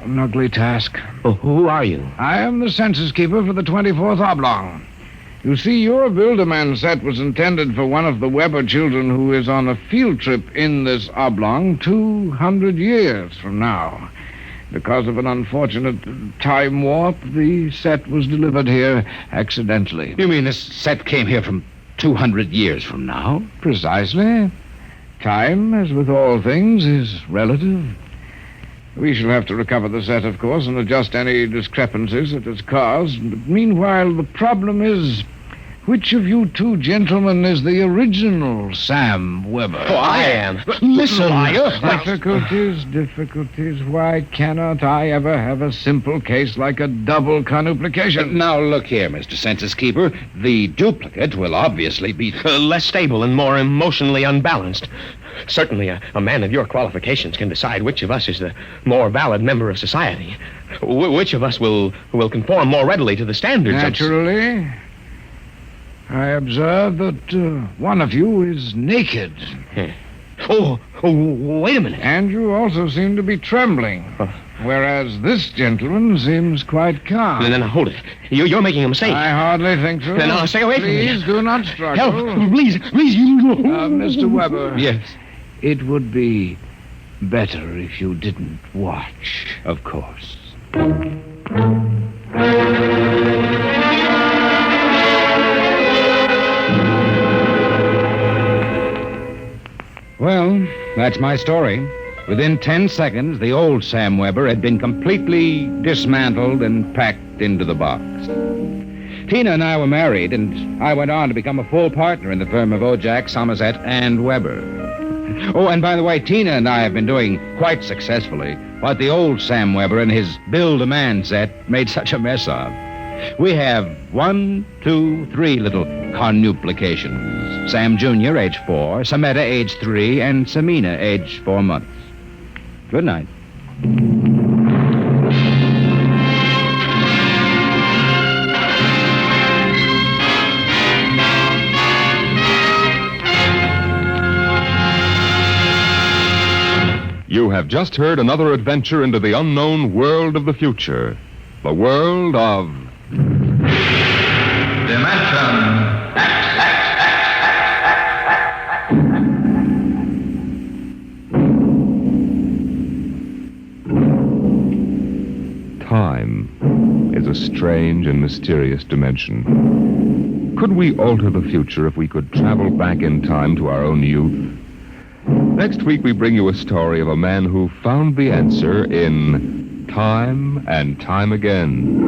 An ugly task. Oh, who are you? I am the census keeper for the 24th Oblong. You see, your Build-A-Man set was intended for one of the Weber children who is on a field trip in this oblong 200 years from now. Because of an unfortunate time warp, the set was delivered here accidentally. You mean this set came here from 200 years from now? Precisely. Time, as with all things, is relative. We shall have to recover the set, of course, and adjust any discrepancies it has caused. But meanwhile, the problem is, which of you two gentlemen is the original Sam Weber? Oh, I am. Listen, liar. Difficulties. Why cannot I ever have a simple case like a double conuplication? Now, look here, Mr. Census Keeper. The duplicate will obviously be less stable and more emotionally unbalanced. Certainly, a man of your qualifications can decide which of us is the more valid member of society. Which of us will conform more readily to the standards Naturally. I observe that one of you is naked. Oh, wait a minute. And you also seem to be trembling. Whereas this gentleman seems quite calm. Then hold it. You're making a mistake. I hardly think so. Then stay away from me. Please do not struggle. Help, please, you. Mr. Weber. Yes. It would be better if you didn't watch. Of course. Well, that's my story. Within 10 seconds, the old Sam Weber had been completely dismantled and packed into the box. Tina and I were married, and I went on to become a full partner in the firm of Ojack, Somerset, and Weber. Oh, and by the way, Tina and I have been doing quite successfully what the old Sam Weber and his Build-A-Man set made such a mess of. We have 1, 2, 3 little conuplications. Sam Jr., age 4, Sameta, age 3, and Samina, age 4 months. Good night. You have just heard another adventure into the unknown world of the future. The world of... Time is a strange and mysterious dimension. Could we alter the future if we could travel back in time to our own youth? Next week, we bring you a story of a man who found the answer in Time and Time Again.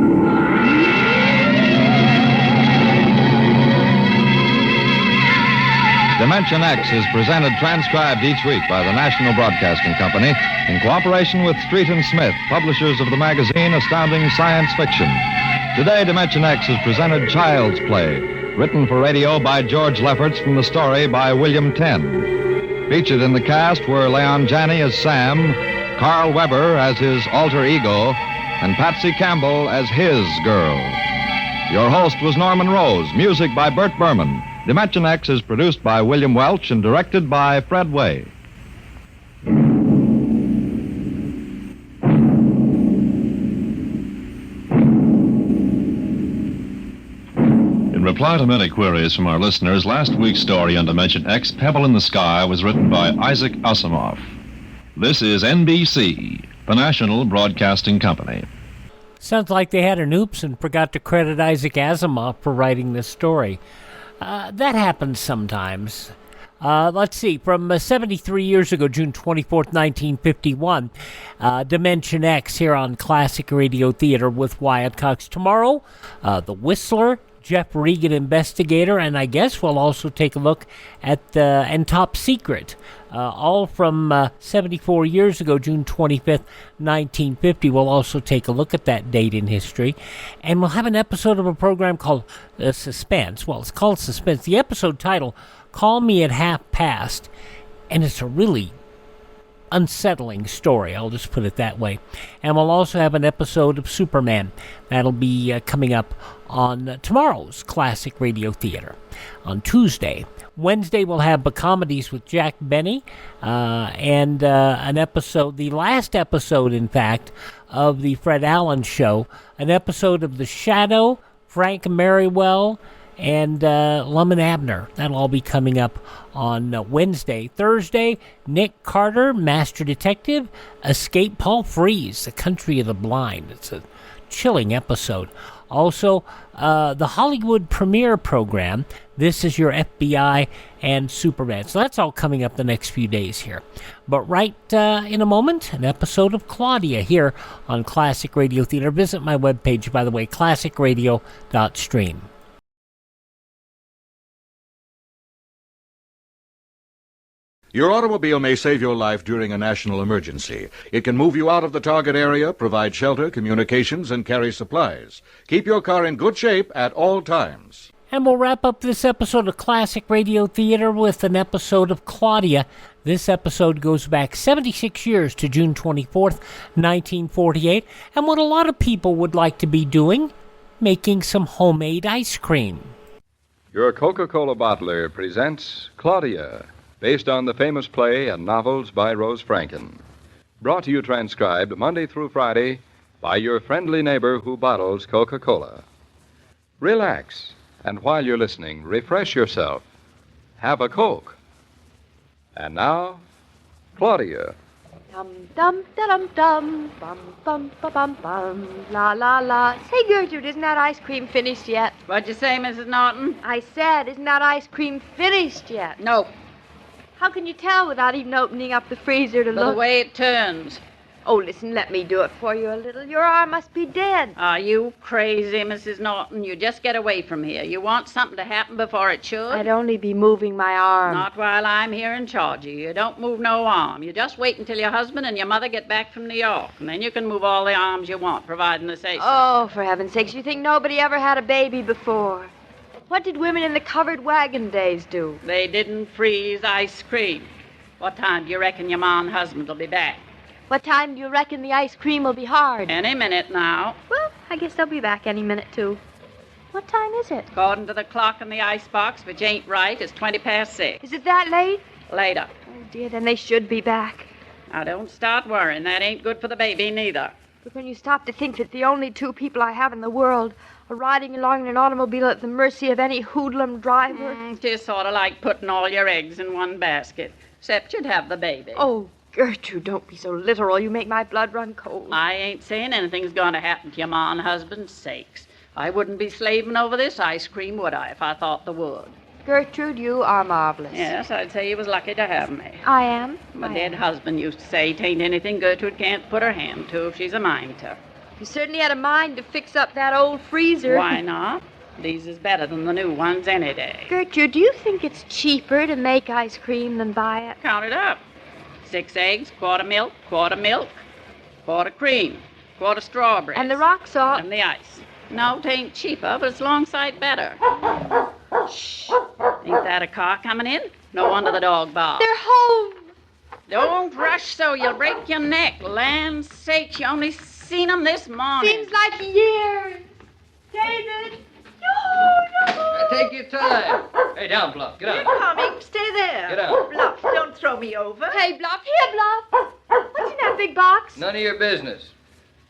Dimension X is presented transcribed each week by the National Broadcasting Company in cooperation with Street and Smith, publishers of the magazine Astounding Science Fiction. Today, Dimension X has presented Child's Play, written for radio by George Lefferts from the story by William Tenn. Featured in the cast were Leon Janney as Sam, Carl Weber as his alter ego, and Patsy Campbell as his girl. Your host was Norman Rose, music by Bert Berman. Dimension X is produced by William Welch and directed by Fred Way. In reply to many queries from our listeners, last week's story on Dimension X, Pebble in the Sky, was written by Isaac Asimov. This is NBC, the National Broadcasting Company. Sounds like they had an oops and forgot to credit Isaac Asimov for writing this story. That happens sometimes. Let's see, from 73 years ago, June 24th, 1951, Dimension X here on Classic Radio Theater with Wyatt Cox. Tomorrow, The Whistler, Jeff Regan, Investigator, and I guess we'll also take a look at and Top Secret, all from 74 years ago, June 25th, 1950. We'll also take a look at that date in history, and we'll have an episode of a program called Suspense. Well, it's called Suspense. The episode title, Call Me at Half Past, and it's a really unsettling story, I'll just put it that way. And we'll also have an episode of Superman. That'll be coming up on tomorrow's Classic Radio Theater on Tuesday. Wednesday, we'll have Comedies with Jack Benny and an episode, the last episode, in fact, of the Fred Allen Show, an episode of The Shadow, Frank Merriwell, and Lum and Abner. That'll all be coming up on Wednesday. Thursday, Nick Carter, Master Detective, Escape Paul Frees, The Country of the Blind. It's a chilling episode. Also, the Hollywood premiere program, This Is Your FBI, and Superman. So that's all coming up the next few days here. But right in a moment, an episode of Claudia here on Classic Radio Theater. Visit my webpage, by the way, classicradio.stream. Your automobile may save your life during a national emergency. It can move you out of the target area, provide shelter, communications, and carry supplies. Keep your car in good shape at all times. And we'll wrap up this episode of Classic Radio Theater with an episode of Claudia. This episode goes back 76 years to June 24th, 1948, and what a lot of people would like to be doing, making some homemade ice cream. Your Coca-Cola bottler presents Claudia, based on the famous play and novels by Rose Franken. Brought to you transcribed Monday through Friday by your friendly neighbor who bottles Coca-Cola. Relax, and while you're listening, refresh yourself. Have a Coke. And now, Claudia. Dum dum da dum dum bum bum ba bum bum la la la. Say, Gertrude, isn't that ice cream finished yet? What'd you say, Mrs. Norton? I said, isn't that ice cream finished yet? No. How can you tell without even opening up the freezer to look? The way it turns. Oh, listen, let me do it for you a little. Your arm must be dead. Are you crazy, Mrs. Norton? You just get away from here. You want something to happen before it should? I'd only be moving my arm. Not while I'm here in charge of you. You don't move no arm. You just wait until your husband and your mother get back from New York, and then you can move all the arms you want, providing they say so. Oh, for heaven's sakes, you think nobody ever had a baby before? What did women in the covered wagon days do? They didn't freeze ice cream. What time do you reckon your ma and husband will be back? What time do you reckon the ice cream will be hard? Any minute now. Well, I guess they'll be back any minute, too. What time is it? According to the clock in the icebox, which ain't right, it's 6:20. Is it that late? Later. Oh, dear, then they should be back. Now, don't start worrying. That ain't good for the baby, neither. But when you stop to think that the only two people I have in the world are riding along in an automobile at the mercy of any hoodlum driver... It's sort of like putting all your eggs in one basket. Except you'd have the baby. Oh, Gertrude, don't be so literal. You make my blood run cold. I ain't saying anything's going to happen to your ma and husband's sakes. I wouldn't be slaving over this ice cream, would I, if I thought there would? Gertrude, you are marvelous. Yes, I'd say you was lucky to have me. I am. My dead husband used to say, "'Tain't anything Gertrude can't put her hand to if she's a mind to." You certainly had a mind to fix up that old freezer. Why not? These is better than the new ones any day. Gertrude, do you think it's cheaper to make ice cream than buy it? Count it up. 6 eggs, quart of milk, quart of cream, quart of strawberries. And the rock salt. And the ice. No, 'tain't cheaper, but it's long sight better. Shh. Ain't that a car coming in? No wonder the dog barks. They're home. Don't rush so you'll break your neck. Land's sake, you only seen 'em this morning. Seems like years. David. Take your time. Hey, down, Bluff. Get out. We're coming. Stay there. Get out. Bluff, don't throw me over. Hey, Bluff. Here, Bluff. What's in that big box? None of your business.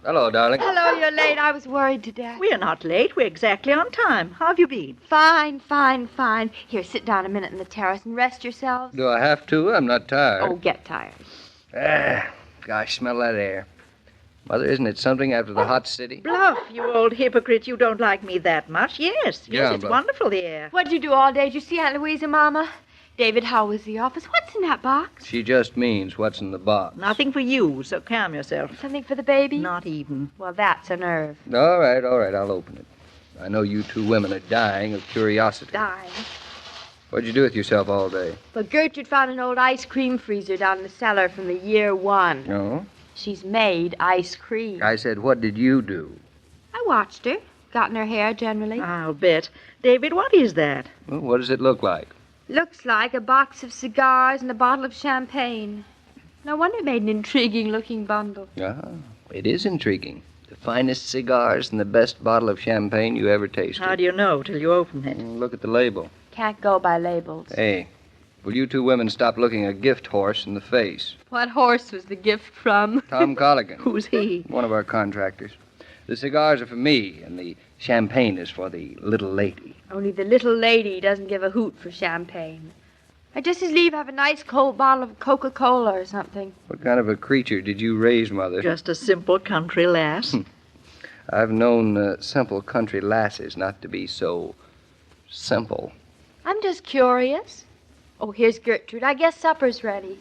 Hello, darling. Hello, you're late. I was worried to death. We're not late. We're exactly on time. How have you been? Fine, fine, fine. Here, sit down a minute in the terrace and rest yourselves. Do I have to? I'm not tired. Oh, get tired. Gosh, smell that air. Mother, isn't it something after the hot city? Bluff, you old hypocrite. You don't like me that much. Yes, Yeah, it's Bluff. wonderful, the air. What'd you do all day? Did you see Aunt Louisa, Mama? David, how was the office? What's in that box? She just means what's in the box. Nothing for you, so calm yourself. Something for the baby? Not even. Well, that's a nerve. All right, I'll open it. I know you two women are dying of curiosity. Dying. What'd you do with yourself all day? Well, Gertrude found an old ice cream freezer down in the cellar from the year 1. No? She's made ice cream. I said, what did you do? I watched her. Got in her hair, generally. I'll bet. David, what is that? Well, what does it look like? Looks like a box of cigars and a bottle of champagne. No wonder it made an intriguing-looking bundle. Ah, it is intriguing. The finest cigars and the best bottle of champagne you ever tasted. How do you know till you open it? Look at the label. Can't go by labels. Hey, will you two women stop looking a gift horse in the face? What horse was the gift from? Tom Colligan. Who's he? One of our contractors. The cigars are for me, and the champagne is for the little lady. Only the little lady doesn't give a hoot for champagne. I'd just as lief have a nice cold bottle of Coca-Cola or something. What kind of a creature did you raise, Mother? Just a simple country lass. I've known simple country lasses not to be so simple. I'm just curious. Oh, here's Gertrude. I guess supper's ready.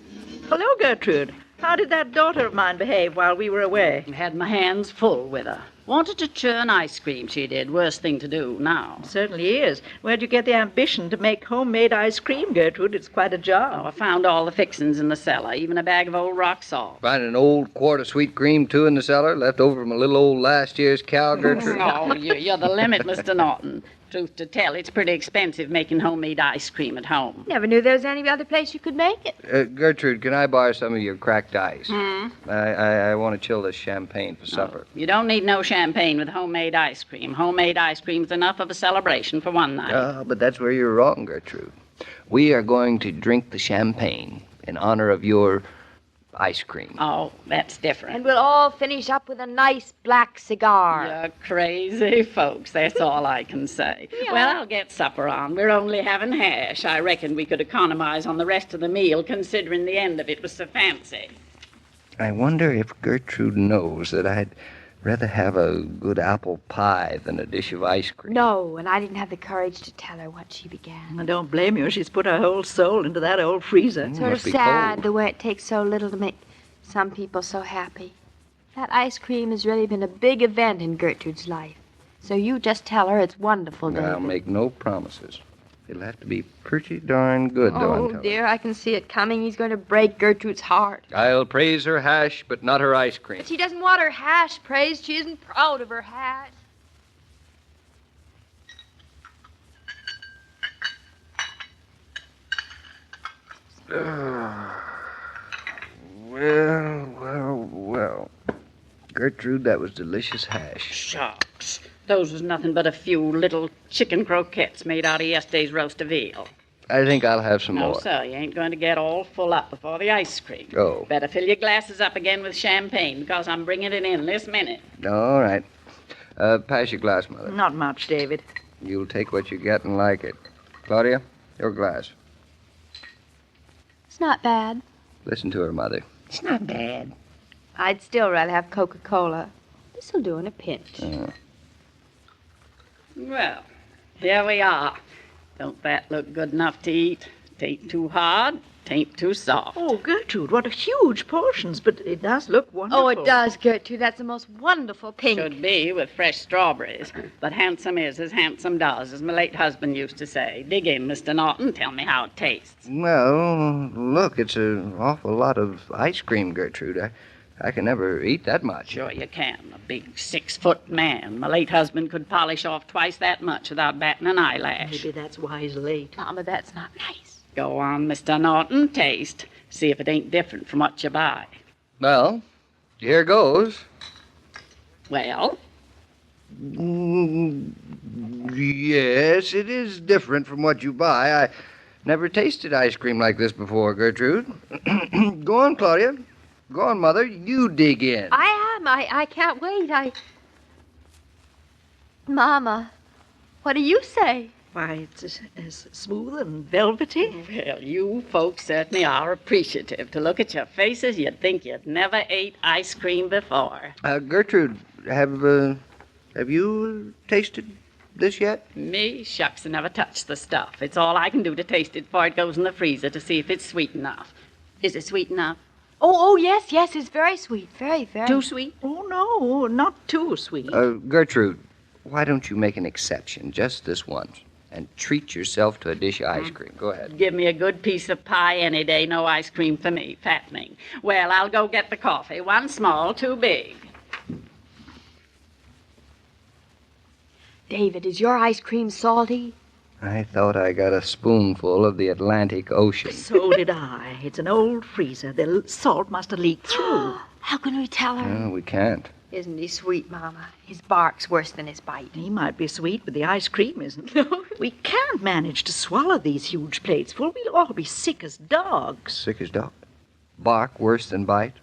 Hello, Gertrude. How did that daughter of mine behave while we were away? Had my hands full with her. Wanted to churn ice cream, she did. Worst thing to do now. Certainly is. Where'd you get the ambition to make homemade ice cream, Gertrude? It's quite a job. Oh, I found all the fixings in the cellar, even a bag of old rock salt. Find an old quart of sweet cream, too, in the cellar, left over from a little old last year's cow, Gertrude. Oh, you're the limit, Mr. Norton. Truth to tell, it's pretty expensive making homemade ice cream at home. Never knew there was any other place you could make it. Gertrude, can I borrow some of your cracked ice? I want to chill this champagne for supper. You don't need no champagne with homemade ice cream. Homemade ice cream's enough of a celebration for one night. But that's where you're wrong, Gertrude. We are going to drink the champagne in honor of your ice cream. Oh, that's different. And we'll all finish up with a nice black cigar. You're crazy folks, that's all I can say. Yeah. Well, I'll get supper on. We're only having hash. I reckon we could economize on the rest of the meal, considering the end of it was so fancy. I wonder if Gertrude knows that I'd rather have a good apple pie than a dish of ice cream. No, and I didn't have the courage to tell her what she began. I don't blame you. She's put her whole soul into that old freezer. Sort of sad the way it takes so little to make some people so happy. That ice cream has really been a big event in Gertrude's life. So you just tell her it's wonderful, David. I'll make no promises. It'll have to be pretty darn good, though, I'm Oh, telling dear, I can see it coming. He's going to break Gertrude's heart. you. I'll praise her hash, but not her ice cream. But she doesn't want her hash praised. She isn't proud of her hash. Well. Gertrude, that was delicious hash. Shucks. Those was nothing but a few little chicken croquettes made out of yesterday's roast of veal. I think I'll have some No, more. sir, you ain't going to get all full up before the ice cream. Oh. Better fill your glasses up again with champagne, because I'm bringing it in this minute. All right. Pass your glass, Mother. Not much, David. You'll take what you get and like it. Claudia, your glass. It's not bad. Listen to her, Mother. It's not bad. I'd still rather have Coca-Cola. This'll do in a pinch. Well, here we are. Don't that look good enough to eat? Tain't too hard, tain't too soft. Oh, Gertrude, what huge portions, but it does look wonderful. Oh, it does, Gertrude. That's the most wonderful pink. Should be with fresh strawberries. But handsome is as handsome does, as my late husband used to say. Dig in, Mr. Norton. Tell me how it tastes. Well, look, it's an awful lot of ice cream, Gertrude. I can never eat that much. Sure you can. A big 6-foot man. My late husband could polish off twice that much without batting an eyelash. Maybe that's why he's late. Mama, that's not nice. Go on, Mr. Norton, taste. See if it ain't different from what you buy. Well, here goes. Well? Yes, it is different from what you buy. I never tasted ice cream like this before, Gertrude. Go on, Claudia. Go on, Mother. You dig in. I am. I can't wait. Mama, what do you say? Why, it's as smooth and velvety. Well, you folks certainly are appreciative. To look at your faces, you'd think you'd never ate ice cream before. Gertrude, have you tasted this yet? Me? Shucks, I never touched the stuff. It's all I can do to taste it before it goes in the freezer to see if it's sweet enough. Is it sweet enough? Oh, yes, it's very sweet. Very. Too sweet? Oh, no, not too sweet. Gertrude, why don't you make an exception just this once and treat yourself to a dish of ice cream? Go ahead. Give me a good piece of pie any day. No ice cream for me. Fattening. Well, I'll go get the coffee. One small, two big. David, is your ice cream salty? I thought I got a spoonful of the Atlantic Ocean. So did I. It's an old freezer. The salt must have leaked through. How can we tell her? No, we can't. Isn't he sweet, Mama? His bark's worse than his bite. He might be sweet, but the ice cream isn't. We can't manage to swallow these huge plates full. We'll all be sick as dogs. Sick as dog. Bark worse than bite?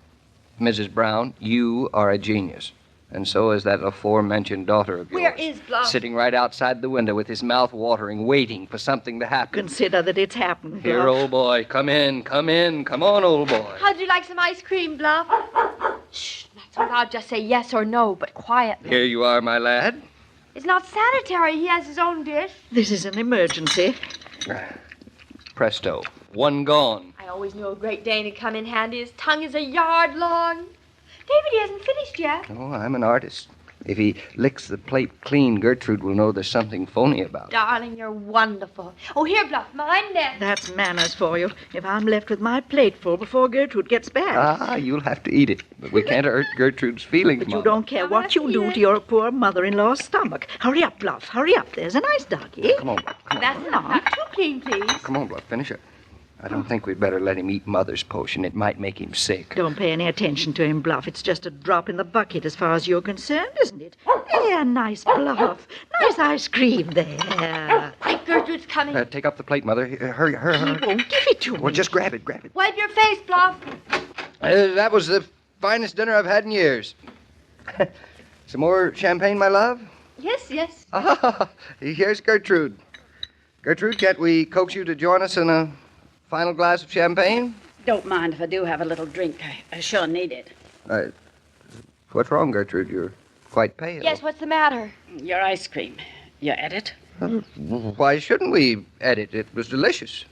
Mrs. Brown, you are a genius. And so is that aforementioned daughter of yours. Where is Bluff? Sitting right outside the window with his mouth watering, waiting for something to happen. Consider that it's happened, Bluff. Here, old boy. Come in. Come on, old boy. How'd you like some ice cream, Bluff? Shh, not so loud. Just say yes or no, but quietly. Here you are, my lad. It's not sanitary. He has his own dish. This is an emergency. Presto. One gone. I always knew a Great Dane would come in handy. His tongue is a yard long. David, he hasn't finished yet. Oh, I'm an artist. If he licks the plate clean, Gertrude will know there's something phony about it. Darling, you're wonderful. Oh, here, Bluff, mine next. That's manners for you. If I'm left with my plate full before Gertrude gets back. You'll have to eat it. But we can't hurt Gertrude's feelings, But Mama. you don't care what you do to your poor mother-in-law's stomach. Hurry up, Bluff. Hurry up. There's a nice doggy. Come on, Bluff. That's not too clean, please. Come on, Bluff. Finish it. I don't think we'd better let him eat Mother's potion. It might make him sick. Don't pay any attention to him, Bluff. It's just a drop in the bucket as far as you're concerned, isn't it? There, nice Bluff. Nice ice cream there. Quick, Gertrude's coming. Take up the plate, Mother. Hurry. He won't give it to me. Well, just grab it. Wipe your face, Bluff. That was the finest dinner I've had in years. Some more champagne, my love? Yes. Here's Gertrude. Gertrude, can't we coax you to join us in a final glass of champagne? Don't mind if I do have a little drink. I sure need it. What's wrong, Gertrude? You're quite pale. Yes, what's the matter? Your ice cream. You ate it? Why shouldn't we eat it? It was delicious.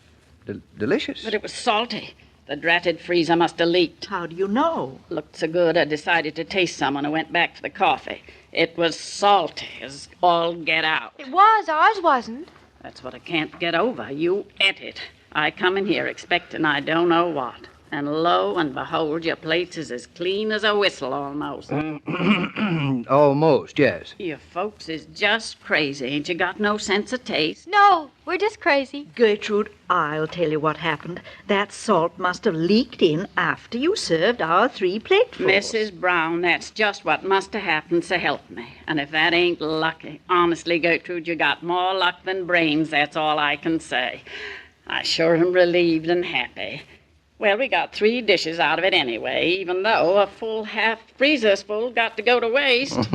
Delicious. But it was salty. The dratted freezer must have leaked. How do you know? Looked so good, I decided to taste some when I went back for the coffee. It was salty as all get out. It was. Ours wasn't. That's what I can't get over. You ate it. I come in here expecting I don't know what. And lo and behold, your plates is as clean as a whistle almost. Almost, yes. You folks is just crazy. Ain't you got no sense of taste? No, we're just crazy. Gertrude, I'll tell you what happened. That salt must have leaked in after you served our 3 platefuls. Mrs. Brown, that's just what must have happened, so help me. And if that ain't lucky, honestly, Gertrude, you got more luck than brains, that's all I can say. I sure am relieved and happy. Well, we got 3 dishes out of it anyway, even though a full half freezer's full got to go to waste.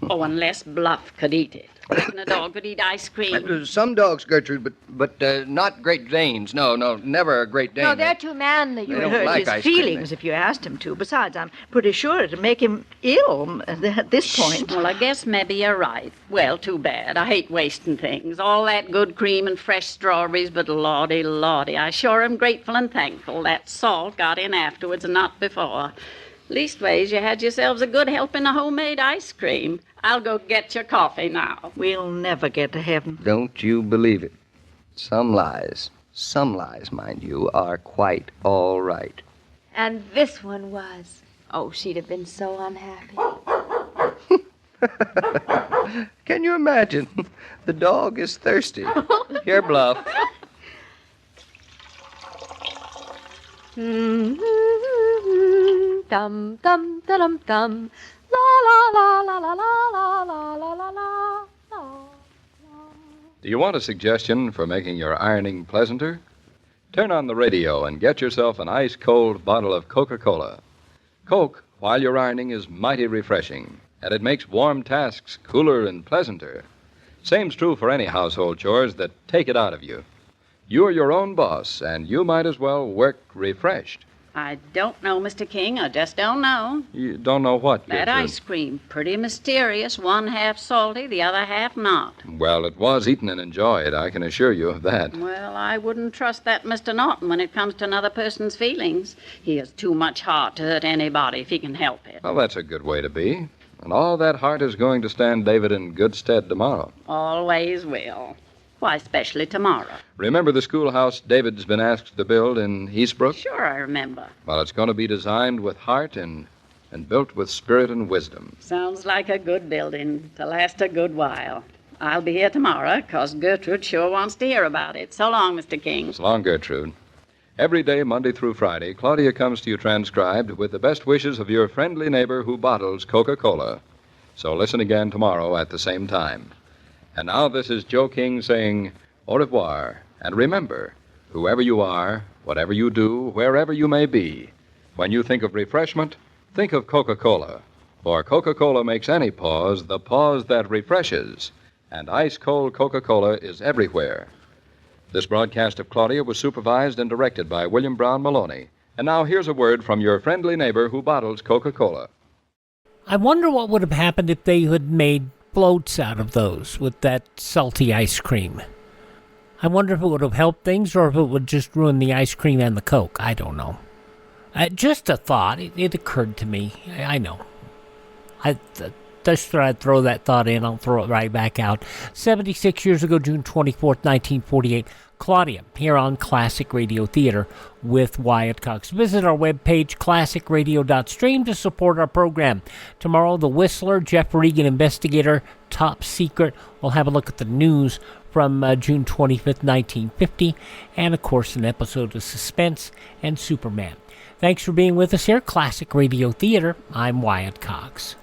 Oh, unless Bluff could eat it. Reckon a dog could eat ice cream. Some dogs, Gertrude, but not Great Danes. No, never a Great Dane. No, they're too manly. You don't hurt like his ice cream, feelings if you asked him to. Besides, I'm pretty sure it'd make him ill at this point. Well, I guess maybe you're right. Well, too bad. I hate wasting things. All that good cream and fresh strawberries, but lordy, I sure am grateful and thankful that salt got in afterwards and not before. Leastways, you had yourselves a good helping of homemade ice cream. I'll go get your coffee now. We'll never get to heaven. Don't you believe it. Some lies, mind you, are quite all right. And this one was. Oh, she'd have been so unhappy. Can you imagine? The dog is thirsty. Here, Bluff. Dum dum dum dum. La la la la la la la la la la. Do you want a suggestion for making your ironing pleasanter? Turn on the radio and get yourself an ice-cold bottle of Coca-Cola. Coke, while you're ironing, is mighty refreshing, and it makes warm tasks cooler and pleasanter. Same's true for any household chores that take it out of you. You're your own boss, and you might as well work refreshed. I don't know, Mr. King. I just don't know. You don't know what, That Gertrude? ice cream, pretty mysterious. One half salty, the other half not. Well, it was eaten and enjoyed, I can assure you of that. Well, I wouldn't trust that Mr. Norton when it comes to another person's feelings. He has too much heart to hurt anybody if he can help it. Well, that's a good way to be. And all that heart is going to stand David in good stead tomorrow. Always will. Why, especially tomorrow. Remember the schoolhouse David's been asked to build in Eastbrook? Sure, I remember. Well, it's going to be designed with heart and built with spirit and wisdom. Sounds like a good building to last a good while. I'll be here tomorrow, 'cause Gertrude sure wants to hear about it. So long, Mr. King. So long, Gertrude. Every day, Monday through Friday, Claudia comes to you transcribed with the best wishes of your friendly neighbor who bottles Coca-Cola. So listen again tomorrow at the same time. And now this is Joe King saying au revoir. And remember, whoever you are, whatever you do, wherever you may be, when you think of refreshment, think of Coca-Cola. For Coca-Cola makes any pause the pause that refreshes. And ice-cold Coca-Cola is everywhere. This broadcast of Claudia was supervised and directed by William Brown Maloney. And now here's a word from your friendly neighbor who bottles Coca-Cola. I wonder what would have happened if they had made floats out of those with that salty ice cream. I wonder if it would have helped things or if it would just ruin the ice cream and the Coke. I don't know. Just a thought. It occurred to me. I know. Just thought I'd throw that thought in. I'll throw it right back out. 76 years ago, June 24th, 1948, Claudia, here on Classic Radio Theater with Wyatt Cox. Visit our webpage, classicradio.stream, to support our program. Tomorrow, The Whistler, Jeff Regan, Investigator, Top Secret. We'll have a look at the news from June 25th, 1950, and, of course, an episode of Suspense and Superman. Thanks for being with us here, Classic Radio Theater. I'm Wyatt Cox.